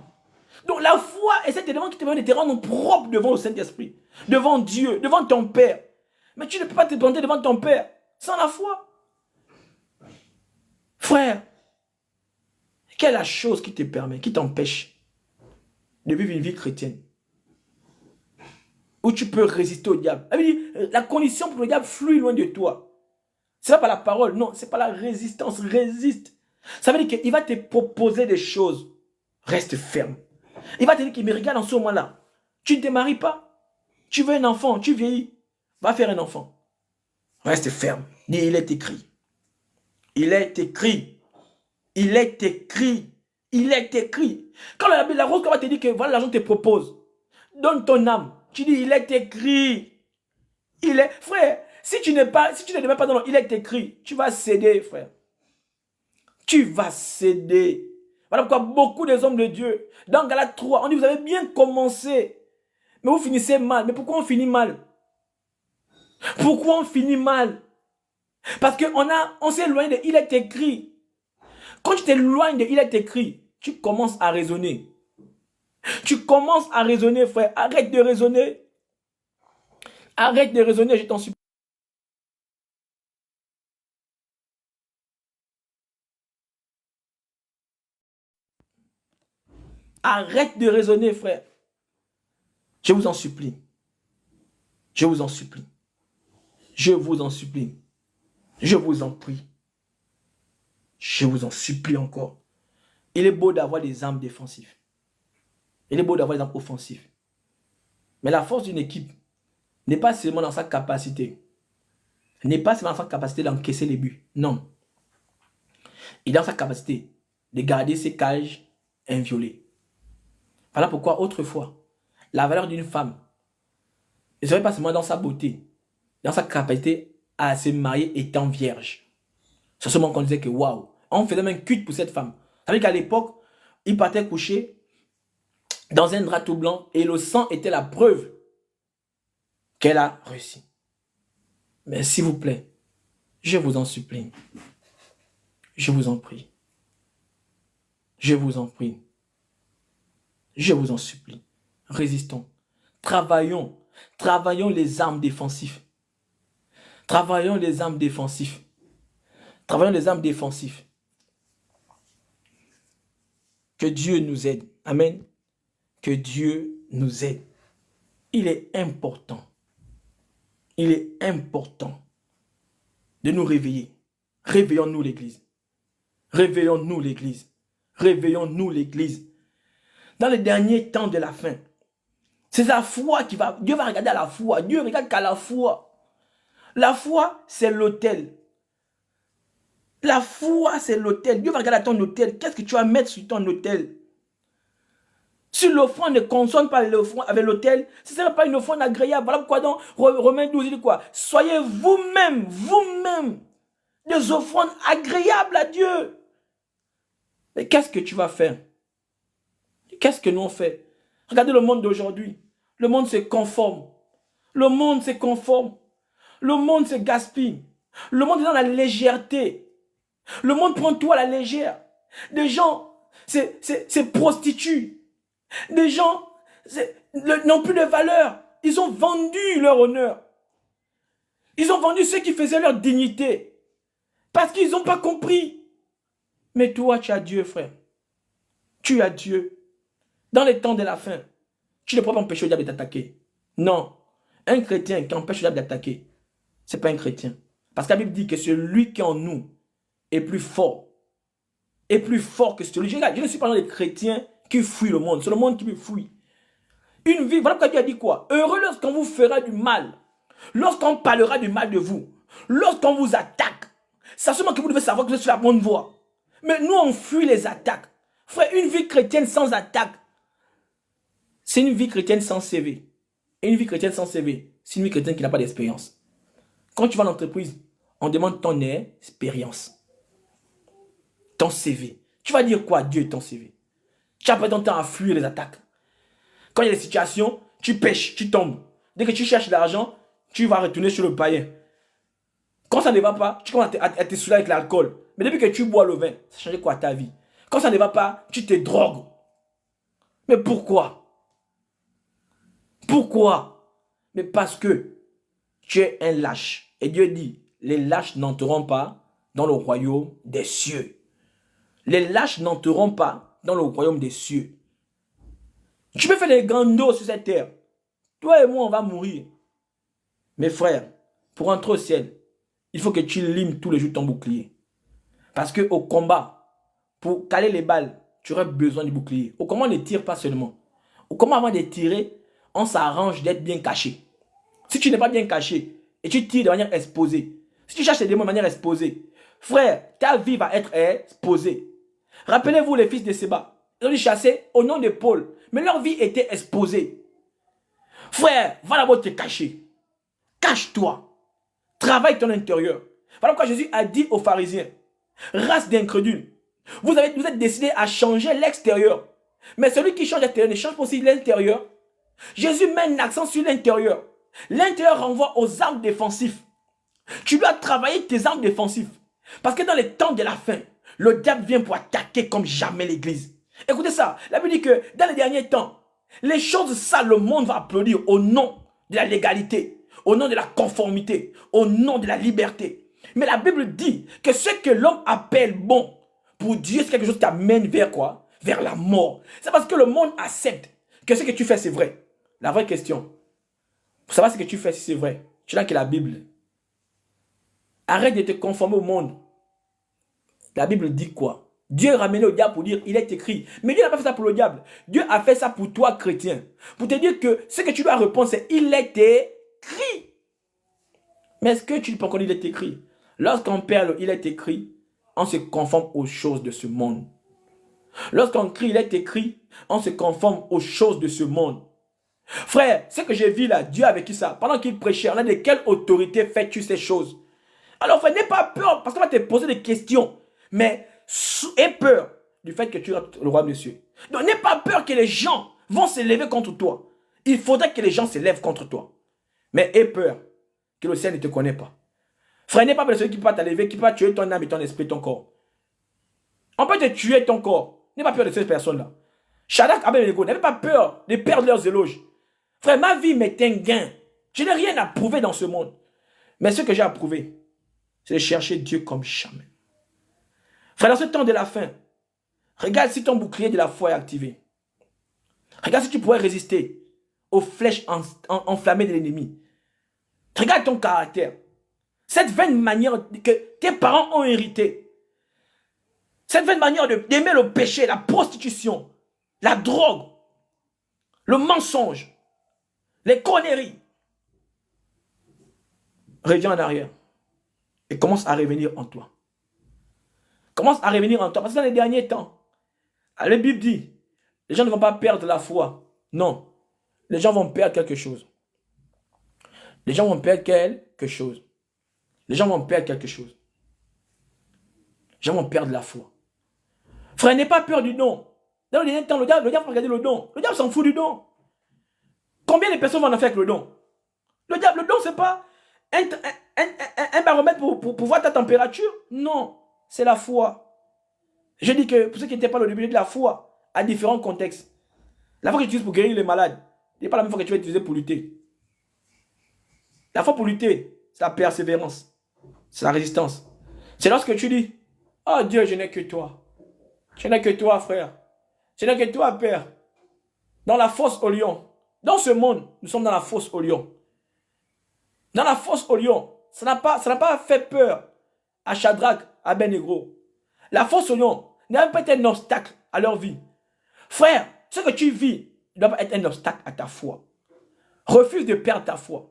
Speaker 1: Donc la foi est cet élément qui te permet de te rendre propre devant le Saint-Esprit, devant Dieu, devant ton Père. Mais tu ne peux pas te présenter devant ton Père sans la foi. Frère, quelle est la chose qui te permet, qui t'empêche de vivre une vie chrétienne où tu peux résister au diable? La condition pour le diable fuit loin de toi. Ce n'est pas par la parole, non, c'est pas la résistance. Résiste. Ça veut dire qu'il va te proposer des choses. Reste ferme. Il va te dire qu'il me regarde en ce moment-là. Tu ne te maries pas. Tu veux un enfant, tu vieillis. Va faire un enfant. Reste ferme. Dis, il est écrit. Il est écrit. Il est écrit. Il est écrit. Quand la rose va te dire que voilà l'argent te propose, donne ton âme. Tu dis, il est écrit. Il est... Frère, si tu ne demeures pas dans il est écrit, tu vas céder, frère. Tu vas céder. Voilà pourquoi beaucoup des hommes de Dieu, dans Galates 3, on dit, vous avez bien commencé, mais vous finissez mal. Mais pourquoi on finit mal? Pourquoi on finit mal? Parce qu'on s'est éloigné de il est écrit. Quand tu t'éloignes de il est écrit, tu commences à raisonner. Tu commences à raisonner, frère. Arrête de raisonner. Arrête de raisonner, je t'en supplie. Arrête de raisonner, frère. Je vous en supplie. Je vous en supplie. Je vous en supplie. Je vous en prie. Je vous en supplie encore. Il est beau d'avoir des armes défensives. Il est beau d'avoir des armes offensives. Mais la force d'une équipe n'est pas seulement dans sa capacité. N'est pas seulement dans sa capacité d'encaisser les buts. Non. Il est dans sa capacité de garder ses cages inviolées. Voilà pourquoi autrefois, la valeur d'une femme ne serait pas seulement dans sa beauté, dans sa capacité à se marier étant vierge. C'est seulement qu'on disait que waouh, on faisait même culte pour cette femme. Ça veut dire qu'à l'époque, il partait coucher dans un drap tout blanc et le sang était la preuve qu'elle a réussi. Mais s'il vous plaît, je vous en supplie, je vous en prie, je vous en prie, je vous en supplie, résistons, travaillons les armes défensives. Travaillons les armes défensives. Travaillons les armes défensives. Que Dieu nous aide. Amen. Que Dieu nous aide. Il est important. Il est important de nous réveiller. Réveillons-nous l'Église. Réveillons-nous l'Église. Réveillons-nous l'Église. Dans les derniers temps de la fin, c'est la foi qui va... Dieu va regarder à la foi. Dieu regarde qu'à la foi. La foi, c'est l'autel. La foi, c'est l'autel. Dieu va regarder à ton autel. Qu'est-ce que tu vas mettre sur ton autel? Si l'offrande ne consonne pas avec l'autel, ce ne sera pas une offrande agréable. Voilà pourquoi dans Romains 12, il dit quoi? Soyez vous-même, des offrandes agréables à Dieu. Mais qu'est-ce que tu vas faire? Qu'est-ce que nous on fait? Regardez le monde d'aujourd'hui. Le monde se conforme. Le monde se conforme. Le monde se gaspille. Le monde est dans la légèreté. Le monde prend tout à la légère. Des gens se prostituent. Des gens n'ont plus de valeur. Ils ont vendu leur honneur. Ils ont vendu ceux qui faisaient leur dignité. Parce qu'ils n'ont pas compris. Mais toi, tu as Dieu, frère. Tu as Dieu. Dans les temps de la fin, tu ne peux pas empêcher le diable de t'attaquer. Non. Un chrétien qui empêche le diable d'attaquer, ce n'est pas un chrétien. Parce que la Bible dit que celui qui est en nous est plus fort. Est plus fort que celui. Je ne suis pas dans les chrétiens qui fuient le monde. C'est le monde qui me fuit. Une vie, voilà pourquoi Dieu a dit quoi? Heureux lorsqu'on vous fera du mal. Lorsqu'on parlera du mal de vous. Lorsqu'on vous attaque. C'est seulement que vous devez savoir que vous êtes sur la bonne voie. Mais nous, on fuit les attaques. Frère, une vie chrétienne sans attaque, c'est une vie chrétienne sans CV. Et une vie chrétienne sans CV, c'est une vie chrétienne qui n'a pas d'expérience. Quand tu vas à l'entreprise, on demande ton expérience. Ton CV. Tu vas dire quoi, Dieu, ton CV? Tu as pas ton temps à fuir les attaques. Quand il y a des situations, tu pêches, tu tombes. Dès que tu cherches de l'argent, tu vas retourner sur le païen. Quand ça ne va pas, tu commences à te saouler avec l'alcool. Mais depuis que tu bois le vin, ça change quoi ta vie? Quand ça ne va pas, tu te drogues. Mais pourquoi? Pourquoi? Mais parce que tu es un lâche. Et Dieu dit, les lâches n'entreront pas dans le royaume des cieux. Les lâches n'entreront pas dans le royaume des cieux. Tu peux faire des grands sur cette terre. Toi et moi, on va mourir. Mes frères, pour entrer au ciel, il faut que tu limes tous les jours ton bouclier. Parce qu'au combat, pour caler les balles, tu aurais besoin du bouclier. Au combat, on ne tire pas seulement. Au combat, avant de tirer, on s'arrange d'être bien caché. Si tu n'es pas bien caché et tu tires de manière exposée, si tu cherches les démons de manière exposée, frère, ta vie va être exposée. Rappelez-vous les fils de Séba. Ils ont dû chasser au nom de Paul. Mais leur vie était exposée. Frère, va d'abord te cacher. Cache-toi. Travaille ton intérieur. Voilà pourquoi Jésus a dit aux pharisiens, race d'incrédules, vous êtes décidés à changer l'extérieur. Mais celui qui change l'extérieur ne change pas aussi l'intérieur. Jésus met un accent sur l'intérieur. L'intérieur renvoie aux armes défensives. Tu dois travailler tes armes défensives. Parce que dans les temps de la fin, le diable vient pour attaquer comme jamais l'église. Écoutez ça, la Bible dit que dans les derniers temps, les choses sales, le monde va applaudir au nom de la légalité, au nom de la conformité, au nom de la liberté. Mais la Bible dit que ce que l'homme appelle bon, pour Dieu, c'est quelque chose qui amène vers quoi? Vers la mort. C'est parce que le monde accepte que ce que tu fais, c'est vrai. La vraie question, pour savoir ce que tu fais, si c'est vrai, tu n'as que la Bible. Arrête de te conformer au monde. La Bible dit quoi? Dieu est ramené au diable pour dire, il est écrit. Mais Dieu n'a pas fait ça pour le diable. Dieu a fait ça pour toi, chrétien. Pour te dire que ce que tu dois répondre, c'est, il est écrit. Mais est-ce que tu peux encore dire, il est écrit? Lorsqu'on perd il est écrit, on se conforme aux choses de ce monde. Lorsqu'on crie, il est écrit, on se conforme aux choses de ce monde. Frère, ce que j'ai vu là, Dieu a vécu ça. Pendant qu'il prêchait, on a de quelle autorité fais-tu ces choses? Alors frère, n'aie pas peur, parce qu'on va te poser des questions. Mais aie peur du fait que tu es le roi de cieux. Donc n'aie pas peur que les gens vont se lever contre toi. Il faudrait que les gens se lèvent contre toi. Mais aie peur que le ciel ne te connaît pas. Frère, n'aie pas peur de celui qui peut t'enlever, qui peut tuer ton âme et ton esprit, ton corps. On peut te tuer ton corps. N'aie pas peur de ces personnes-là. Shadrach, Abednego, n'avez pas peur de perdre leurs éloges. Frère, ma vie m'est un gain. Je n'ai rien à prouver dans ce monde. Mais ce que j'ai à prouver, c'est de chercher Dieu comme jamais. Frère, dans ce temps de la fin, regarde si ton bouclier de la foi est activé. Regarde si tu pourrais résister aux flèches enflammées de l'ennemi. Regarde ton caractère. Cette vaine manière que tes parents ont hérité. Cette vaine manière d'aimer le péché, la prostitution, la drogue, le mensonge, les conneries. Reviens en arrière et commence à revenir en toi. Commence à revenir en toi. Parce que dans les derniers temps, la Bible dit, les gens ne vont pas perdre la foi. Non. Les gens vont perdre quelque chose. Les gens vont perdre quelque chose. Les gens vont perdre quelque chose. Les gens vont perdre la foi. Frère, n'aie pas peur du don. Dans le dernier temps, le diable va regarder le don. Le diable s'en fout du don. Combien de personnes vont en faire avec le don? Le don, c'est pas un baromètre pour voir ta température. Non, c'est la foi. Je dis que pour ceux qui n'étaient pas le début de la foi, à différents contextes. La foi que tu utilises pour guérir les malades, n'est pas la même foi que tu vas utiliser pour lutter. La foi pour lutter, c'est la persévérance. C'est la résistance. C'est lorsque tu dis, oh Dieu, je n'ai que toi. Je n'ai que toi, frère. Je n'ai que toi, Père. Dans la fosse au lion. Dans ce monde, nous sommes dans la fosse au lion. Dans la fosse au lion, ça n'a pas fait peur à Shadrach, à Abednego. La fosse au lion n'a pas été un obstacle à leur vie. Frère, ce que tu vis ne doit pas être un obstacle à ta foi. Refuse de perdre ta foi.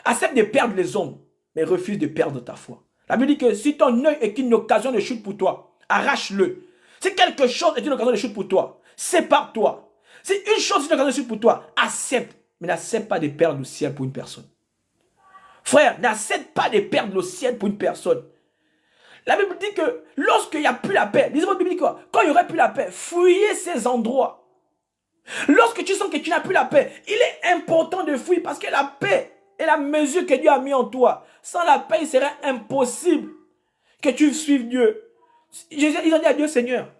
Speaker 1: Accepte de perdre les hommes, mais refuse de perdre ta foi. La Bible dit que si ton œil est une occasion de chute pour toi, arrache-le. Si quelque chose est une occasion de chute pour toi, sépare-toi. Si une chose est une occasion de chute pour toi, accepte. Mais n'accepte pas de perdre le ciel pour une personne. Frère, n'accepte pas de perdre le ciel pour une personne. La Bible dit que lorsqu'il n'y a plus la paix, lisez votre Bible dit quoi? Quand il n'y aurait plus la paix, fuyez ces endroits. Lorsque tu sens que tu n'as plus la paix, il est important de fuir parce que la paix est la mesure que Dieu a mis en toi. Sans la paix, il serait impossible que tu suives Dieu. Ils ont dit à Dieu, Seigneur,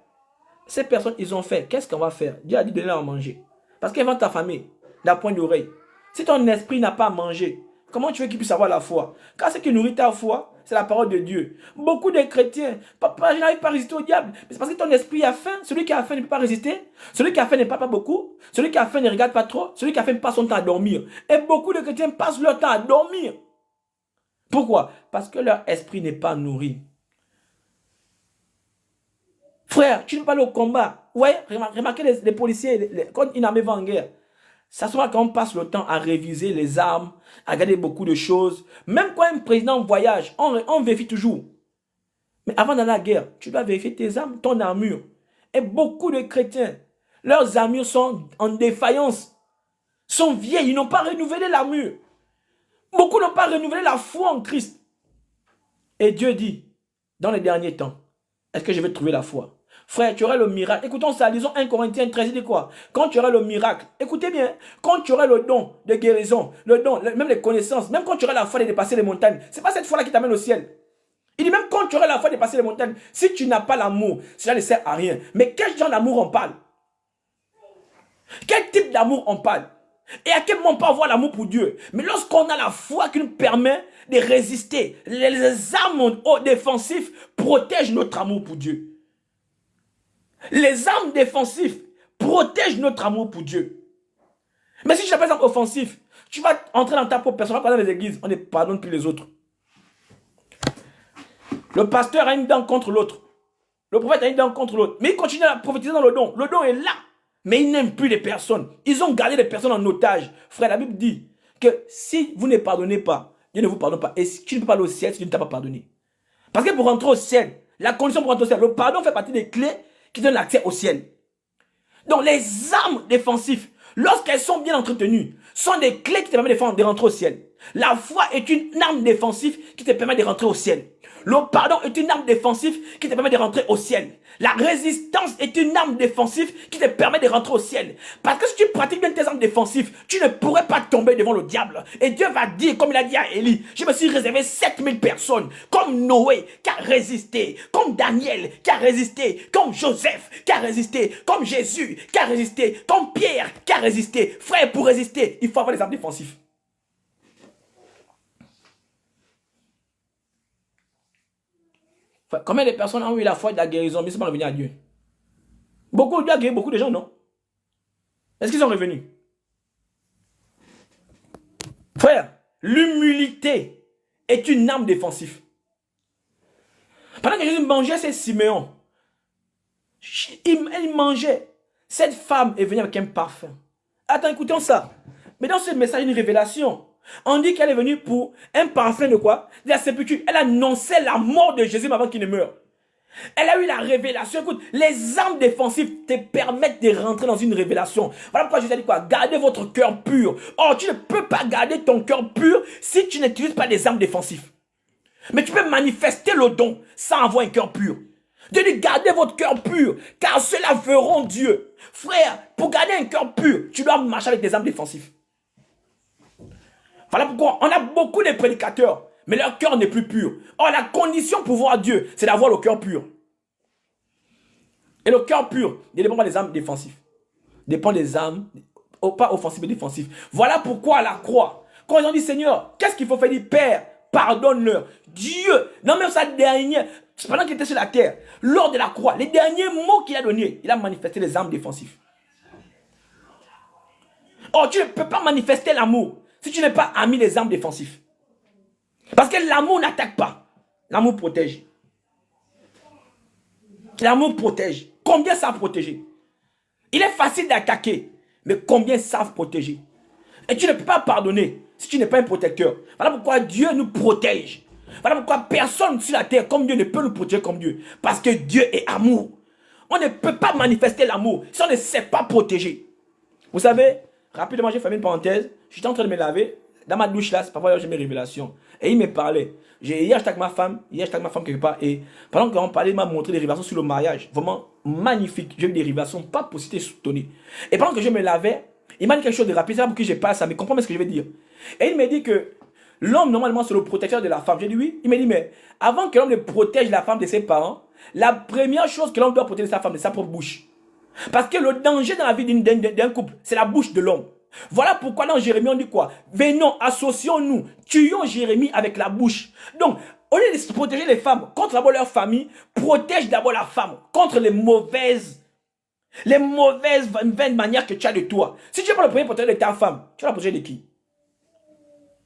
Speaker 1: ces personnes, ils ont fait, qu'est-ce qu'on va faire? Dieu a dit de leur à manger. Parce qu'ils vont t'affamer d'un point d'oreille. Si ton esprit n'a pas à manger, comment tu veux qu'il puisse avoir la foi? Car ce qui nourrit ta foi, c'est la parole de Dieu. Beaucoup de chrétiens, papa, je n'arrive pas à résister au diable. Mais c'est parce que ton esprit a faim. Celui qui a faim ne peut pas résister. Celui qui a faim ne parle pas beaucoup. Celui qui a faim ne regarde pas trop. Celui qui a faim passe son temps à dormir. Et beaucoup de chrétiens passent leur temps à dormir. Pourquoi? Parce que leur esprit n'est pas nourri. Frère, tu ne peux pas aller au combat. Ouais, remarquez les policiers, quand une armée va en guerre. Ça se voit quand on passe le temps à réviser les armes, à regarder beaucoup de choses. Même quand un président voyage, on vérifie toujours. Mais avant d'aller à la guerre, tu dois vérifier tes armes, ton armure. Et beaucoup de chrétiens, leurs armures sont en défaillance, sont vieilles, ils n'ont pas renouvelé l'armure. Beaucoup n'ont pas renouvelé la foi en Christ. Et Dieu dit, dans les derniers temps, est-ce que je vais trouver la foi? Frère, tu auras le miracle. Écoutons ça, lisons 1 Corinthiens 13, il dit quoi? Quand tu auras le miracle, écoutez bien, quand tu auras le don de guérison, le don, même les connaissances, même quand tu auras la foi de dépasser les montagnes, c'est pas cette foi-là qui t'amène au ciel. Il dit même quand tu auras la foi de dépasser les montagnes, si tu n'as pas l'amour, cela ne sert à rien. Mais quel genre d'amour on parle? Quel type d'amour on parle? Et à quel moment on peut avoir l'amour pour Dieu? Mais lorsqu'on a la foi qui nous permet de résister, les armes défensives protègent notre amour pour Dieu. Les armes défensives protègent notre amour pour Dieu. Mais si tu n'as pas d'armes offensives, tu vas entrer dans ta propre personne. Dans les églises, on ne pardonne plus les autres. Le pasteur a une dent contre l'autre. Le prophète a une dent contre l'autre. Mais il continue à prophétiser dans le don. Le don est là. Mais ils n'aiment plus les personnes. Ils ont gardé les personnes en otage. Frère, la Bible dit que si vous ne pardonnez pas, Dieu ne vous pardonne pas. Et si tu ne peux pas aller au ciel si Dieu ne t'a pas pardonné. Parce que pour rentrer au ciel, la condition pour rentrer au ciel, le pardon fait partie des clés qui donnent l'accès au ciel. Donc les armes défensives, lorsqu'elles sont bien entretenues, sont des clés qui te permettent de rentrer au ciel. La foi est une arme défensive qui te permet de rentrer au ciel. Le pardon est une arme défensive qui te permet de rentrer au ciel. La résistance est une arme défensive qui te permet de rentrer au ciel. Parce que si tu pratiques bien tes armes défensives, tu ne pourrais pas tomber devant le diable. Et Dieu va dire, comme il a dit à Élie, je me suis réservé 7000 personnes, comme Noé qui a résisté, comme Daniel qui a résisté, comme Joseph qui a résisté, comme Jésus qui a résisté, comme Pierre qui a résisté. Frère, pour résister, il faut avoir des armes défensives. Combien de personnes ont eu la foi de la guérison, mais ils ne sont pas revenus à Dieu? Beaucoup, Dieu a guéri beaucoup de gens, non? Est-ce qu'ils sont revenus? Frère, l'humilité est une arme défensive. Pendant que Jésus mangeait, c'est Siméon. Il mangeait. Cette femme est venue avec un parfum. Attends, écoutons ça. Mais dans ce message, il y a une révélation. On dit qu'elle est venue pour un parfum de quoi? De la sépulture. Elle annonçait la mort de Jésus avant qu'il ne meure. Elle a eu la révélation. Écoute, les armes défensives te permettent de rentrer dans une révélation. Voilà pourquoi Jésus a dit quoi? Gardez votre cœur pur. Or, tu ne peux pas garder ton cœur pur si tu n'utilises pas des armes défensives. Mais tu peux manifester le don sans avoir un cœur pur. Dieu dit, gardez votre cœur pur, car ceux-là verront Dieu. Frère, pour garder un cœur pur, tu dois marcher avec des armes défensives. Voilà pourquoi on a beaucoup de prédicateurs, mais leur cœur n'est plus pur. Or, la condition pour voir Dieu, c'est d'avoir le cœur pur. Et le cœur pur ne dépend pas des armes défensives. Dépend des armes, pas offensives mais défensives. Voilà pourquoi à la croix, quand ils ont dit Seigneur, qu'est-ce qu'il faut faire? Dire Père, pardonne-leur. Dieu, non même sa dernière, pendant qu'il était sur la terre, lors de la croix, les derniers mots qu'il a donnés, il a manifesté les armes défensives. Or, tu ne peux pas manifester l'amour si tu n'es pas ami des armes défensives. Parce que l'amour n'attaque pas. L'amour protège. L'amour protège. Combien savent protéger? Il est facile d'attaquer, mais combien savent protéger? Et tu ne peux pas pardonner si tu n'es pas un protecteur. Voilà pourquoi Dieu nous protège. Voilà pourquoi personne sur la terre comme Dieu ne peut nous protéger comme Dieu. Parce que Dieu est amour. On ne peut pas manifester l'amour si on ne sait pas protéger. Vous savez, rapidement, j'ai fermé une parenthèse. J'étais en train de me laver. Dans ma douche là, c'est parfois j'ai mes révélations. Et il me parlait. Hier, j'étais avec ma femme quelque part. Et pendant qu'on parlait, il m'a montré des révélations sur le mariage. Vraiment magnifique. J'ai eu des révélations pas possibles, soutenues. Et pendant que je me lavais, il m'a dit quelque chose de rapide. C'est pour qui je parle ça, mais comprends ce que je vais dire. Et il m'a dit que l'homme, normalement, c'est le protecteur de la femme. J'ai dit oui. Il m'a dit, mais avant que l'homme ne protège la femme de ses parents, la première chose que l'homme doit protéger sa femme, de sa propre bouche. Parce que le danger dans la vie d'un couple, c'est la bouche de l'homme. Voilà pourquoi dans Jérémie on dit quoi? Venons, associons-nous, tuons Jérémie avec la bouche. Donc, au lieu de protéger les femmes contre d'abord leur famille, protège d'abord la femme contre les mauvaises vaines manières que tu as de toi. Si tu n'es pas le premier protecteur de ta femme, tu vas la protéger de qui?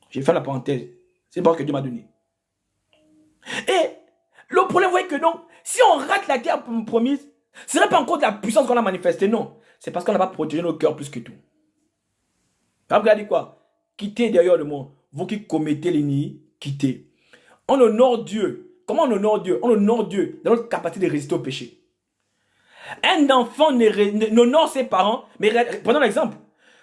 Speaker 1: J'ai fait la parenthèse. C'est bon que Dieu m'a donné. Et le problème, vous voyez que donc, si on rate la terre promise, ce n'est pas encore de la puissance qu'on a manifestée, non. C'est parce qu'on n'a pas protégé nos cœurs plus que tout. La Bible a dit quoi? Quittez derrière le monde, vous qui commettez l'iniquité. On honore Dieu. Comment on honore Dieu? On honore Dieu dans notre capacité de résister au péché. Un enfant n'honore ses parents, mais prenons l'exemple.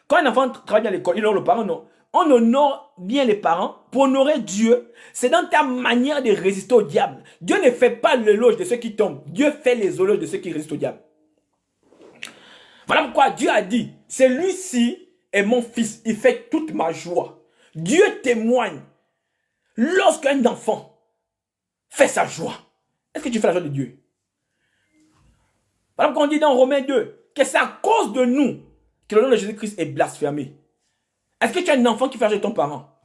Speaker 1: Quand un enfant travaille à l'école, il honore le parent, non. on honore bien les parents. Pour honorer Dieu, c'est dans ta manière de résister au diable. Dieu ne fait pas l'éloge de ceux qui tombent. Dieu fait les éloges de ceux qui résistent au diable. Voilà pourquoi Dieu a dit, celui-ci est mon fils, il fait toute ma joie. Dieu témoigne. Lorsqu'un enfant fait sa joie, est-ce que tu fais la joie de Dieu? Voilà pourquoi on dit dans Romains 2, que c'est à cause de nous que le nom de Jésus-Christ est blasphémé. Est-ce que tu as un enfant qui fait la joie de ton parent?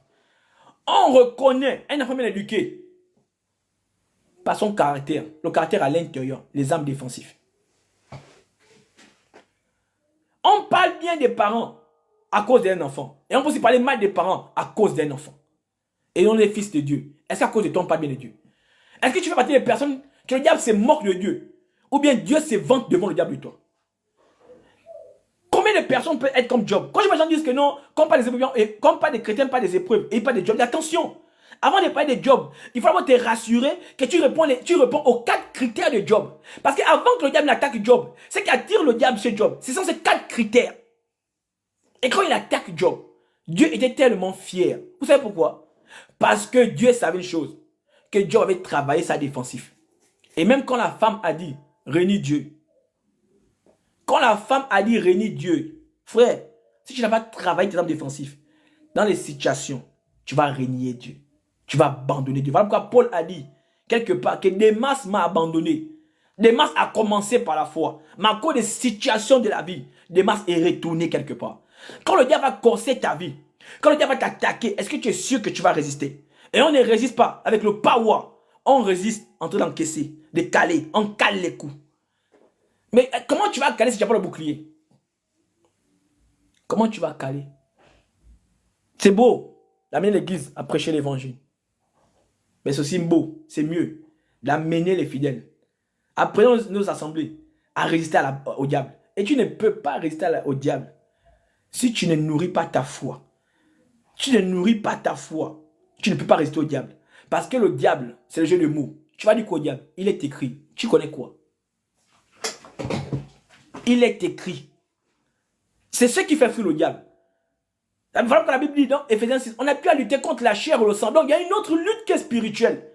Speaker 1: On reconnaît un enfant bien éduqué par son caractère, le caractère à l'intérieur, les âmes défensives. On parle bien des parents à cause d'un enfant. Et on peut aussi parler mal des parents à cause d'un enfant. Et non les fils de Dieu. Est-ce qu'à cause de toi, on parle bien de Dieu? Est-ce que tu fais partie des personnes que le diable se moque de Dieu? Ou bien Dieu se vante devant le diable de toi? Combien de personnes peuvent être comme Job? Quand les gens disent que non, comme pas des épreuves, et comme pas des chrétiens, pas des épreuves, et pas des Job, attention! Avant de parler de Job, il faut d'abord te rassurer que tu réponds aux 4 critères de Job. Parce qu'avant que le diable n'attaque Job, ce qui attire le diable chez Job, ce sont ces 4 critères. Et quand il attaque Job, Dieu était tellement fier. Vous savez pourquoi? Parce que Dieu savait une chose, que Job avait travaillé sa défensive. Et même quand la femme a dit, réunis Dieu. Quand la femme a dit, réunis Dieu, frère, si tu n'as pas travaillé tes armes défensives, dans les situations, tu vas régner Dieu. Tu vas abandonner Dieu. Voilà pourquoi Paul a dit, quelque part, que Démas m'a abandonné. Démas a commencé par la foi. Mais à cause des situations de la vie, Démas est retourné quelque part. Quand le diable va corser ta vie, quand le diable va t'attaquer, est-ce que tu es sûr que tu vas résister? Et on ne résiste pas avec le power. On résiste en train d'encaisser, de caler. On cale les coups. Mais comment tu vas caler si tu n'as pas le bouclier? Comment tu vas caler? C'est beau d'amener l'église à prêcher l'évangile. Mais c'est aussi beau, c'est mieux d'amener les fidèles après nos assemblées à résister au diable. Et tu ne peux pas résister au diable si tu ne nourris pas ta foi. Tu ne nourris pas ta foi. Tu ne peux pas résister au diable. Parce que le diable, c'est le jeu de mots. Tu vas dire quoi au diable? Il est écrit. Tu connais quoi? Il est écrit. C'est ce qui fait fuir le diable. Voilà que la Bible dit dans Ephésiens 6, on n'a plus à lutter contre la chair ou le sang. Donc il y a une autre lutte qui est spirituelle.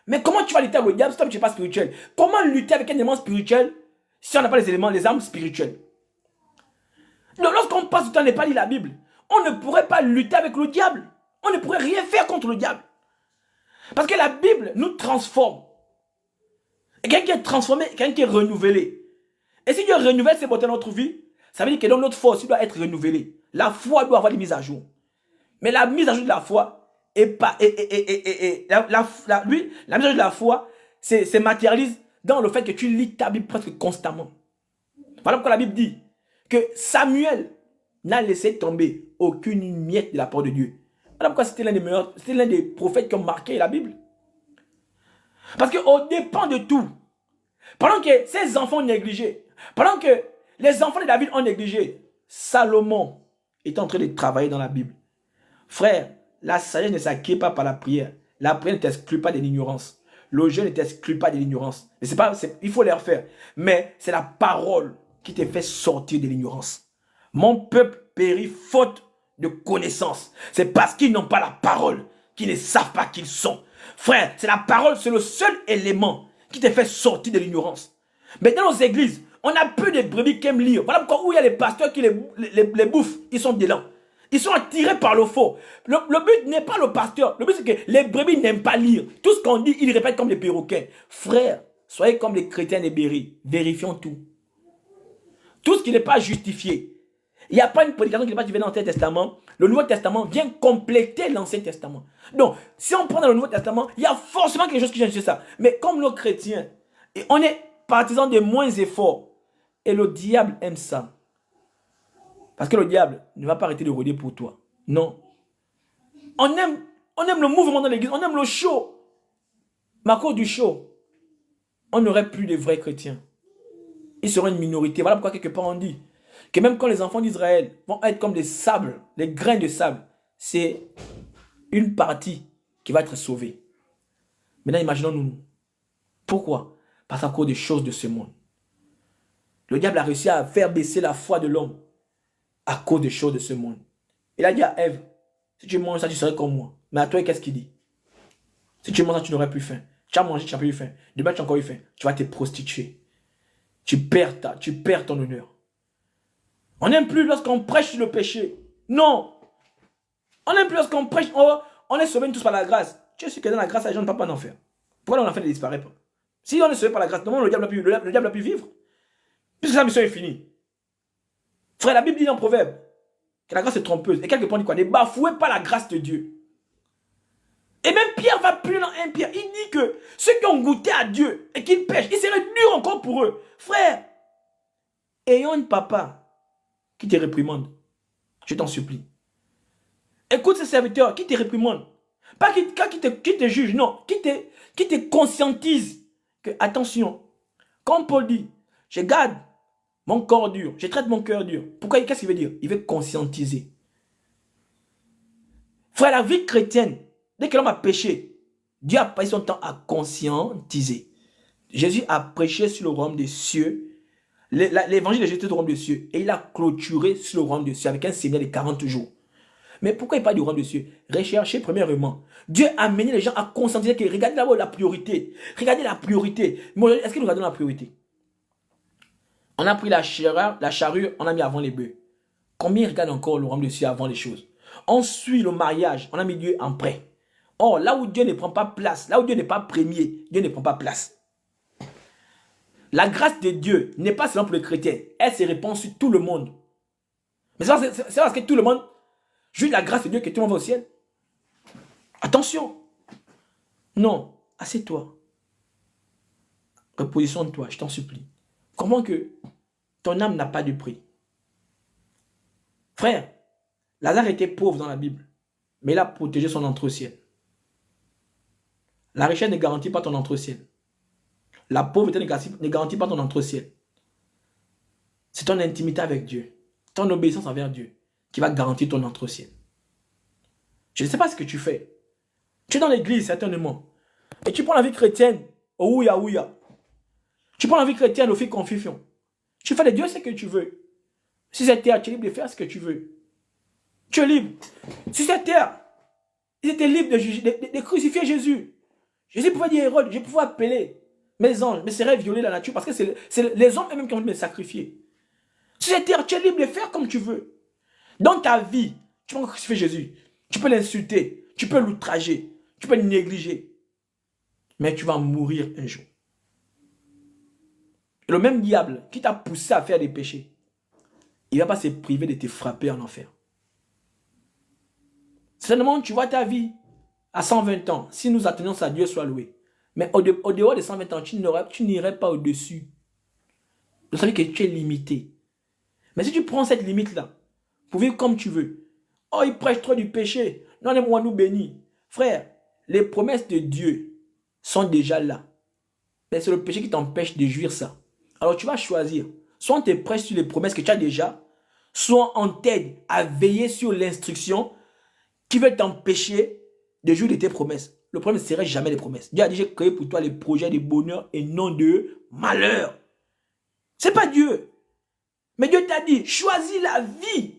Speaker 1: Mais comment tu vas lutter avec le diable si toi tu n'es pas spirituel? Comment lutter avec un élément spirituel si on n'a pas les armes spirituelles? Donc lorsqu'on passe du temps à ne pas lire la Bible, on ne pourrait pas lutter avec le diable. On ne pourrait rien faire contre le diable. Parce que la Bible nous transforme. Et quelqu'un qui est transformé, quelqu'un qui est renouvelé. Et si Dieu renouvelle ses beautés dans notre vie, ça veut dire que dans notre foi aussi doit être renouvelée. La foi doit avoir des mises à jour. Mais la mise à jour de la foi est pas. La mise à jour de la foi se matérialise dans le fait que tu lis ta Bible presque constamment. Voilà pourquoi la Bible dit que Samuel n'a laissé tomber aucune miette de la parole de Dieu. Voilà pourquoi c'était l'un des prophètes qui ont marqué la Bible. Parce qu'au dépend de tout, pendant que ces enfants ont négligé, pendant que les enfants de David ont négligé, Salomon est en train de travailler dans la Bible. Frère, la sagesse ne s'acquiert pas par la prière. La prière ne t'exclut pas de l'ignorance. Le jeûne ne t'exclut pas de l'ignorance. Il faut les refaire. Mais c'est la parole qui te fait sortir de l'ignorance. Mon peuple périt faute de connaissance. C'est parce qu'ils n'ont pas la parole qu'ils ne savent pas qui ils sont. Frère, c'est la parole, c'est le seul élément qui te fait sortir de l'ignorance. Mais dans nos églises, on a peu de brebis qui aiment lire. Voilà pourquoi où il y a les pasteurs qui les bouffent, ils sont dedans. Ils sont attirés par le faux. Le but n'est pas le pasteur. Le but, c'est que les brebis n'aiment pas lire. Tout ce qu'on dit, ils répètent comme les perroquets. Frère, soyez comme les chrétiens des Béry. Vérifions tout. Tout ce qui n'est pas justifié. Il n'y a pas une prédication qui n'est pas justifiée dans l'Ancien Testament. Le Nouveau Testament vient compléter l'Ancien Testament. Donc, si on prend dans le Nouveau Testament, il y a forcément quelque chose qui change sur ça. Mais comme nos chrétiens, on est partisans de moins efforts. Et le diable aime ça. Parce que le diable ne va pas arrêter de rôder pour toi. Non. On aime le mouvement dans l'église. On aime le show. Mais à cause du show, on n'aurait plus de vrais chrétiens. Ils seront une minorité. Voilà pourquoi quelque part on dit que même quand les enfants d'Israël vont être comme des sables, des grains de sable, c'est une partie qui va être sauvée. Maintenant, imaginons-nous. Pourquoi? Parce qu'à cause des choses de ce monde. Le diable a réussi à faire baisser la foi de l'homme à cause des choses de ce monde. Il a dit à Ève, Si tu manges ça, tu serais comme moi. Mais à toi, qu'est-ce qu'il dit? Si tu manges ça, tu n'aurais plus faim. Tu as mangé, tu n'as plus eu faim. Demain, tu as encore eu faim. Tu vas te prostituer. Tu perds ton honneur. On n'aime plus lorsqu'on prêche sur le péché. Non. On n'aime plus lorsqu'on prêche. On est sauvés tous par la grâce. Tu es sûr que dans la grâce, les gens ne peuvent pas en enfer. Pourquoi l'enfer ne disparaît pas? Si on est sauvé par la grâce, normalement, le diable a pu vivre. Puisque sa mission est finie. Frère, la Bible dit dans Proverbe que la grâce est trompeuse. Et quelque part, on dit quoi? Ne bafouez pas la grâce de Dieu. Et même Pierre va plus dans un Pierre. Il dit que ceux qui ont goûté à Dieu et qui pêchent, il serait dur encore pour eux. Frère, ayons un papa qui te réprimande. Je t'en supplie. Écoute ce serviteur qui te réprimande. Pas qui te juge, non. Qui te conscientise que, attention, comme Paul dit, je garde mon corps dur, je traite mon cœur dur. Pourquoi? Qu'est-ce qu'il veut dire? Il veut conscientiser. Frère, la vie chrétienne, dès que l'homme a péché, Dieu a passé son temps à conscientiser. Jésus a prêché sur le royaume des cieux. L'évangile de Jésus est au royaume des cieux. Et il a clôturé sur le royaume des cieux avec un séminaire de 40 jours. Mais pourquoi il parle du royaume des cieux? Recherchez premièrement. Dieu a amené les gens à conscientiser que regardez d'abord la priorité. Regardez la priorité. Est-ce que nous regardons la priorité? On a pris la charrue, on a mis avant les bœufs. Combien regardent encore le royaume des cieux avant les choses? On suit le mariage, on a mis Dieu en prêt. Or, là où Dieu ne prend pas place, là où Dieu n'est pas premier, Dieu ne prend pas place. La grâce de Dieu n'est pas seulement pour les chrétiens, elle se répand sur tout le monde. Mais c'est parce que tout le monde jouit la grâce de Dieu que tout le monde va au ciel. Attention. Non, assieds-toi. Repositionne-toi, je t'en supplie. Comment que ton âme n'a pas de prix? Frère, Lazare était pauvre dans la Bible, mais il a protégé son entrée-ciel. La richesse ne garantit pas ton entrée-ciel. La pauvreté ne garantit pas ton entrée-ciel. C'est ton intimité avec Dieu, ton obéissance envers Dieu, qui va garantir ton entrée-ciel. Je ne sais pas ce que tu fais. Tu es dans l'église, certainement. Et tu prends la vie chrétienne au ouya ouya. Tu prends la vie chrétienne au fil confusion. Tu fais de Dieu ce que tu veux. Si c'est terre, tu es libre de faire ce que tu veux. Tu es libre. Si c'est terre, ils étaient libres de crucifier Jésus. Jésus pouvait dire Hérode, je pouvais appeler mes anges, mais serait violer la nature parce que c'est les hommes eux-mêmes qui ont me sacrifier. Si c'est terre, tu es libre de faire comme tu veux. Dans ta vie, tu peux crucifier Jésus. Tu peux l'insulter, tu peux l'outrager, tu peux le négliger. Mais tu vas mourir un jour. Et le même diable qui t'a poussé à faire des péchés, il ne va pas se priver de te frapper en enfer. Seulement, tu vois ta vie à 120 ans, si nous atteignons ça, Dieu soit loué. Mais au dehors de 120 ans, tu n'irais pas au-dessus. Vous savez que tu es limité. Mais si tu prends cette limite-là, pour vivre comme tu veux, oh, il prêche trop du péché, non, moi nous bénis. Frère, les promesses de Dieu sont déjà là. Mais c'est le péché qui t'empêche de jouir ça. Alors tu vas choisir. Soit on te prêche sur les promesses que tu as déjà, soit on t'aide à veiller sur l'instruction qui veut t'empêcher de jouir de tes promesses. Le problème ne serait jamais les promesses. Dieu a dit, j'ai créé pour toi les projets de bonheur et non de malheur. Ce n'est pas Dieu. Mais Dieu t'a dit, choisis la vie.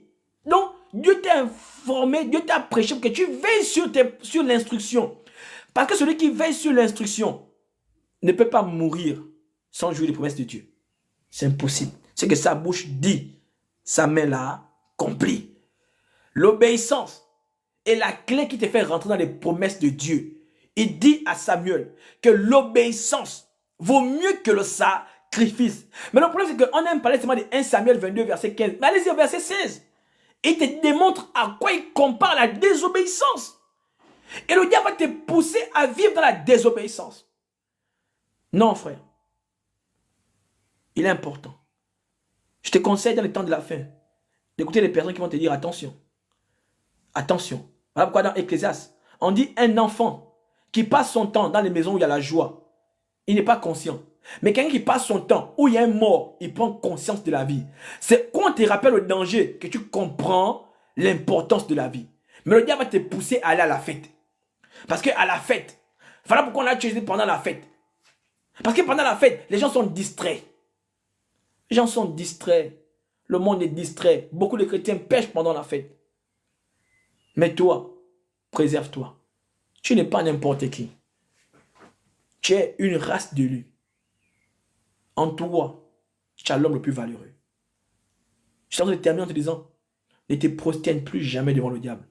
Speaker 1: Donc, Dieu t'a informé, Dieu t'a prêché pour que tu veilles sur l'instruction. Parce que celui qui veille sur l'instruction ne peut pas mourir sans jouir des promesses de Dieu. C'est impossible. Ce que sa bouche dit, sa main l'a accompli. L'obéissance est la clé qui te fait rentrer dans les promesses de Dieu. Il dit à Samuel que l'obéissance vaut mieux que le sacrifice. Mais le problème, c'est qu'on aime parler seulement de 1 Samuel 22, verset 15. Mais allez-y au verset 16. Il te démontre à quoi il compare la désobéissance. Et le diable va te pousser à vivre dans la désobéissance. Non, frère. Il est important. Je te conseille dans les temps de la fin d'écouter les personnes qui vont te dire attention. Attention. Voilà pourquoi dans Ecclésiaste, on dit un enfant qui passe son temps dans les maisons où il y a la joie, il n'est pas conscient. Mais quelqu'un qui passe son temps où il y a un mort, il prend conscience de la vie. C'est quand on te rappelle le danger que tu comprends l'importance de la vie. Mais le diable va te pousser à aller à la fête. Parce qu'à la fête, voilà pourquoi on a tué pendant la fête. Parce que pendant la fête, les gens sont distraits. Les gens sont distraits. Le monde est distrait. Beaucoup de chrétiens pêchent pendant la fête. Mais toi, préserve-toi. Tu n'es pas n'importe qui. Tu es une race d'élus. En toi, tu es l'homme le plus valeureux. Je suis en train de terminer en te disant, ne te prosterne plus jamais devant le diable.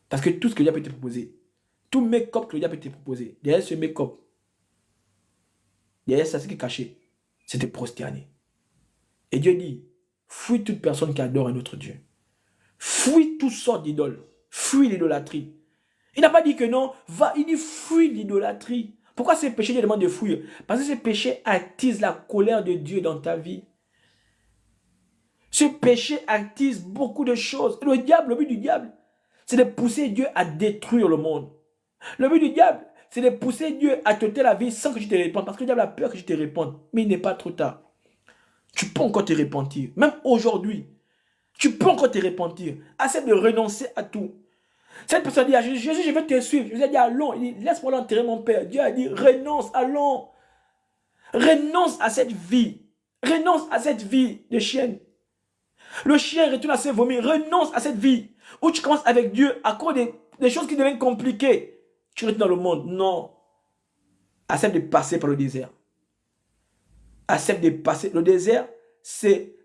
Speaker 1: Parce que tout ce que le diable peut te proposer, tout make-up que le diable peut te proposer, derrière ce make-up, derrière ça, ce qui est caché, c'est te prosterner. Et Dieu dit, fuis toute personne qui adore un autre Dieu. Fuis toutes sortes d'idoles. Fuis l'idolâtrie. Il n'a pas dit que non, va, il dit fuis l'idolâtrie. Pourquoi ce péché, Dieu demande de fuir? Parce que ce péché attise la colère de Dieu dans ta vie. Ce péché attise beaucoup de choses. Le diable, le but du diable, c'est de pousser Dieu à détruire le monde. Le but du diable, c'est de pousser Dieu à te ôter la vie sans que tu te répandes. Parce que le diable a peur que tu te répandes. Mais il n'est pas trop tard. Tu peux encore te repentir. Même aujourd'hui, tu peux encore te repentir. Accepte de renoncer à tout. Cette personne dit à Jésus, Jésus, je vais te suivre. Jésus a dit, allons. Il dit, laisse-moi l'enterrer mon père. Dieu a dit, renonce, allons. Renonce à cette vie. Renonce à cette vie de chienne. Le chien retourne à ses vomis. Renonce à cette vie où tu commences avec Dieu à cause des choses qui deviennent compliquées. Tu retournes dans le monde. Non. Accepte de passer par le désert. Accepte de passer. Le désert, c'est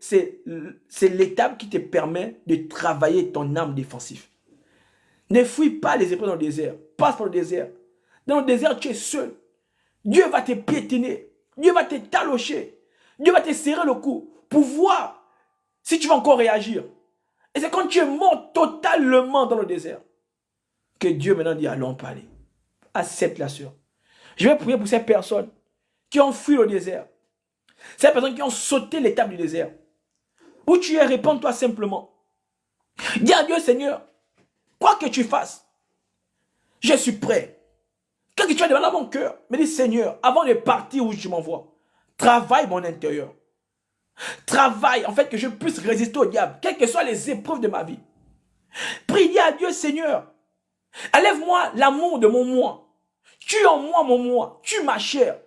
Speaker 1: l'étape qui te permet de travailler ton âme défensive. Ne fuis pas les épreuves dans le désert. Passe par le désert. Dans le désert, tu es seul. Dieu va te piétiner. Dieu va te talocher. Dieu va te serrer le cou pour voir si tu vas encore réagir. Et c'est quand tu es mort totalement dans le désert que Dieu maintenant dit, allons parler. Accepte la sœur. Je vais prier pour ces personnes qui ont fui le désert. Ces personnes qui ont sauté l'étape du désert. Où tu es, réponds-toi simplement. Dis à Dieu, Seigneur, quoi que tu fasses, je suis prêt. Qu'est-ce que tu as demandé à mon cœur? Me dis, Seigneur, avant de partir où tu m'envoies, travaille mon intérieur. Travaille, en fait, que je puisse résister au diable, quelles que soient les épreuves de ma vie. Prie à Dieu, Seigneur. Enlève-moi l'amour de mon moi. Tue en moi mon moi. Tue ma chair.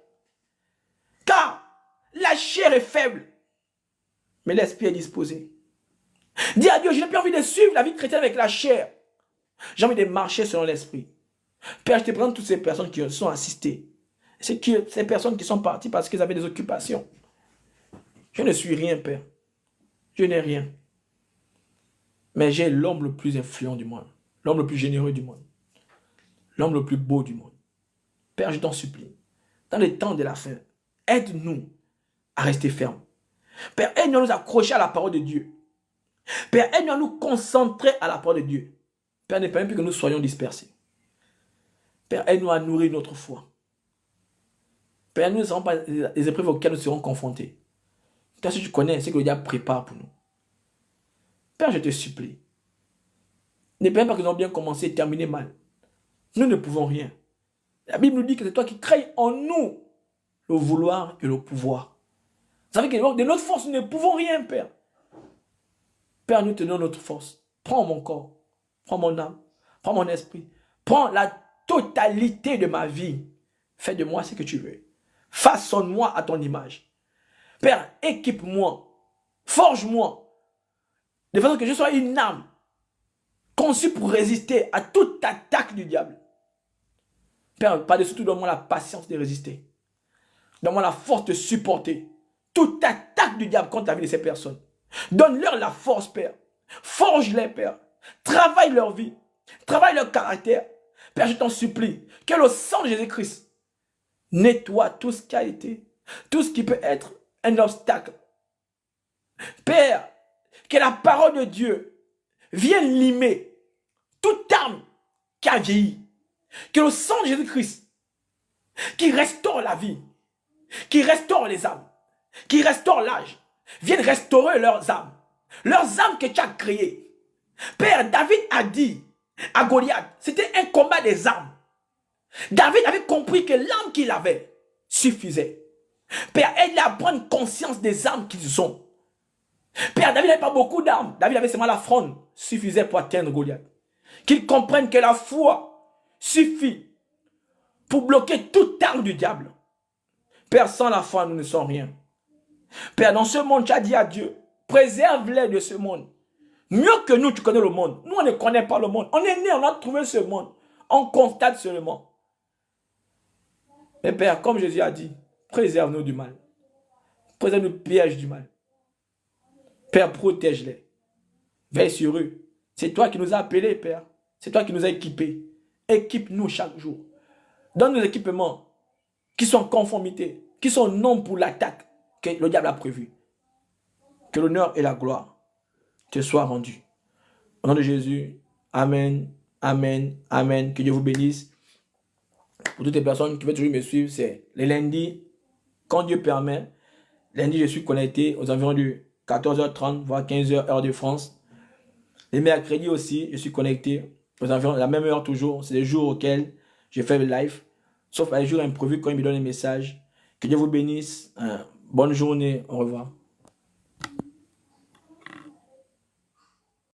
Speaker 1: Car la chair est faible, mais l'esprit est disposé. Dis à Dieu, je n'ai plus envie de suivre la vie chrétienne avec la chair. J'ai envie de marcher selon l'esprit. Père, je te présente toutes ces personnes qui sont assistées. Ces personnes qui sont parties parce qu'elles avaient des occupations. Je ne suis rien, Père. Je n'ai rien. Mais j'ai l'homme le plus influent du monde. L'homme le plus généreux du monde. L'homme le plus beau du monde. Père, je t'en supplie. Dans les temps de la fin, aide-nous à rester fermes. Père, aide-nous à nous accrocher à la parole de Dieu. Père, aide-nous à nous concentrer à la parole de Dieu. Père, ne permets plus que nous soyons dispersés. Père, aide-nous à nourrir notre foi. Père, nous ne savons pas les épreuves auxquelles nous serons confrontés. Père, si tu connais ce que le diable prépare pour nous. Père, je te supplie. Ne permets pas que nous ayons bien commencé et terminé mal. Nous ne pouvons rien. La Bible nous dit que c'est toi qui crées en nous le vouloir et le pouvoir. Vous savez que de notre force, nous ne pouvons rien, Père. Père, nous tenons notre force. Prends mon corps, prends mon âme, prends mon esprit. Prends la totalité de ma vie. Fais de moi ce que tu veux. Façonne-moi à ton image. Père, équipe-moi, forge-moi, de façon que je sois une âme conçue pour résister à toute attaque du diable. Père, par-dessus tout, donne-moi la patience de résister. Donne-moi la force de supporter toute attaque du diable contre la vie de ces personnes. Donne-leur la force, Père. Forge-les, Père. Travaille leur vie. Travaille leur caractère. Père, je t'en supplie, que le sang de Jésus-Christ nettoie tout ce qui a été, tout ce qui peut être un obstacle. Père, que la parole de Dieu vienne limer toute arme qui a vieilli. Que le sang de Jésus-Christ, qui restaure la vie, qui restaure les âmes, qui restaure l'âge, vienne restaurer leurs âmes que tu as créées. Père, David a dit à Goliath, c'était un combat des âmes. David avait compris que l'âme qu'il avait suffisait. Père, aide-les à prendre conscience des âmes qu'ils ont. Père, David n'avait pas beaucoup d'armes. David avait seulement la fronde, suffisait pour atteindre Goliath. Qu'ils comprennent que la foi suffit pour bloquer toute arme du diable. Père, sans la foi, nous ne sommes rien. Père, dans ce monde, tu as dit à Dieu, préserve-les de ce monde. Mieux que nous, tu connais le monde. Nous, on ne connaît pas le monde. On est né, on a trouvé ce monde. On constate seulement. Mais Père, comme Jésus a dit, préserve-nous du mal. Préserve-nous du piège du mal. Père, protège-les. Veille sur eux. C'est toi qui nous as appelés, Père. C'est toi qui nous as équipés. Équipe-nous chaque jour. Donne-nous des équipements qui sont en conformité, qui sont non pour l'attaque que le diable a prévue. Que l'honneur et la gloire te soient rendus. Au nom de Jésus, Amen, Amen, Amen. Que Dieu vous bénisse. Pour toutes les personnes qui veulent toujours me suivre, c'est les lundis, quand Dieu permet. Lundi, je suis connecté aux environs de 14h30, voire 15h, heure de France. Les mercredis aussi, je suis connecté aux environs de la même heure toujours. C'est les jours auxquels je fais le live. Sauf à les jours imprévus quand il me donne un message. Que Dieu vous bénisse. Bonne journée. Au revoir.